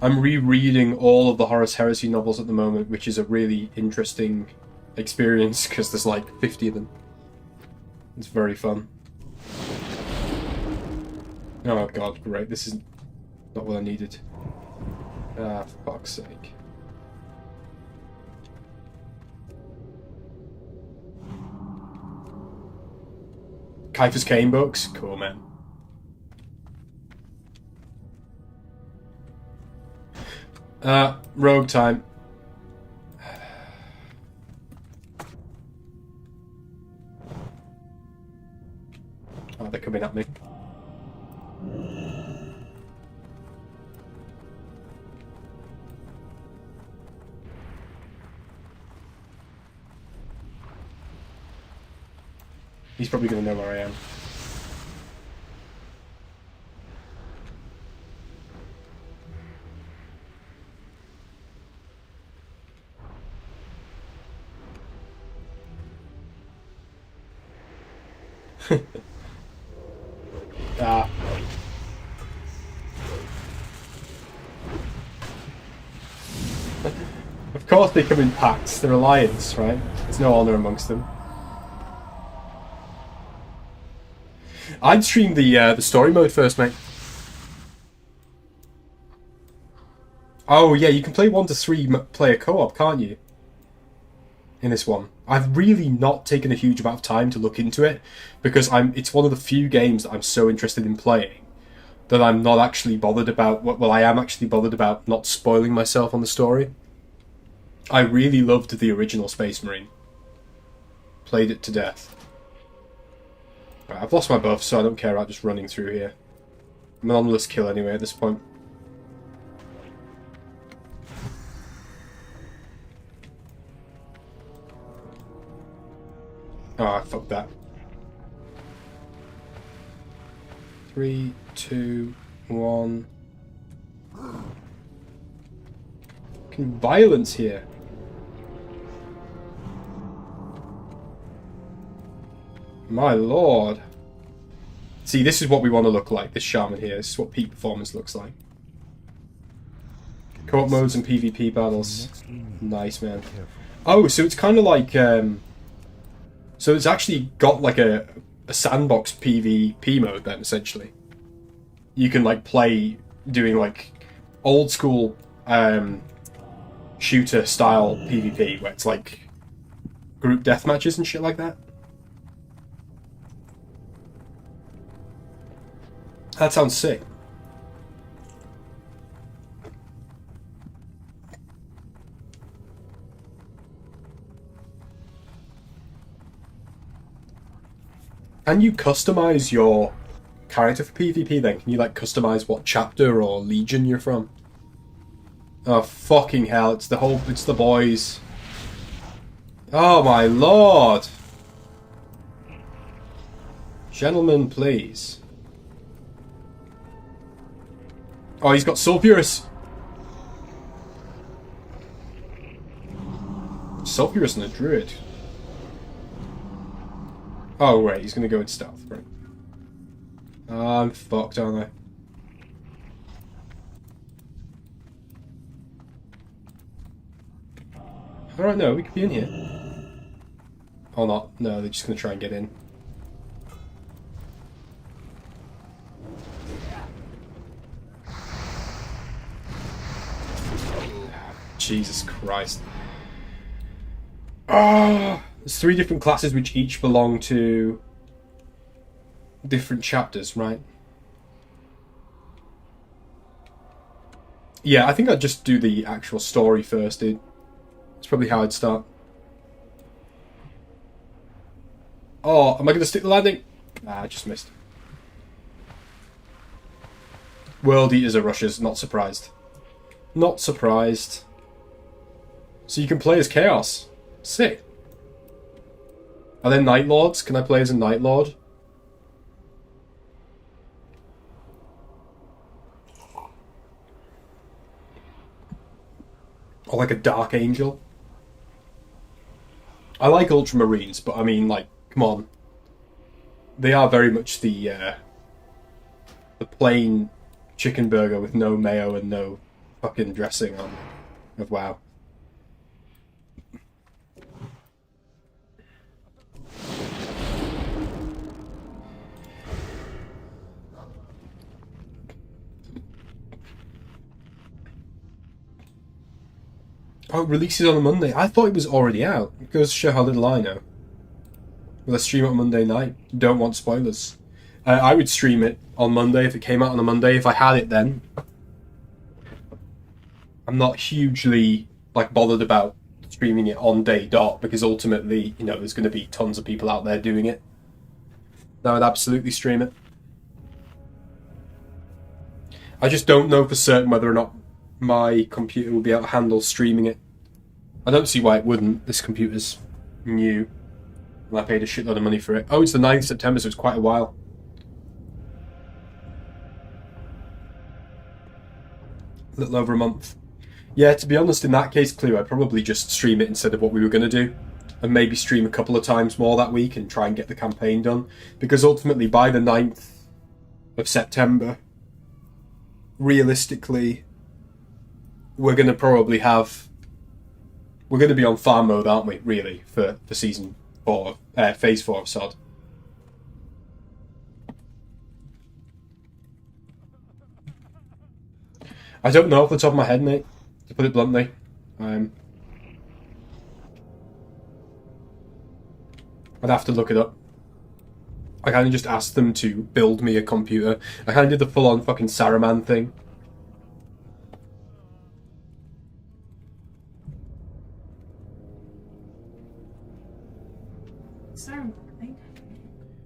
I'm rereading all of the Horus Heresy novels at the moment, which is a really interesting experience because there's like 50 of them. It's very fun. Oh god, great. This is not what I needed. Ah, for fuck's sake. Kiefer's Kane books? Cool, man. Rogue time. Oh, they're coming at me. He's probably going to know where I am. Ah. Of course they come in packs. They're alliance, right? There's no honor amongst them. I'd stream the story mode first, mate. Oh yeah, you can play 1 to 3 player co-op, can't you? In this one, I've really not taken a huge amount of time to look into it because it's one of the few games that I'm so interested in playing that I'm not actually bothered about. Well, I am actually bothered about not spoiling myself on the story. I really loved the original Space Marine. Played it to death. Right, I've lost my buff, so I don't care about just running through here. I'm an endless kill anyway at this point. Ah, oh, fuck that. 3, 2, 1. Fucking violence here. My lord. See, this is what we want to look like, this shaman here. This is what peak performance looks like. Co-op modes and PvP battles. Nice, man. Oh, so it's kind of like... so it's actually got like a sandbox PvP mode then, essentially. You can like play doing like old school shooter style PvP where it's like group deathmatches and shit like that. That sounds sick. Can you customize your character for PvP then? Can you like customize what chapter or legion you're from? Oh fucking hell, it's the boys. Oh my lord. Gentlemen, please. Oh, he's got Sulfurous. Sulfurous and a druid. Oh, right, he's going to go in stealth, right. I'm fucked, aren't I? Alright, no, we could be in here. Or not. No, they're just going to try and get in. Jesus Christ. Ah! There's 3 different classes which each belong to different chapters, right? Yeah, I think I'd just do the actual story first, dude. That's probably how I'd start. Oh, am I going to stick the landing? Nah, I just missed. World Eaters are rushers, not surprised. Not surprised. So you can play as Chaos. Sick. Are there Night Lords? Can I play as a Night Lord? Or like a Dark Angel? I like Ultramarines, but I mean, like, come on. They are very much the plain chicken burger with no mayo and no fucking dressing on of WoW. Oh, it releases on a Monday. I thought it was already out. It goes to show how little I know. Will I stream it on Monday night? Don't want spoilers. I would stream it on Monday if it came out on a Monday, if I had it then. I'm not hugely bothered about streaming it on day dot, because ultimately, there's going to be tons of people out there doing it. I would absolutely stream it. I just don't know for certain whether or not my computer will be able to handle streaming it. I don't see why it wouldn't. This computer's new. And I paid a shitload of money for it. Oh, it's the 9th of September, so it's quite a while. A little over a month. Yeah, to be honest, in that case, Clue, I'd probably just stream it instead of what we were going to do. And maybe stream a couple of times more that week and try and get the campaign done. Because ultimately, by the 9th of September, realistically, we're going to probably have... We're going to be on farm mode, aren't we, really, for Season 4, Phase 4 of SOD. I don't know off the top of my head, mate, to put it bluntly. I'd have to look it up. I kind of just asked them to build me a computer. I kind of did the full-on fucking Saruman thing.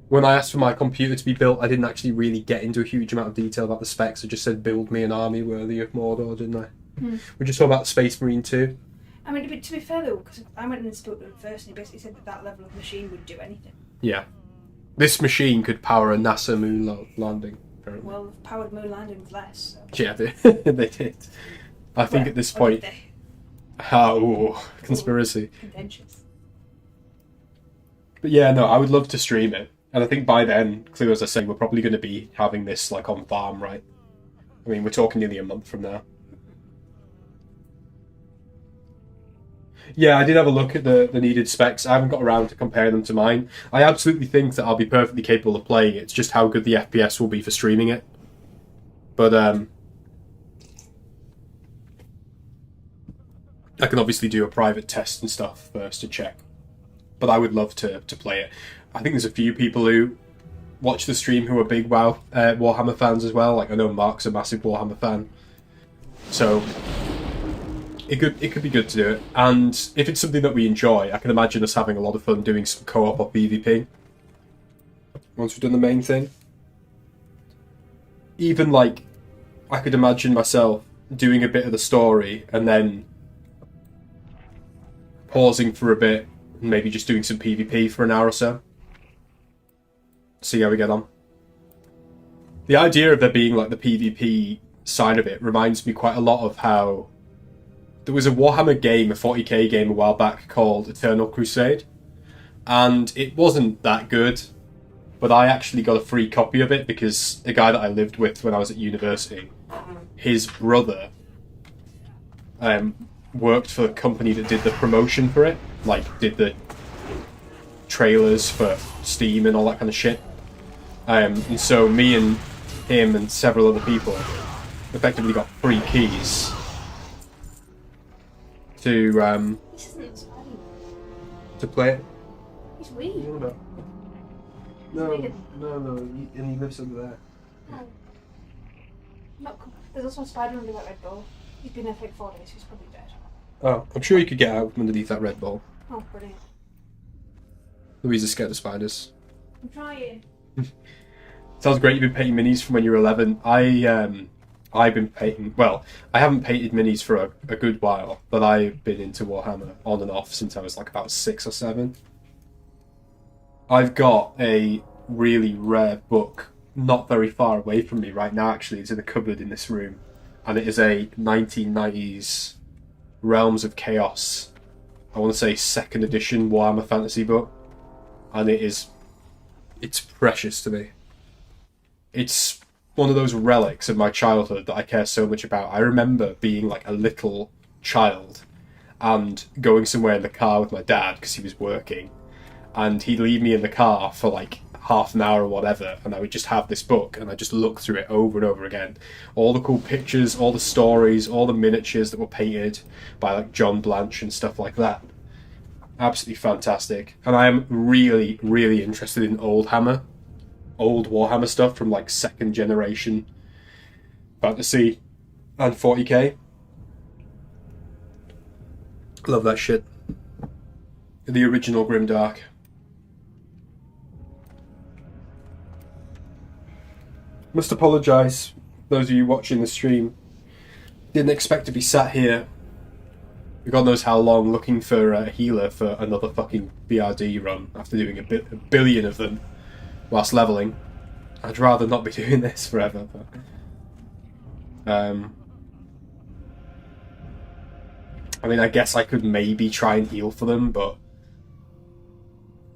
When I asked for my computer to be built, I didn't actually really get into a huge amount of detail about the specs. I just said, build me an army worthy of Mordor, didn't I? We just talked about Space Marine 2. I mean, to be fair though, because I went and spoke to him first, and he basically said that level of machine would do anything. Yeah. This machine could power a NASA moon landing, apparently. Well, powered moon landings less. So. Yeah, they did. I think at this point... conspiracy. Contentious. But yeah, no, I would love to stream it. And I think by then, clear as I say, we're probably going to be having this on farm, right? I mean, we're talking nearly a month from now. Yeah, I did have a look at the needed specs. I haven't got around to compare them to mine. I absolutely think that I'll be perfectly capable of playing it. It's just how good the FPS will be for streaming it. But, I can obviously do a private test and stuff first to check. But I would love to play it. I think there's a few people who watch the stream who are big Warhammer fans as well. I know Mark's a massive Warhammer fan. So it could be good to do it. And if it's something that we enjoy, I can imagine us having a lot of fun doing some co-op or PvP. Once we've done the main thing. Even I could imagine myself doing a bit of the story and then pausing for a bit and maybe just doing some PvP for an hour or so. See how we get on. The idea of there being the PvP side of it reminds me quite a lot of how there was a Warhammer game, a 40k game a while back called Eternal Crusade, and it wasn't that good, but I actually got a free copy of it because a guy that I lived with when I was at university, his brother worked for the company that did the promotion for it, did the trailers for Steam and all that kind of shit. And so me and him and several other people effectively got free keys to This isn't Spider-Man. to play it. He's weird. No, and he lives over there. Oh. There's also a Spider-Man under that Red Bull. He's been there for 4 days, he's probably dead. Oh, I'm sure you could get out from underneath that Red Bull. Oh, brilliant. Louise is scared of spiders. I'm trying. Sounds great. You've been painting minis from when you were 11. I've been painting. Well, I haven't painted minis for a good while, but I've been into Warhammer on and off since I was about 6 or 7. I've got a really rare book not very far away from me right now. Actually, it's in a cupboard in this room, and it is a 1990s Realms of Chaos. I want to say 2nd edition Warhammer fantasy book, and it's precious to me. It's one of those relics of my childhood that I care so much about. I remember being a little child and going somewhere in the car with my dad because he was working, and he'd leave me in the car for half an hour or whatever, and I would just have this book and I just look through it over and over again. All the cool pictures, all the stories, all the miniatures that were painted by like John Blanche and stuff like that. Absolutely fantastic. And I am really, really interested in old Warhammer stuff from like 2nd generation fantasy and 40k. Love that shit. The original Grimdark. Must apologise, those of you watching the stream. Didn't expect to be sat here, God knows how long, looking for a healer for another fucking BRD run after doing a billion of them whilst leveling. I'd rather not be doing this forever, but... I mean, I guess I could maybe try and heal for them, but...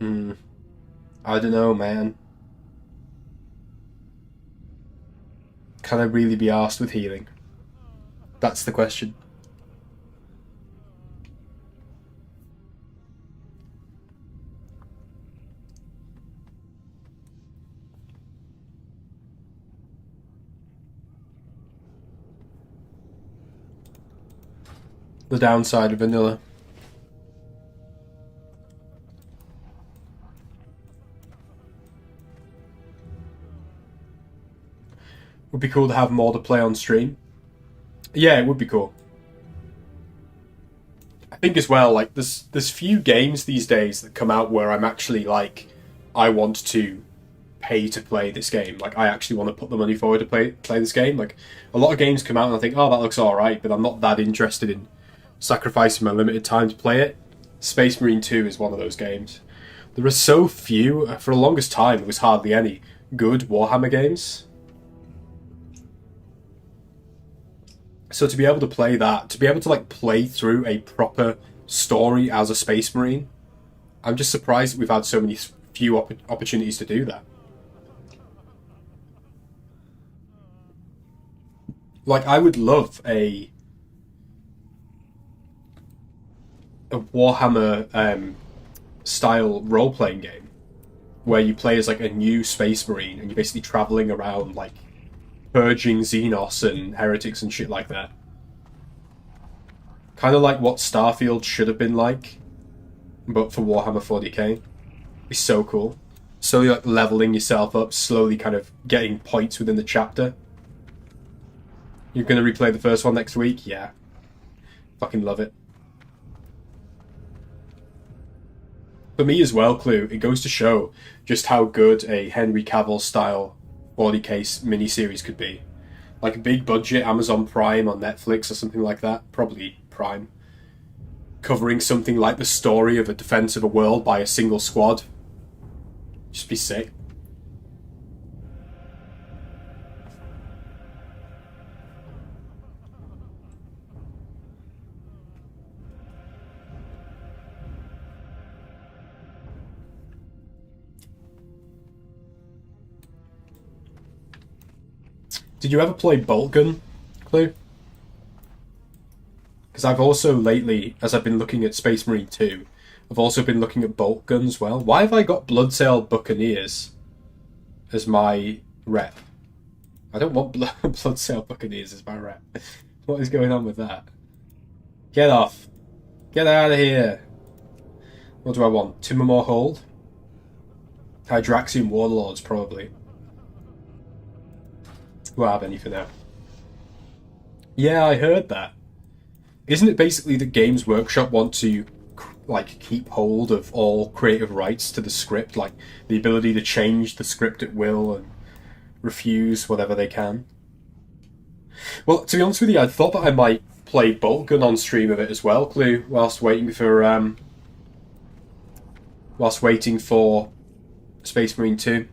I don't know, man. Can I really be arsed with healing? That's the question. The downside of vanilla. Would be cool to have more to play on stream. Yeah, it would be cool. I think as well, like there's few games these days that come out where I'm actually like, I want to pay to play this game. Like I actually want to put the money forward to play this game. Like a lot of games come out and I think, oh, that looks alright, but I'm not that interested in sacrificing my limited time to play it. Space Marine 2 is one of those games. There are so few, for the longest time there was hardly any good Warhammer games. So to be able to play that, to be able to like play through a proper story as a Space Marine, I'm just surprised that we've had so many few opportunities to do that. Like I would love a Warhammer style role-playing game where you play as like a new Space Marine and you're basically travelling around like purging Xenos and heretics and shit like that. Kind of like what Starfield should have been like, but for Warhammer 40k. It'd be so cool. So you're like leveling yourself up, slowly kind of getting points within the chapter. You're going to replay the first one next week? Yeah. Fucking love it. For me as well, Clue, it goes to show just how good a Henry Cavill style 40k miniseries could be. Like a big budget Amazon Prime on Netflix or something like that, probably Prime, covering something like the story of a defense of a world by a single squad. Just be sick. Did you ever play Bolt Gun, Clue? Because I've also lately, as I've been looking at Space Marine 2, I've also been looking at Bolt Gun as well. Why have I got Bloodsail Buccaneers as my rep? I don't want Bloodsail Buccaneers as my rep. What is going on with that? Get off. Get out of here. What do I want? Timbermore Hold? Hydraxian Warlords, probably. Won't have any for now. Yeah, I heard that. Isn't it basically that Games Workshop want to like keep hold of all creative rights to the script, like the ability to change the script at will and refuse whatever they can? Well, to be honest with you, I thought that I might play Bolt Gun on stream of it as well, Clue, whilst waiting for Space Marine 2.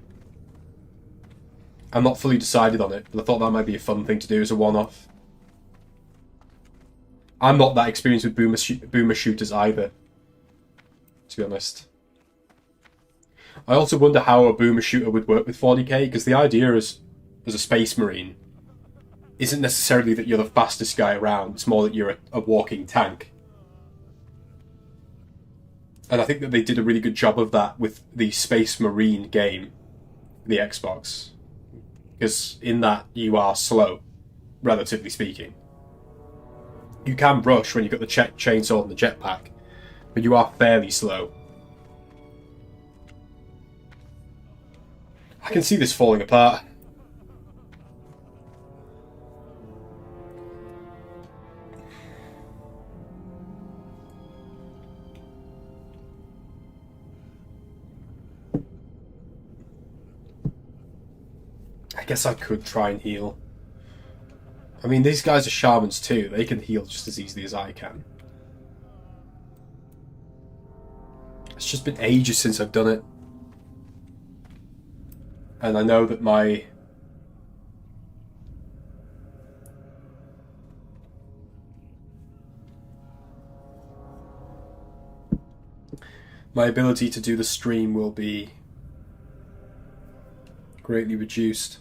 I'm not fully decided on it, but I thought that might be a fun thing to do as a one-off. I'm not that experienced with boomer shooters either, to be honest. I also wonder how a boomer shooter would work with 40k, because the idea as a Space Marine isn't necessarily that you're the fastest guy around, it's more that you're a walking tank. And I think that they did a really good job of that with the Space Marine game the Xbox. Because in that, you are slow, relatively speaking. You can rush when you've got the chainsaw and the jetpack, but you are fairly slow. I can see this falling apart. I guess I could try and heal. I mean, these guys are shamans too. They can heal just as easily as I can. It's just been ages since I've done it. And I know that my ability to do the stream will be greatly reduced.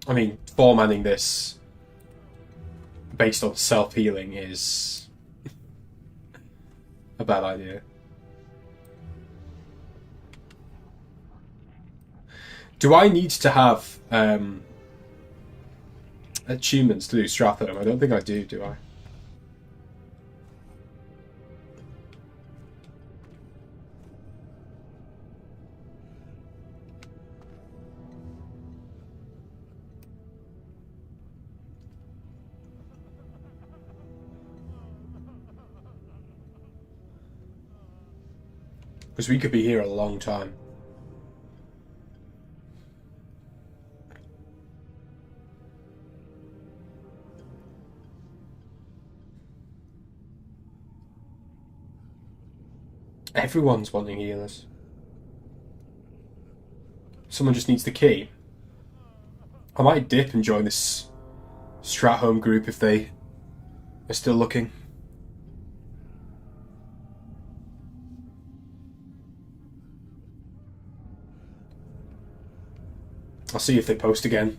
I mean, formatting this based on self-healing is a bad idea. Do I need to have achievements to do Stratham? I don't think I do I? Because we could be here a long time. Everyone's wanting healers. Someone just needs the key. I might dip and join this Stratholme group if they are still looking. I'll see if they post again.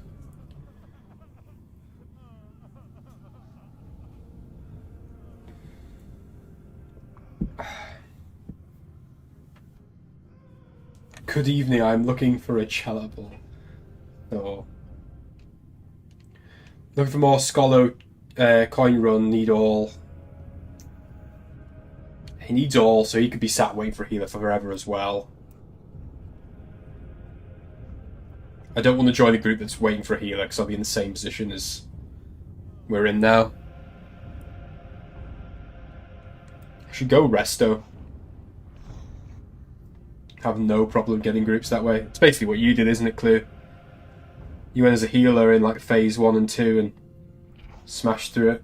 Good evening, I'm looking for a Chalabal. Oh. Looking for more Scholar coin run, need all. He needs all, so he could be sat waiting for a healer forever as well. I don't want to join a group that's waiting for a healer because I'll be in the same position as we're in now. I should go Resto. Have no problem getting groups that way. It's basically what you did, isn't it, Clue? You went as a healer in like phase 1 and 2 and smashed through it.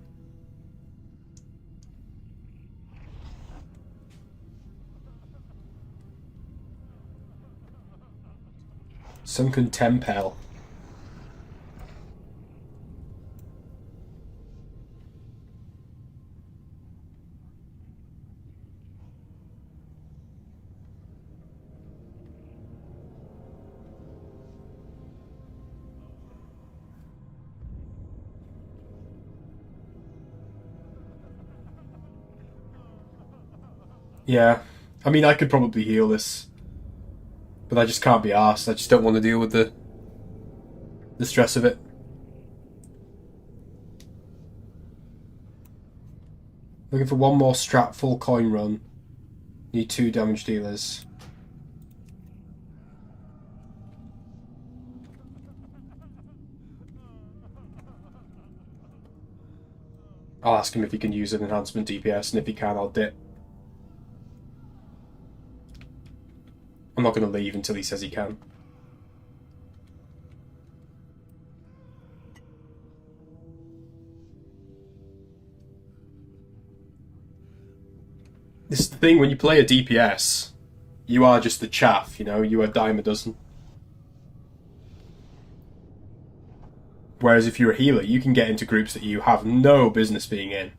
Sunken Tempel. Yeah, I mean, I could probably heal this. But I just can't be arsed. I just don't want to deal with the stress of it. Looking for one more strat full coin run. Need 2 damage dealers. I'll ask him if he can use an enhancement DPS, and if he can, I'll dip. I'm not going to leave until he says he can. This is the thing, when you play a DPS, you are just the chaff, you know, you are dime a dozen. Whereas if you're a healer, you can get into groups that you have no business being in.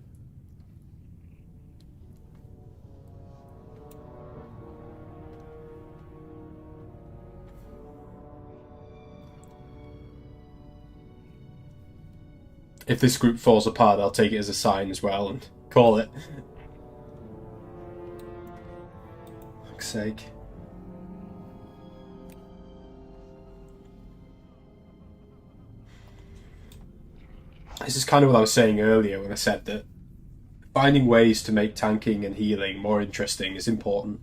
if this group falls apart, I'll take it as a sign as well and call it. Fuck's sake. This is kind of what I was saying earlier when I said that finding ways to make tanking and healing more interesting is important.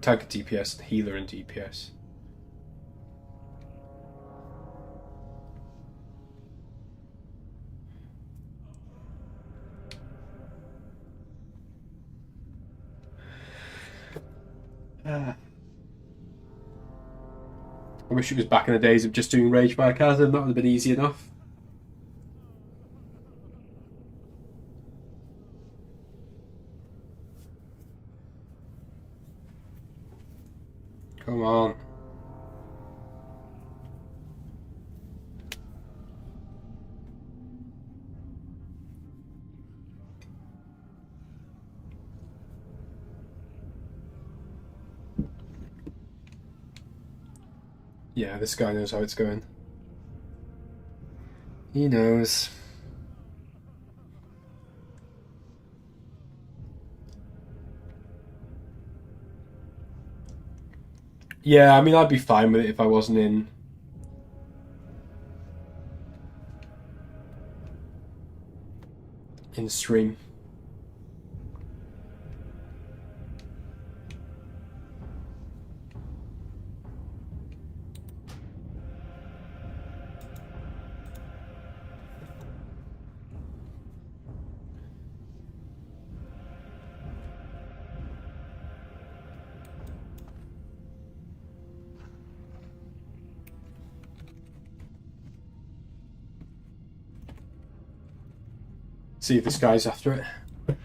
Tank and DPS, healer and DPS. I wish it was back in the days of just doing Rage by Chasm. That would have been easy enough. Come on. Yeah, this guy knows how it's going. He knows. Yeah, I mean, I'd be fine with it if I wasn't in stream. See if this guy's after it.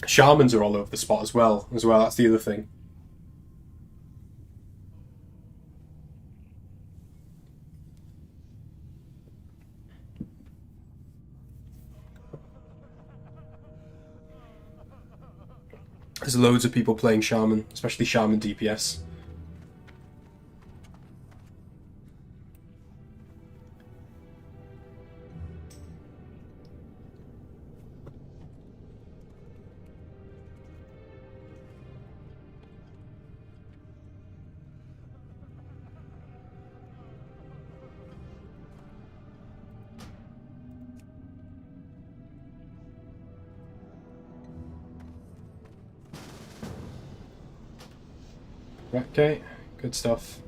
Shamans are all over the spot as well. That's the other thing. There's loads of people playing Shaman, especially Shaman DPS. Right, okay, good stuff.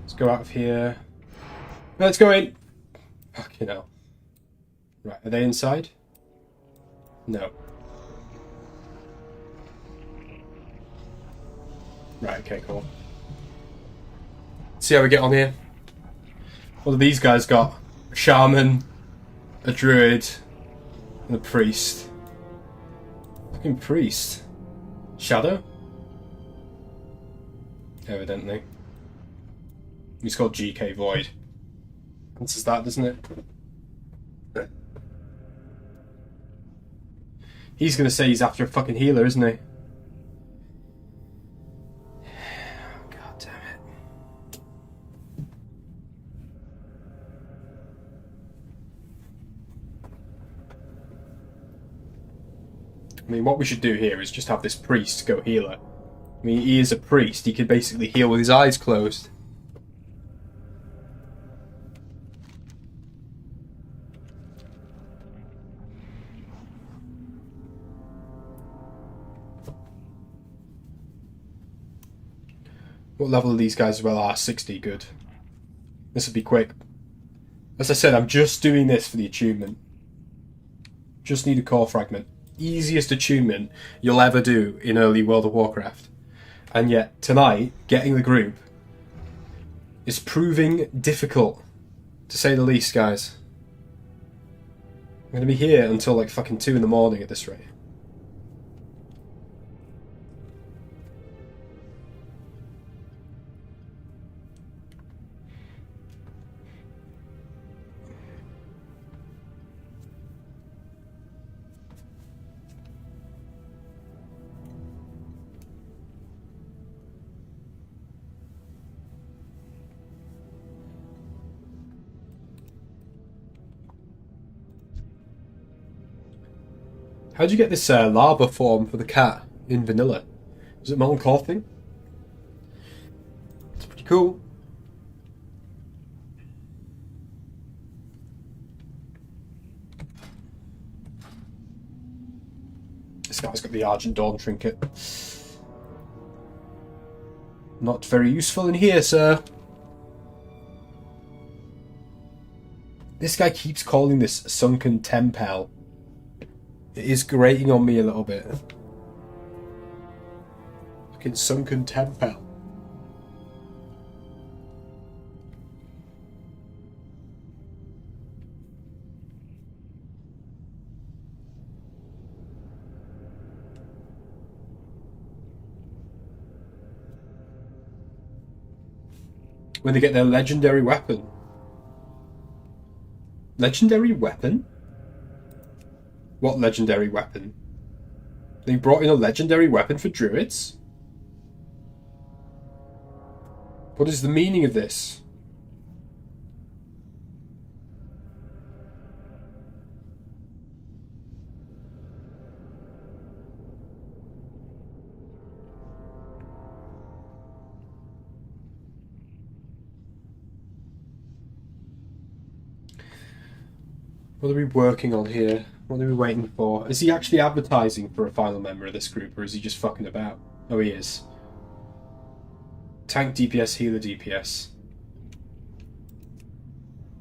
Let's go out of here. Let's go in! Fucking hell. Right, are they inside? No. Right, okay, cool. See how we get on here. What have these guys got? A shaman, a druid, and a priest. Fucking priest. Shadow? Evidently. He's called GK Void. Answers that, doesn't it? He's gonna say he's after a fucking healer, isn't he? God damn it. I mean, what we should do here is just have this priest go healer. I mean, he is a priest. He could basically heal with his eyes closed. What level are these guys as well? Ah, 60, good. This will be quick. As I said, I'm just doing this for the attunement. Just need a core fragment. Easiest attunement you'll ever do in early World of Warcraft. And yet, tonight, getting the group is proving difficult, to say the least, guys. I'm going to be here until like fucking 2 in the morning at this rate. How'd you get this lava form for the cat in vanilla? Is it molten core thing? It's pretty cool. This guy's got the Argent Dawn trinket. Not very useful in here, sir. This guy keeps calling this Sunken Temple. It is grating on me a little bit. Fucking Sunken Temple. When they get their legendary weapon. Legendary weapon? What legendary weapon? They brought in a legendary weapon for druids? What is the meaning of this? What are we working on here? What are we waiting for? Is he actually advertising for a final member of this group, or is he just fucking about? Oh, he is. Tank DPS, healer DPS.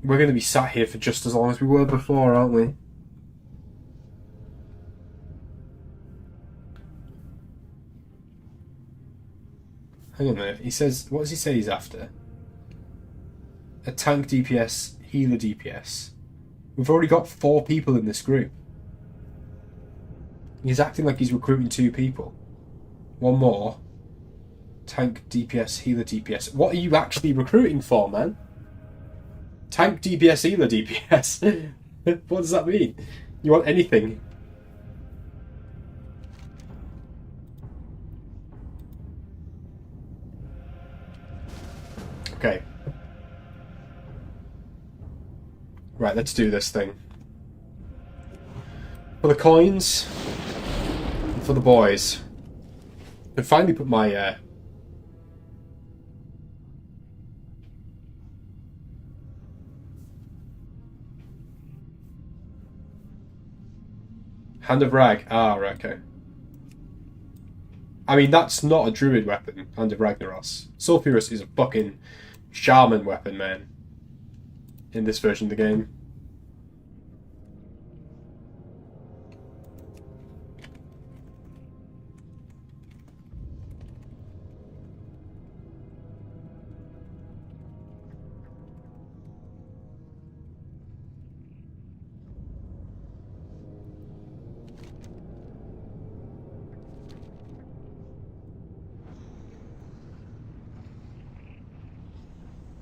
We're going to be sat here for just as long as we were before, aren't we? Hang on a minute. He says, what does he say he's after? A tank DPS, healer DPS. We've already got 4 people in this group. He's acting like he's recruiting 2 people. 1 more. Tank DPS, healer DPS. What are you actually recruiting for, man? Tank DPS, healer DPS. What does that mean? You want anything? Okay. Right, let's do this thing. For the coins, and for the boys. I finally put my Hand of Rag. Ah, right, okay. I mean, that's not a druid weapon, Hand of Ragnaros. Sulfurous is a fucking shaman weapon, man. In this version of the game.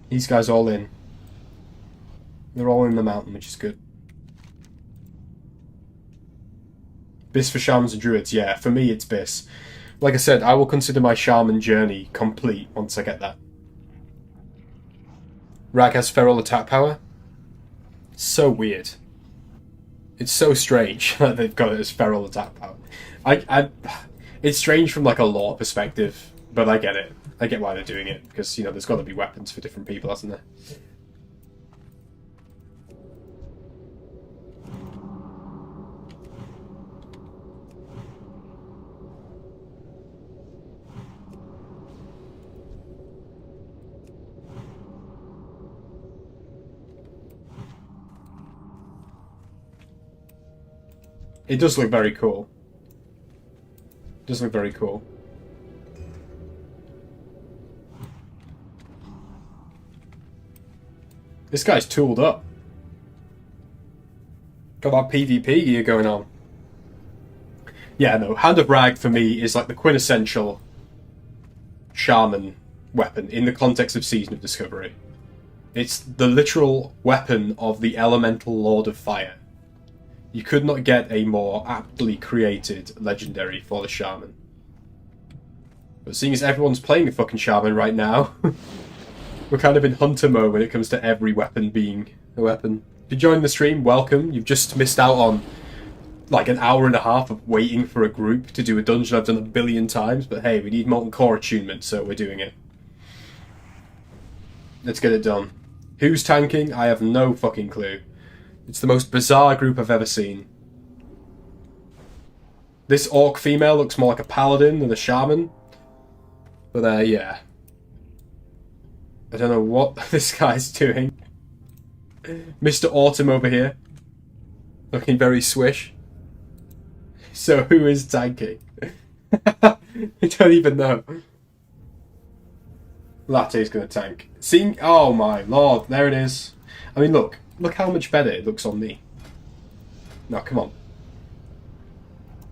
These guys all in. They're all in the mountain, which is good. Bis for shamans and druids, yeah, for me it's Bis. Like I said, I will consider my shaman journey complete once I get that. Rag has feral attack power. It's so weird. It's so strange that they've got it as feral attack power. It's strange from like a lore perspective, but I get it. I get why they're doing it, because, you know, there's got to be weapons for different people, hasn't there? It does look very cool. It does look very cool. This guy's tooled up. Got that PvP gear going on. Yeah, no, Hand of Rag for me is like the quintessential shaman weapon in the context of Season of Discovery. It's the literal weapon of the elemental Lord of Fire. You could not get a more aptly created legendary for the shaman. But seeing as everyone's playing a fucking shaman right now, we're kind of in hunter mode when it comes to every weapon being a weapon. If you joined the stream, welcome. You've just missed out on like an hour and a half of waiting for a group to do a dungeon I've done 1 billion times, but hey, we need Molten Core attunement, so we're doing it. Let's get it done. Who's tanking? I have no fucking clue. It's the most bizarre group I've ever seen. This orc female looks more like a paladin than a shaman. But yeah. I don't know what this guy's doing. Mr. Autumn over here. Looking very swish. So who is tanking? I don't even know. Latte's gonna tank. Seeing, oh my lord, there it is. I mean, look how much better it looks on me. No, come on.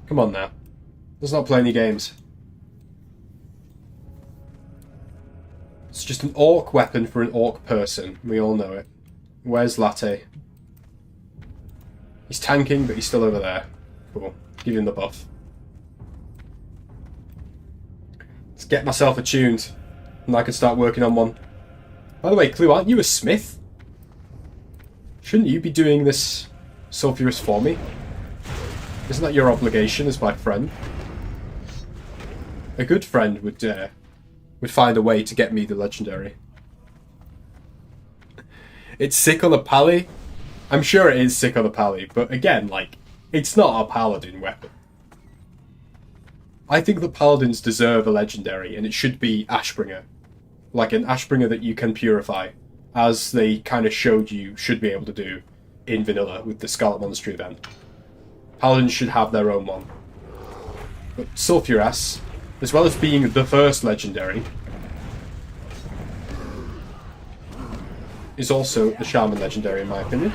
Come on now. Let's not play any games. It's just an orc weapon for an orc person. We all know it. Where's Latte? He's tanking, but he's still over there. Cool. Give him the buff. Let's get myself attuned. And I can start working on one. By the way, Clue, aren't you a smith? Shouldn't you be doing this Sulfurous for me? Isn't that your obligation as my friend? A good friend would find a way to get me the legendary. It's sick on a pally. I'm sure it is sick on a pally, but again, like, it's not a paladin weapon. I think the paladins deserve a legendary, and it should be Ashbringer. Like an Ashbringer that you can purify, as they kind of showed you should be able to do in vanilla with the Scarlet Monastery event. Paladins should have their own one. But Sulfurous, as well as being the first legendary, is also the Shaman legendary in my opinion.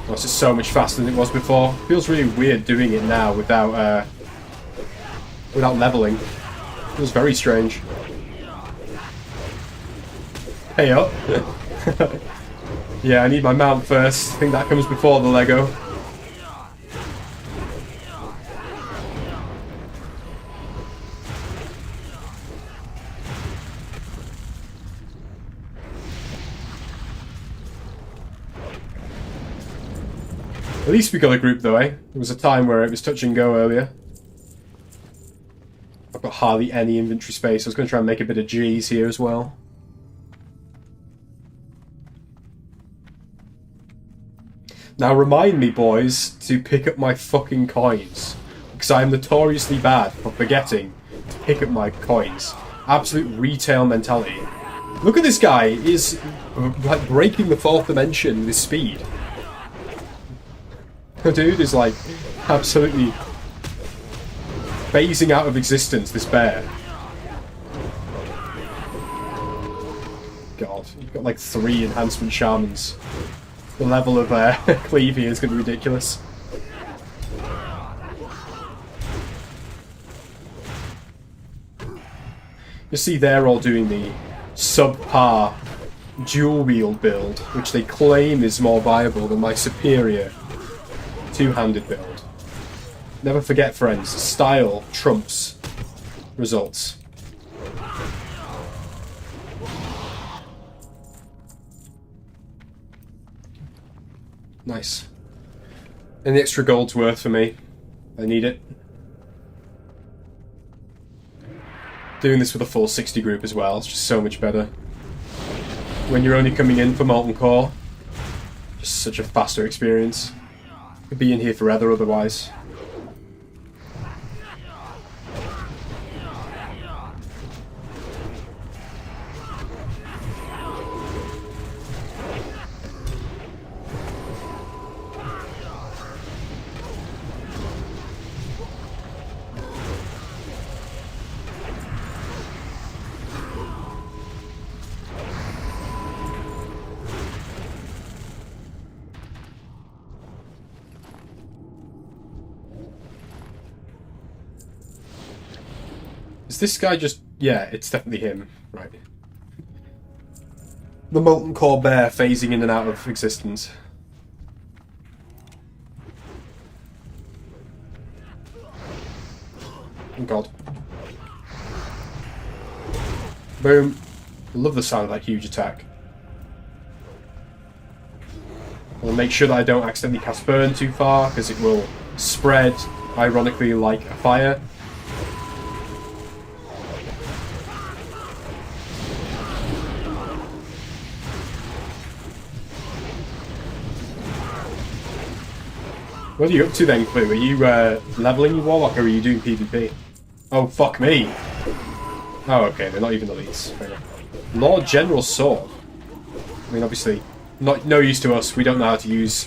Oh, this is so much faster than it was before. Feels really weird doing it now without leveling. Feels very strange. Hey up. Yeah, I need my mount first. I think that comes before the Lego. At least we got a group though, eh? There was a time where it was touch and go earlier. I've got hardly any inventory space. I was going to try and make a bit of G's here as well. Now remind me, boys, to pick up my fucking coins. Because I am notoriously bad for forgetting to pick up my coins. Absolute retail mentality. Look at this guy. He's like breaking the fourth dimension with his speed. The dude is like absolutely phasing out of existence, this bear. God, you've got like 3 enhancement shamans. The level of cleave here is going to be ridiculous. You see they're all doing the subpar dual wield build, which they claim is more viable than my superior two-handed build. Never forget, friends, style trumps results. Nice. And the extra gold's worth for me. I need it. Doing this with a full 60 group as well, it's just so much better. When you're only coming in for Molten Core, just such a faster experience. Could be in here forever otherwise. Is this guy just... Yeah, it's definitely him. Right. The Molten Core bear phasing in and out of existence. Oh god. Boom. I love the sound of that huge attack. I'll make sure that I don't accidentally cast burn too far, because it will spread, ironically, like a fire. What are you up to then, Clue? Are you leveling your Warlock, or are you doing PvP? Oh, fuck me. Oh, okay, they're not even elites. Fair enough. Lord General Sword. I mean, obviously, no use to us. We don't know how to use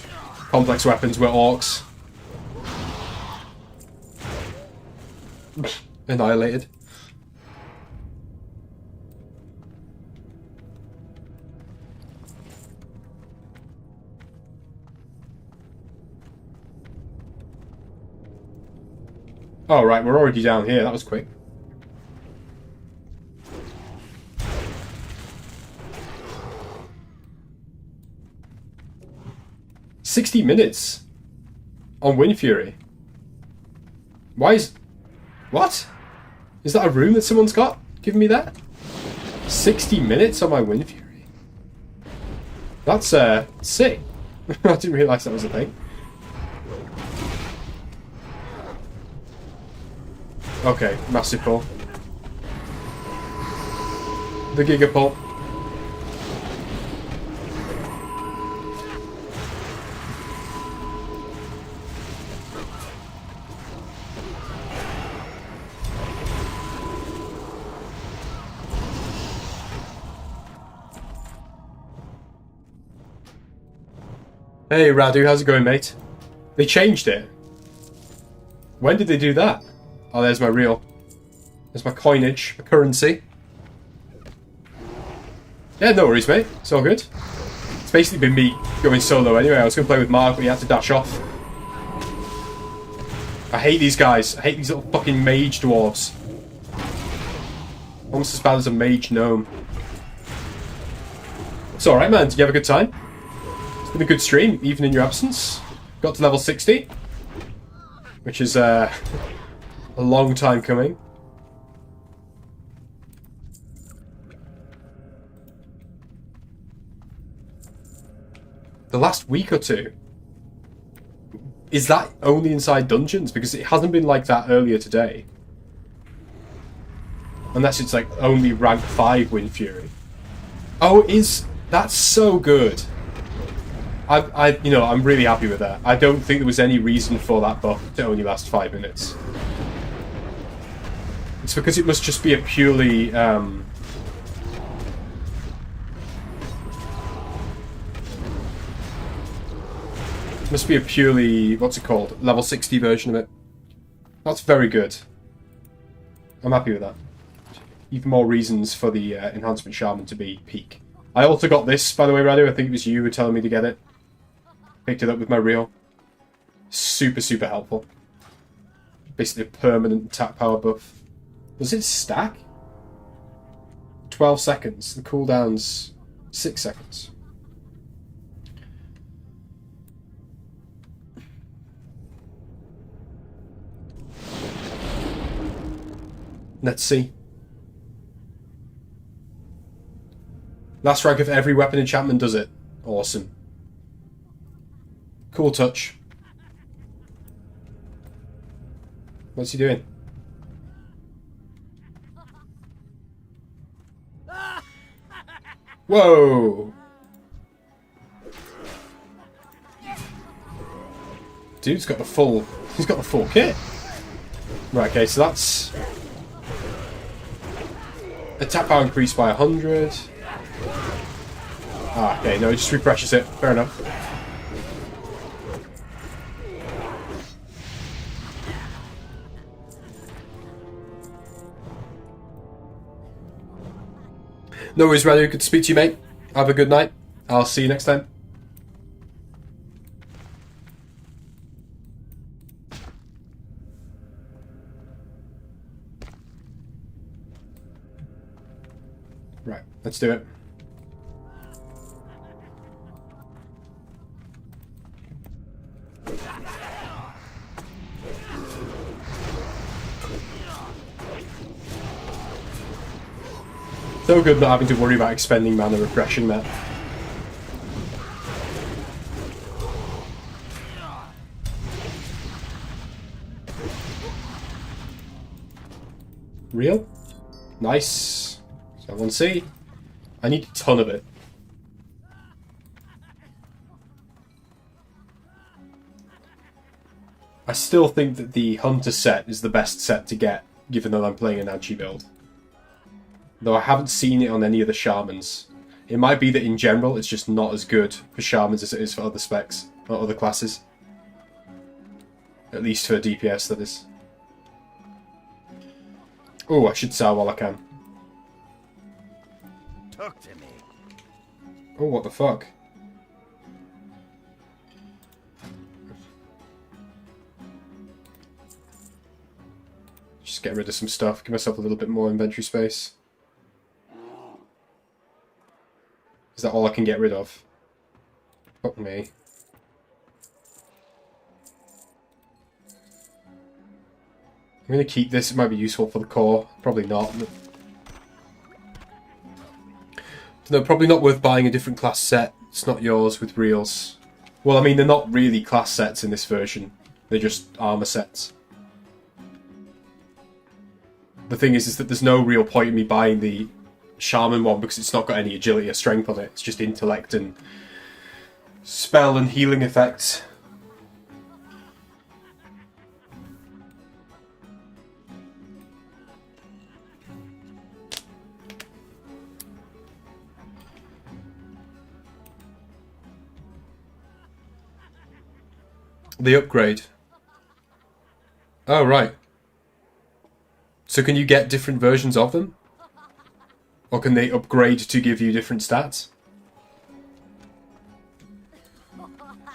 complex weapons. We're orcs. Annihilated. Oh, right, we're already down here. That was quick. $60 minutes on Wind Fury. Why is... What? Is that a room that someone's got? Giving me that? 60 minutes on my Wind Fury. That's, sick. I didn't realise that was a thing. Okay, massive pull. The Giga pull. Hey Radu, how's it going, mate? They changed it. When did they do that? Oh, there's my reel. There's my coinage, my currency. Yeah, no worries, mate. It's all good. It's basically been me going solo anyway. I was going to play with Mark, but he had to dash off. I hate these guys. I hate these little fucking mage dwarves. Almost as bad as a mage gnome. It's alright, man. Did you have a good time? It's been a good stream, even in your absence. Got to level 60. Which is, a long time coming. The last week or two. Is that only inside dungeons? Because it hasn't been like that earlier today. Unless it's like only rank 5 Wind Fury. Oh, that's so good. I'm really happy with that. I don't think there was any reason for that buff to only last 5 minutes. It's because it must just be a purely what's it called? Level 60 version of it. That's very good. I'm happy with that. Even more reasons for the enhancement shaman to be peak. I also got this, by the way, Radu. I think it was you who were telling me to get it. Picked it up with my reel. Super, super helpful. Basically a permanent attack power buff. Does it stack? 12 seconds. The cooldown's 6 seconds. Let's see. Last rank of every weapon enchantment does it. Awesome. Cool touch. What's he doing? Whoa! Dude's got the full. He's got the full kit. Right. Okay. So that's attack power increased by 100. Ah. Okay. No, it just refreshes it. Fair enough. No worries, Radu. Good to speak to you, mate. Have a good night. I'll see you next time. Right, let's do it. So good not having to worry about expending mana refreshing that. Real? Nice. So 1C. I need a ton of it. I still think that the Hunter set is the best set to get, given that I'm playing an Anchi build. Though I haven't seen it on any of the Shamans. It might be that in general it's just not as good for Shamans as it is for other specs, or other classes. At least for DPS, that is. Oh, I should sell while I can. Talk to me. Oh, what the fuck? Just get rid of some stuff, give myself a little bit more inventory space. Is that all I can get rid of? Fuck me. I'm gonna keep this, it might be useful for the core. Probably not. No, probably not worth buying a different class set. It's not yours with reels. Well, I mean, they're not really class sets in this version. They're just armor sets. The thing is that there's no real point in me buying the Shaman one because it's not got any agility or strength on it. It's just intellect and spell and healing effects. The upgrade. Oh, right. So can you get different versions of them? Or can they upgrade to give you different stats?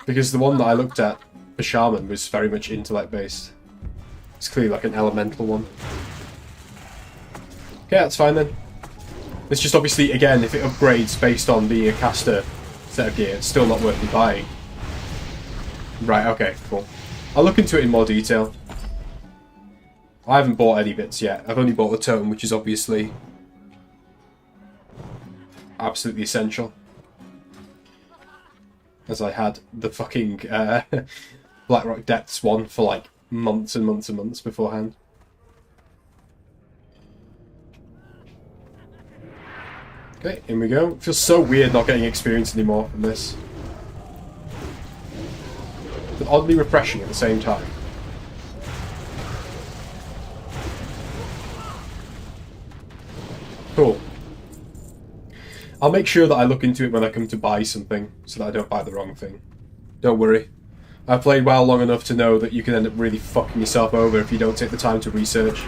Because the one that I looked at for Shaman was very much intellect based. It's clearly like an elemental one. Okay, that's fine then. It's just obviously, again, if it upgrades based on being a caster set of gear, it's still not worth me buying. Right, okay, cool. I'll look into it in more detail. I haven't bought any bits yet. I've only bought the totem, which is obviously absolutely essential. As I had the fucking Blackrock Depths one for like months and months and months beforehand. Okay, in we go. It feels so weird not getting experience anymore from this. But oddly refreshing at the same time. Cool. I'll make sure that I look into it when I come to buy something, so that I don't buy the wrong thing. Don't worry. I've played WoW long enough to know that you can end up really fucking yourself over if you don't take the time to research.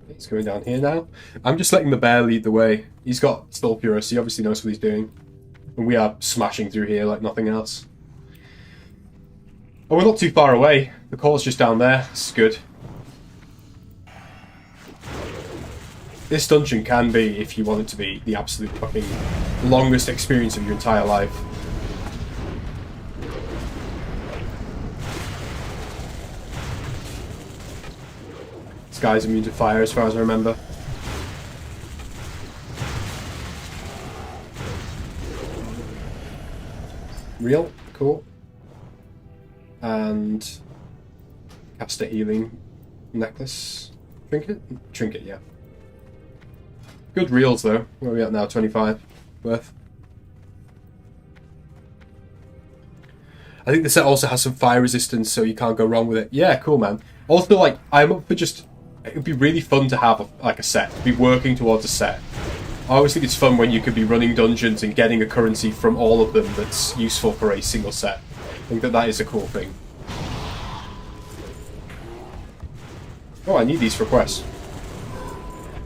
He's going down here now. I'm just letting the bear lead the way. He's got Stulpurus, he obviously knows what he's doing. And we are smashing through here like nothing else. Oh, we're not too far away. The core's just down there. This is good. This dungeon can be, if you want it to be, the absolute fucking longest experience of your entire life. This guy's immune to fire as far as I remember. Real? Cool. And caster healing necklace. Trinket? Trinket, yeah. Good reels though. Where are we at now? 25 worth. I think the set also has some fire resistance, so you can't go wrong with it. Yeah, cool, man. Also, like, I'm up for just... It would be really fun to have, like, a set. To be working towards a set. I always think it's fun when you could be running dungeons and getting a currency from all of them that's useful for a single set. I think that that is a cool thing. Oh, I need these for quests.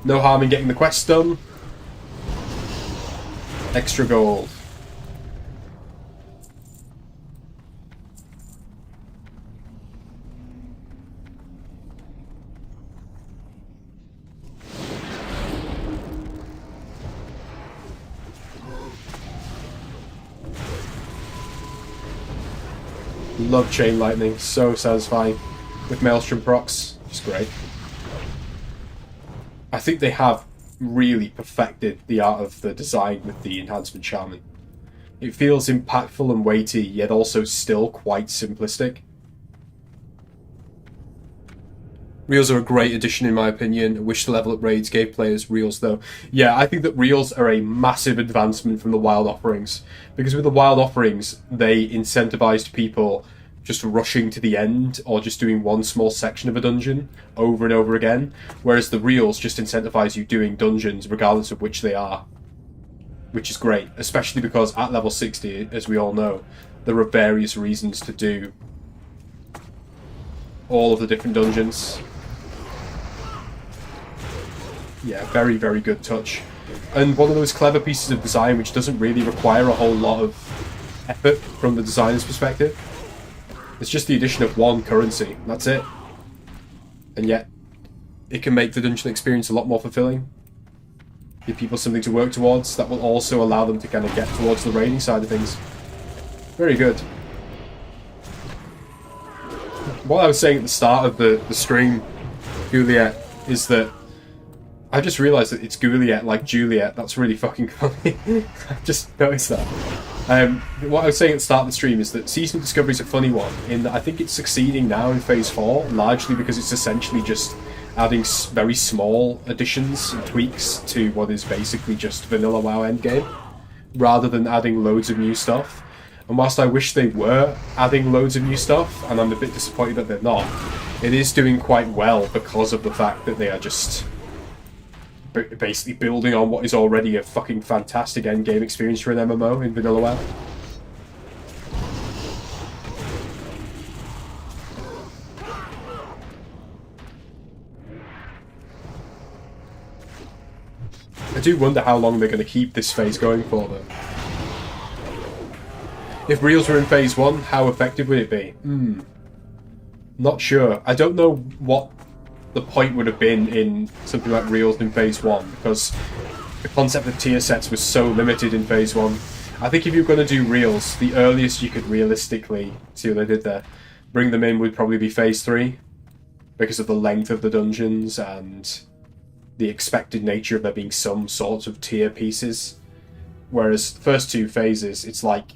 No harm in getting the quest done. Extra gold. Love chain lightning, so satisfying. with Maelstrom procs, which is great. I think they have really perfected the art of the design with the Enhancement Shaman. It feels impactful and weighty, yet also still quite simplistic. Reels are a great addition in my opinion. I wish the level up raids gave players Reels though. Yeah, I think that Reels are a massive advancement from the Wild Offerings. Because with the Wild Offerings, they incentivized people just rushing to the end or just doing one small section of a dungeon over and over again. Whereas the Reels just incentivize you doing dungeons regardless of which they are. Which is great, especially because at level 60, as we all know, there are various reasons to do all of the different dungeons. Yeah, very, very good touch. And one of those clever pieces of design which doesn't really require a whole lot of effort from the designer's perspective. It's just the addition of one currency, that's it. And yet, it can make the dungeon experience a lot more fulfilling. Give people something to work towards that will also allow them to kind of get towards the raiding side of things. Very good. What I was saying at the start of the stream, Juliet, is that I just realised that it's Juliet like Juliet. That's really fucking funny. I just noticed that. What I was saying at the start of the stream is that Season of Discovery is a funny one, in that I think it's succeeding now in Phase 4, largely because it's essentially just adding very small additions and tweaks to what is basically just vanilla WoW endgame, rather than adding loads of new stuff. And whilst I wish they were adding loads of new stuff, and I'm a bit disappointed that they're not, it is doing quite well because of the fact that they are just basically building on what is already a fucking fantastic endgame experience for an MMO in vanilla WoW. I do wonder how long they're going to keep this phase going for, though. If Reels were in Phase 1, how effective would it be? Not sure. I don't know what the point would have been in something like Reels in Phase 1, because the concept of tier sets was so limited in Phase 1. I think if you're going to do Reels, the earliest you could realistically, see what they did there, bring them in would probably be Phase 3, because of the length of the dungeons and the expected nature of there being some sort of tier pieces. Whereas the first two phases, it's like,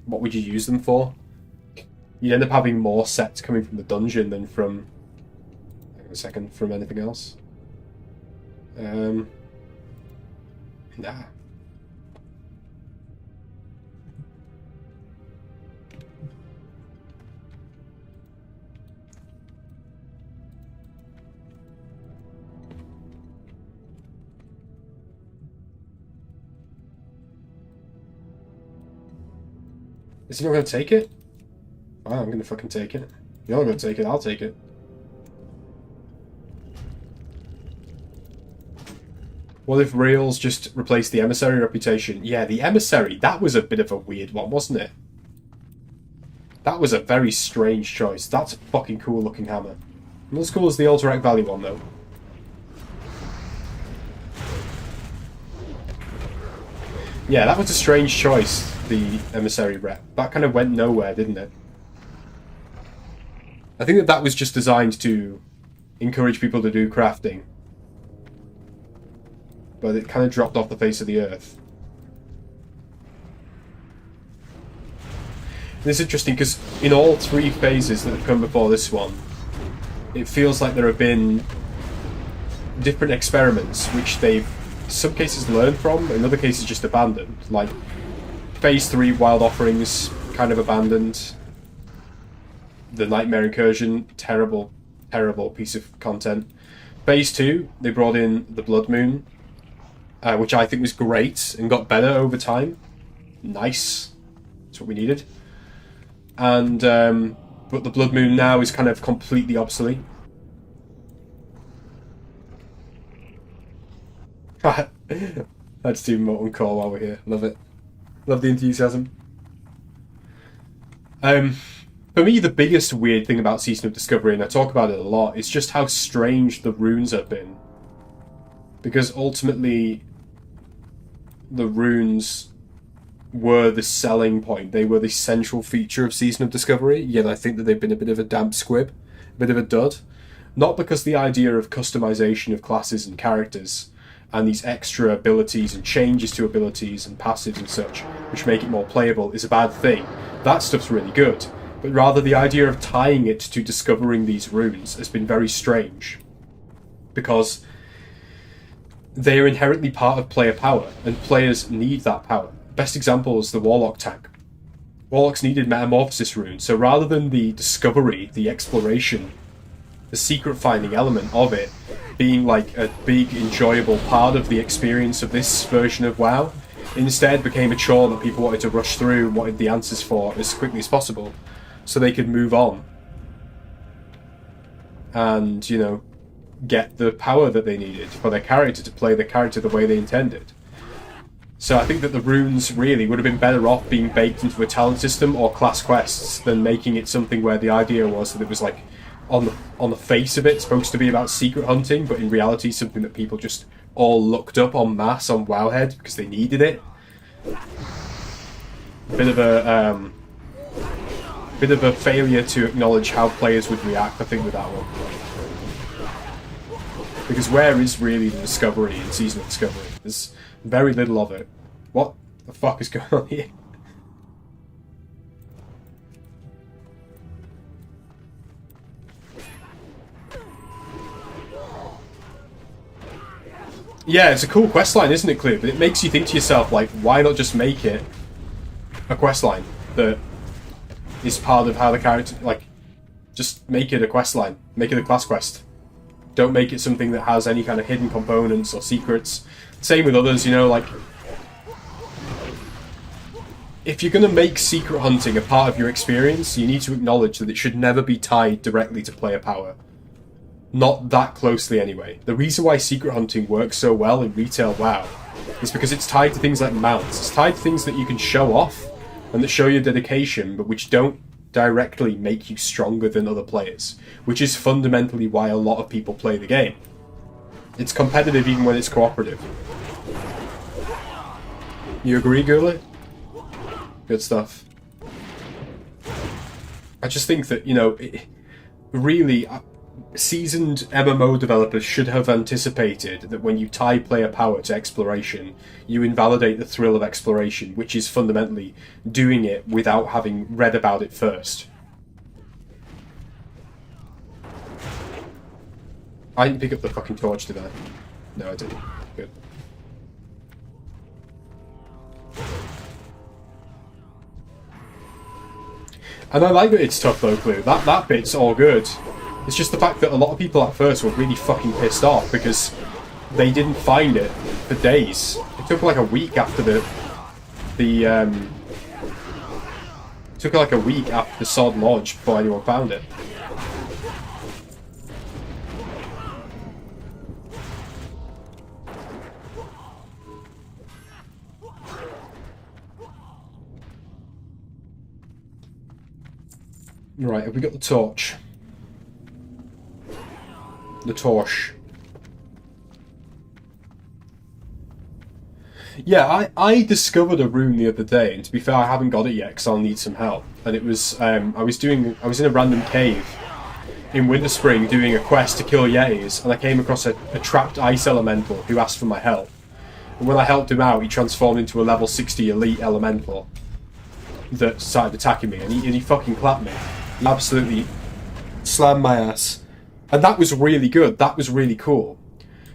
what would you use them for? You'd end up having more sets coming from the dungeon than from, hang on a second, from anything else. Nah. Is he not going to take it? Wow, I'm going to fucking take it. You're not going to take it, I'll take it. What if Reels just replaced the Emissary reputation? Yeah, the Emissary, that was a bit of a weird one, wasn't it? That was a very strange choice. That's a fucking cool looking hammer. Not as cool as the Alterac Valley one, though. Yeah, that was a strange choice, the Emissary rep. That kind of went nowhere, didn't it? I think that that was just designed to encourage people to do crafting. But it kind of dropped off the face of the earth. And it's interesting because in all three phases that have come before this one, it feels like there have been different experiments which they've in some cases learned from, in other cases just abandoned. Like Phase 3 Wild Offerings, kind of abandoned. The Nightmare Incursion, terrible, terrible piece of content. Phase 2, they brought in the Blood Moon, which I think was great and got better over time. Nice. That's what we needed. And but the Blood Moon now is kind of completely obsolete. Let's do Molten Core while we're here. Love it. Love the enthusiasm. For me, the biggest weird thing about Season of Discovery, and I talk about it a lot, is just how strange the runes have been. Because ultimately, the runes were the selling point. They were the central feature of Season of Discovery, yet I think that they've been a bit of a damp squib. bit of a dud. Not because the idea of customization of classes and characters and these extra abilities and changes to abilities and passives and such, which make it more playable, is a bad thing. That stuff's really good. But rather the idea of tying it to discovering these runes has been very strange. Because they are inherently part of player power, and players need that power. Best example is the Warlock tank. Warlocks needed Metamorphosis runes, so rather than the discovery, the exploration, the secret finding element of it being like a big enjoyable part of the experience of this version of WoW, instead became a chore that people wanted to rush through and wanted the answers for as quickly as possible so they could move on and, you know, get the power that they needed for their character to play the character the way they intended. So I think that the runes really would have been better off being baked into a talent system or class quests than making it something where the idea was that it was like on the face of it supposed to be about secret hunting, but in reality something that people just all looked up en masse on Wowhead because they needed it. Bit of a failure to acknowledge how players would react, I think, with that one. Because where is really the discovery in Season of Discovery? There's very little of it. What the fuck is going on here? Yeah, it's a cool questline, isn't it, Clear? But it makes you think to yourself, like, why not just make it a questline that is part of how the character... Like, just make it a questline. Make it a class quest. Don't make it something that has any kind of hidden components or secrets. Same with others, you know, like... If you're going to make secret hunting a part of your experience, you need to acknowledge that it should never be tied directly to player power. Not that closely, anyway. The reason why secret hunting works so well in retail WoW is because it's tied to things like mounts. It's tied to things that you can show off and that show your dedication, but which don't directly make you stronger than other players, which is fundamentally why a lot of people play the game. It's competitive even when it's cooperative. You agree, Gurley? Good stuff. I just think that, you know, really... Seasoned MMO developers should have anticipated that when you tie player power to exploration, you invalidate the thrill of exploration, which is fundamentally doing it without having read about it first. I didn't pick up the fucking torch, did I? No, I didn't. Good. And I like that it's tough though, Clue. That bit's all good. It's just the fact that a lot of people at first were really fucking pissed off because they didn't find it for days. It took like a week after the Sod Lodge before anyone found it. Right, have we got the torch? The torch. Yeah, I discovered a rune the other day, and to be fair, I haven't got it yet because I'll need some help. And it was I was in a random cave in Winterspring doing a quest to kill Yetis, and I came across a trapped ice elemental who asked for my help. And when I helped him out, he transformed into a level 60 elite elemental that started attacking me, and he fucking clapped me. He absolutely slammed my ass. And that was really good. That was really cool.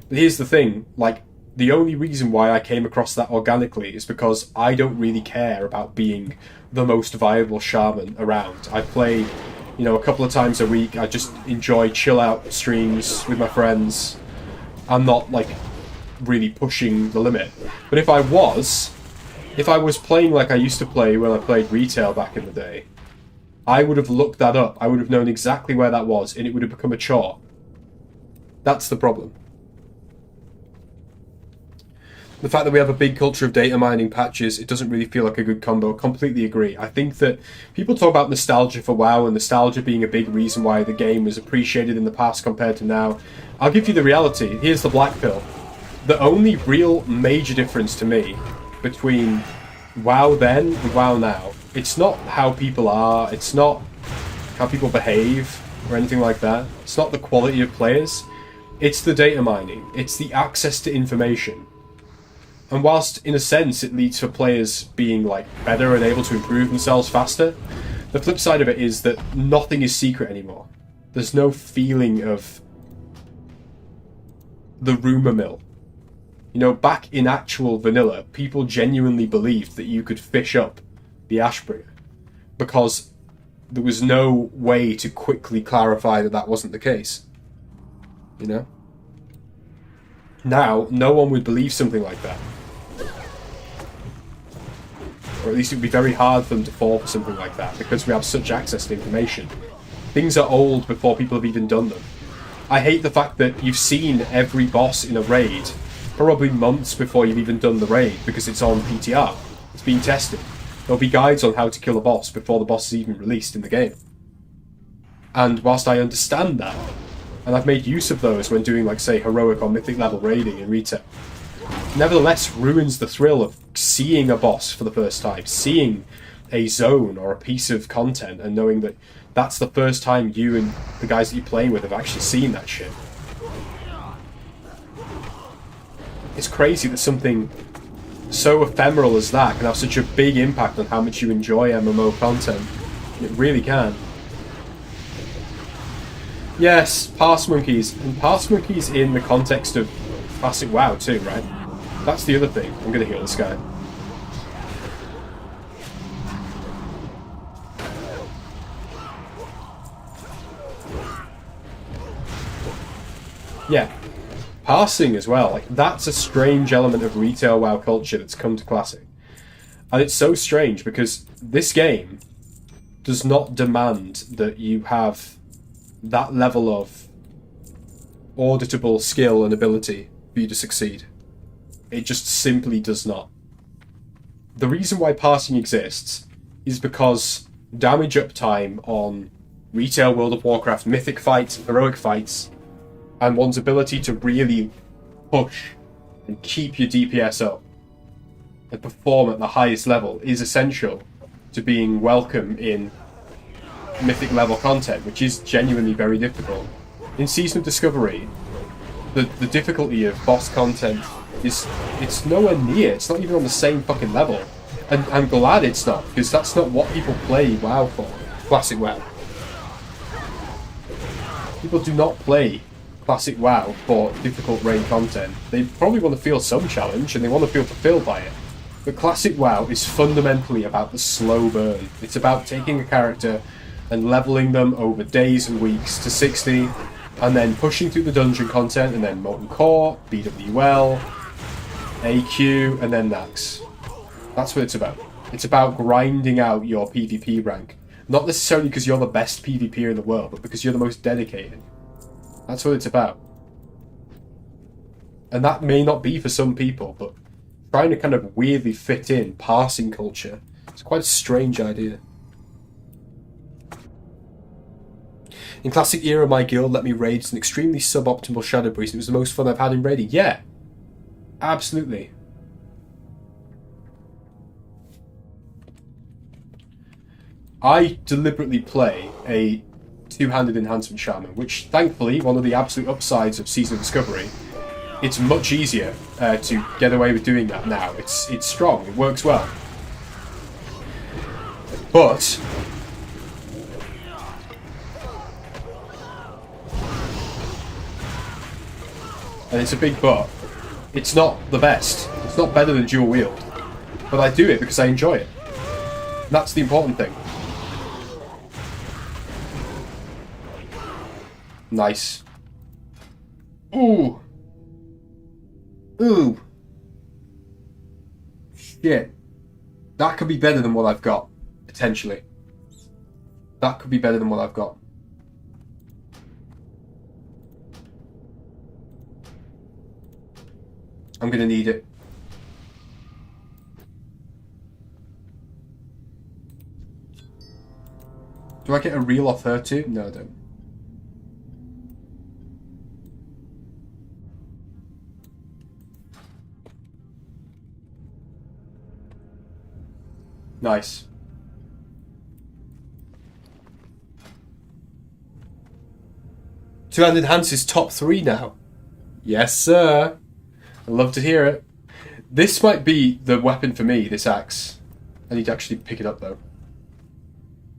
But here's the thing, like, the only reason why I came across that organically is because I don't really care about being the most viable shaman around. I play, you know, a couple of times a week. I just enjoy chill out streams with my friends. I'm not, like, really pushing the limit. But if I was playing like I used to play when I played retail back in the day, I would have looked that up. I would have known exactly where that was, and it would have become a chore. That's the problem. The fact that we have a big culture of data mining patches, it doesn't really feel like a good combo. Completely agree. I think that people talk about nostalgia for WoW and nostalgia being a big reason why the game was appreciated in the past compared to now. I'll give you the reality. Here's the black pill. The only real major difference to me between WoW then and WoW now, it's not how people are, it's not how people behave, or anything like that. It's not the quality of players. It's the data mining. It's the access to information. And whilst, in a sense, it leads for players being like better and able to improve themselves faster, the flip side of it is that nothing is secret anymore. There's no feeling of the rumour mill. You know, back in actual vanilla, people genuinely believed that you could fish up the Ashbringer because there was no way to quickly clarify that that wasn't the case. You know? Now, no one would believe something like that. Or at least it would be very hard for them to fall for something like that because we have such access to information. Things are old before people have even done them. I hate the fact that you've seen every boss in a raid probably months before you've even done the raid because it's on PTR. It's being tested. There'll be guides on how to kill a boss before the boss is even released in the game. And whilst I understand that, and I've made use of those when doing, like, say, heroic or mythic level raiding in retail, nevertheless ruins the thrill of seeing a boss for the first time, seeing a zone or a piece of content and knowing that that's the first time you and the guys that you're playing with have actually seen that shit. It's crazy that something so ephemeral as that can have such a big impact on how much you enjoy MMO content. It really can. Yes, pass monkeys. And pass monkeys in the context of classic WoW too, right? That's the other thing. I'm gonna heal this guy. Yeah. Parsing as well, like that's a strange element of retail WoW culture that's come to Classic. And it's so strange because this game does not demand that you have that level of auditable skill and ability for you to succeed. It just simply does not. The reason why parsing exists is because damage uptime on retail World of Warcraft mythic fights, heroic fights, and one's ability to really push and keep your DPS up and perform at the highest level is essential to being welcome in mythic level content, which is genuinely very difficult. In Season of Discovery, the difficulty of boss content it's nowhere near, it's not even on the same fucking level. And I'm glad it's not, because that's not what people play WoW for. Classic WoW. People do not play Classic WoW for difficult raid content. They probably want to feel some challenge and they want to feel fulfilled by it. But Classic WoW is fundamentally about the slow burn. It's about taking a character and leveling them over days and weeks to 60, and then pushing through the dungeon content, and then Molten Core, BWL, AQ, and then Nax. That's what it's about. It's about grinding out your PvP rank. Not necessarily because you're the best PvPer in the world, but because you're the most dedicated. That's what it's about. And that may not be for some people, but trying to kind of weirdly fit in parsing culture, it's quite a strange idea. In Classic Era, my guild let me raid an extremely suboptimal Shadow Priest. It was the most fun I've had in raiding. Yeah, absolutely. I deliberately play a two-handed enhancement shaman, which thankfully, one of the absolute upsides of Season of Discovery, it's much easier to get away with doing that now. It's strong, it works well. But and it's a big but, it's not the best. It's not better than dual wield. But I do it because I enjoy it. And that's the important thing. Nice. Ooh. Ooh. Shit. That could be better than what I've got, potentially. That could be better than what I've got. I'm gonna need it. Do I get a reel off her too? No, I don't. Nice. Two-Hand Enhance is top 3 now. Yes, sir. I'd love to hear it. This might be the weapon for me, this axe. I need to actually pick it up, though.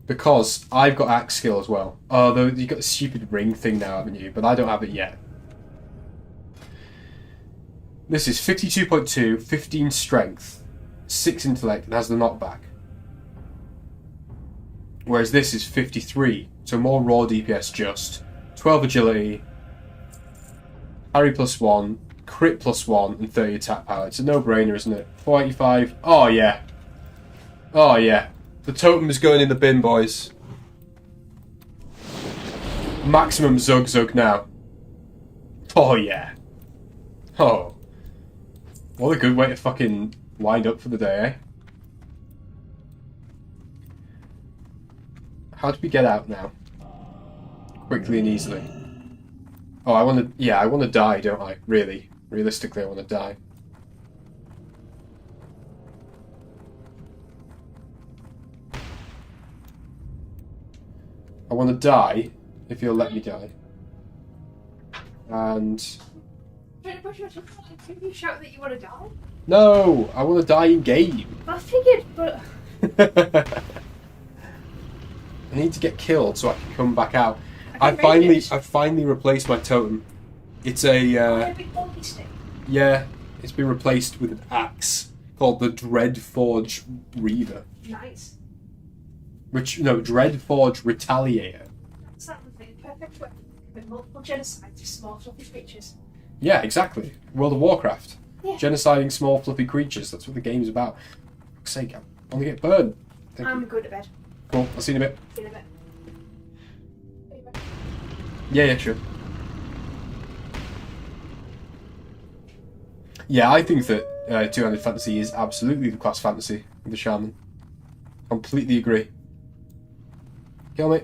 Because I've got axe skill as well. Oh, though you've got the stupid ring thing now, haven't you? But I don't have it yet. This is 52.2, 15 strength, 6 intellect, and has the knockback. Whereas this is 53, so more raw DPS just. 12 agility, parry +1, crit +1, and 30 attack power. It's a no-brainer, isn't it? 485. Oh, yeah. Oh, yeah. The totem is going in the bin, boys. Maximum Zug Zug now. Oh, yeah. Oh. What a good way to fucking wind up for the day, eh? How do we get out now? Quickly and easily. Oh, I want to... Yeah, I want to die, don't I? Really. Realistically, I want to die. I want to die, if you'll let me die. And... Did you shout that you want to die? No! I want to die in game! I figured, but... I need to get killed so I can come back out. I I finally replaced my totem. It's a a big bulky stick. yeah, it's been replaced with an axe called the Dreadforge Reaver. Nice. Dreadforge Retaliator. That's that would be the perfect weapon. With multiple genocides of small fluffy creatures. Yeah, exactly. World of Warcraft. Yeah. Genociding small fluffy creatures. That's what the game's about. For fuck's sake, I want to get burned. Thank I'm you. good at bed. Cool. I'll see you in a bit. See you in a bit. See you in a bit. Yeah, sure. Yeah, I think that Two-Handed Fantasy is absolutely the class fantasy of the Shaman. Completely agree. Kill me.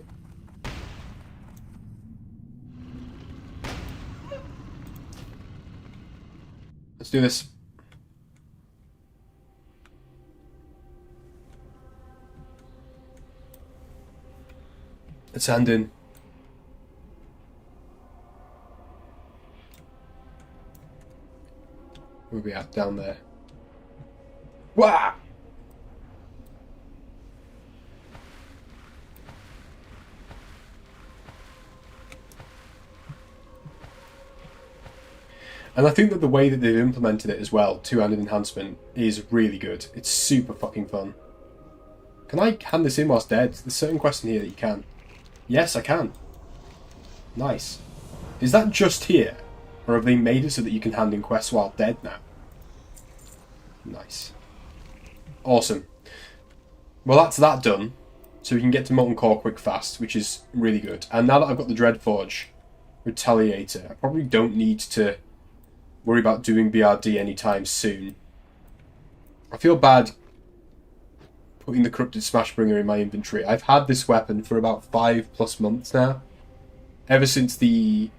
Let's do this. Let's hand in. We'll be out down there. Wah! And I think that the way that they've implemented it as well, Two-Handed Enhancement, is really good. It's super fucking fun. Can I hand this in whilst dead? There's a certain question here that you can. Yes, I can. Nice. Is that just here? Or have they made it so that you can hand in quests while dead now? Nice. Awesome. Well, that's that done. So we can get to Molten Core quick fast, which is really good. And now that I've got the Dreadforge Retaliator, I probably don't need to worry about doing BRD anytime soon. I feel bad putting the Corrupted Smashbringer in my inventory. I've had this weapon for about 5+ months now. Ever since the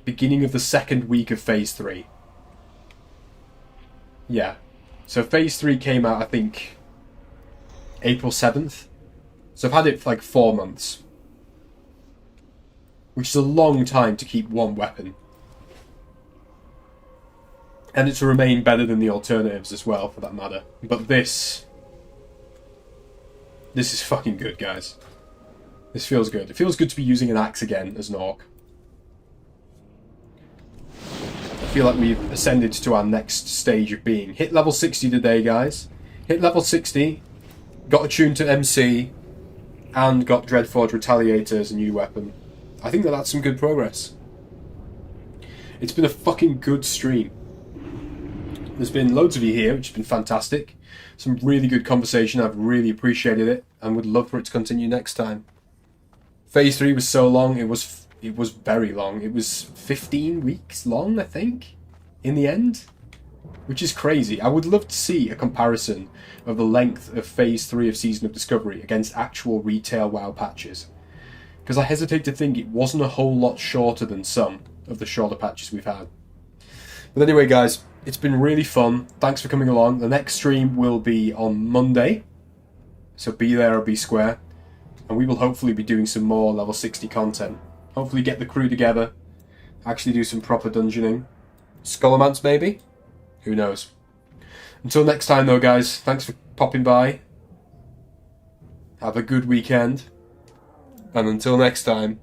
beginning of the second week of Phase 3. Yeah. So Phase 3 came out, I think, April 7th. So I've had it for like 4 months. Which is a long time to keep one weapon. And it's remained better than the alternatives as well, for that matter. But this is fucking good, guys. This feels good. It feels good to be using an axe again as an orc. I feel like we've ascended to our next stage of being. Hit level 60 today, guys. Hit level 60. Got attuned to MC. And got Dreadforge Retaliator as a new weapon. I think that that's some good progress. It's been a fucking good stream. There's been loads of you here, which has been fantastic. Some really good conversation. I've really appreciated it and would love for it to continue next time. Phase 3 was so long. It was very long. It was 15 weeks long, I think, in the end. Which is crazy. I would love to see a comparison of the length of Phase 3 of Season of Discovery against actual retail WoW patches. Because I hesitate to think it wasn't a whole lot shorter than some of the shorter patches we've had. But anyway, guys, it's been really fun. Thanks for coming along. The next stream will be on Monday. So be there or be square. And we will hopefully be doing some more level 60 content. Hopefully get the crew together actually do some proper dungeoning. Scholomance, maybe? Who knows? Until next time, though, guys, thanks for popping by. Have a good weekend. And until next time,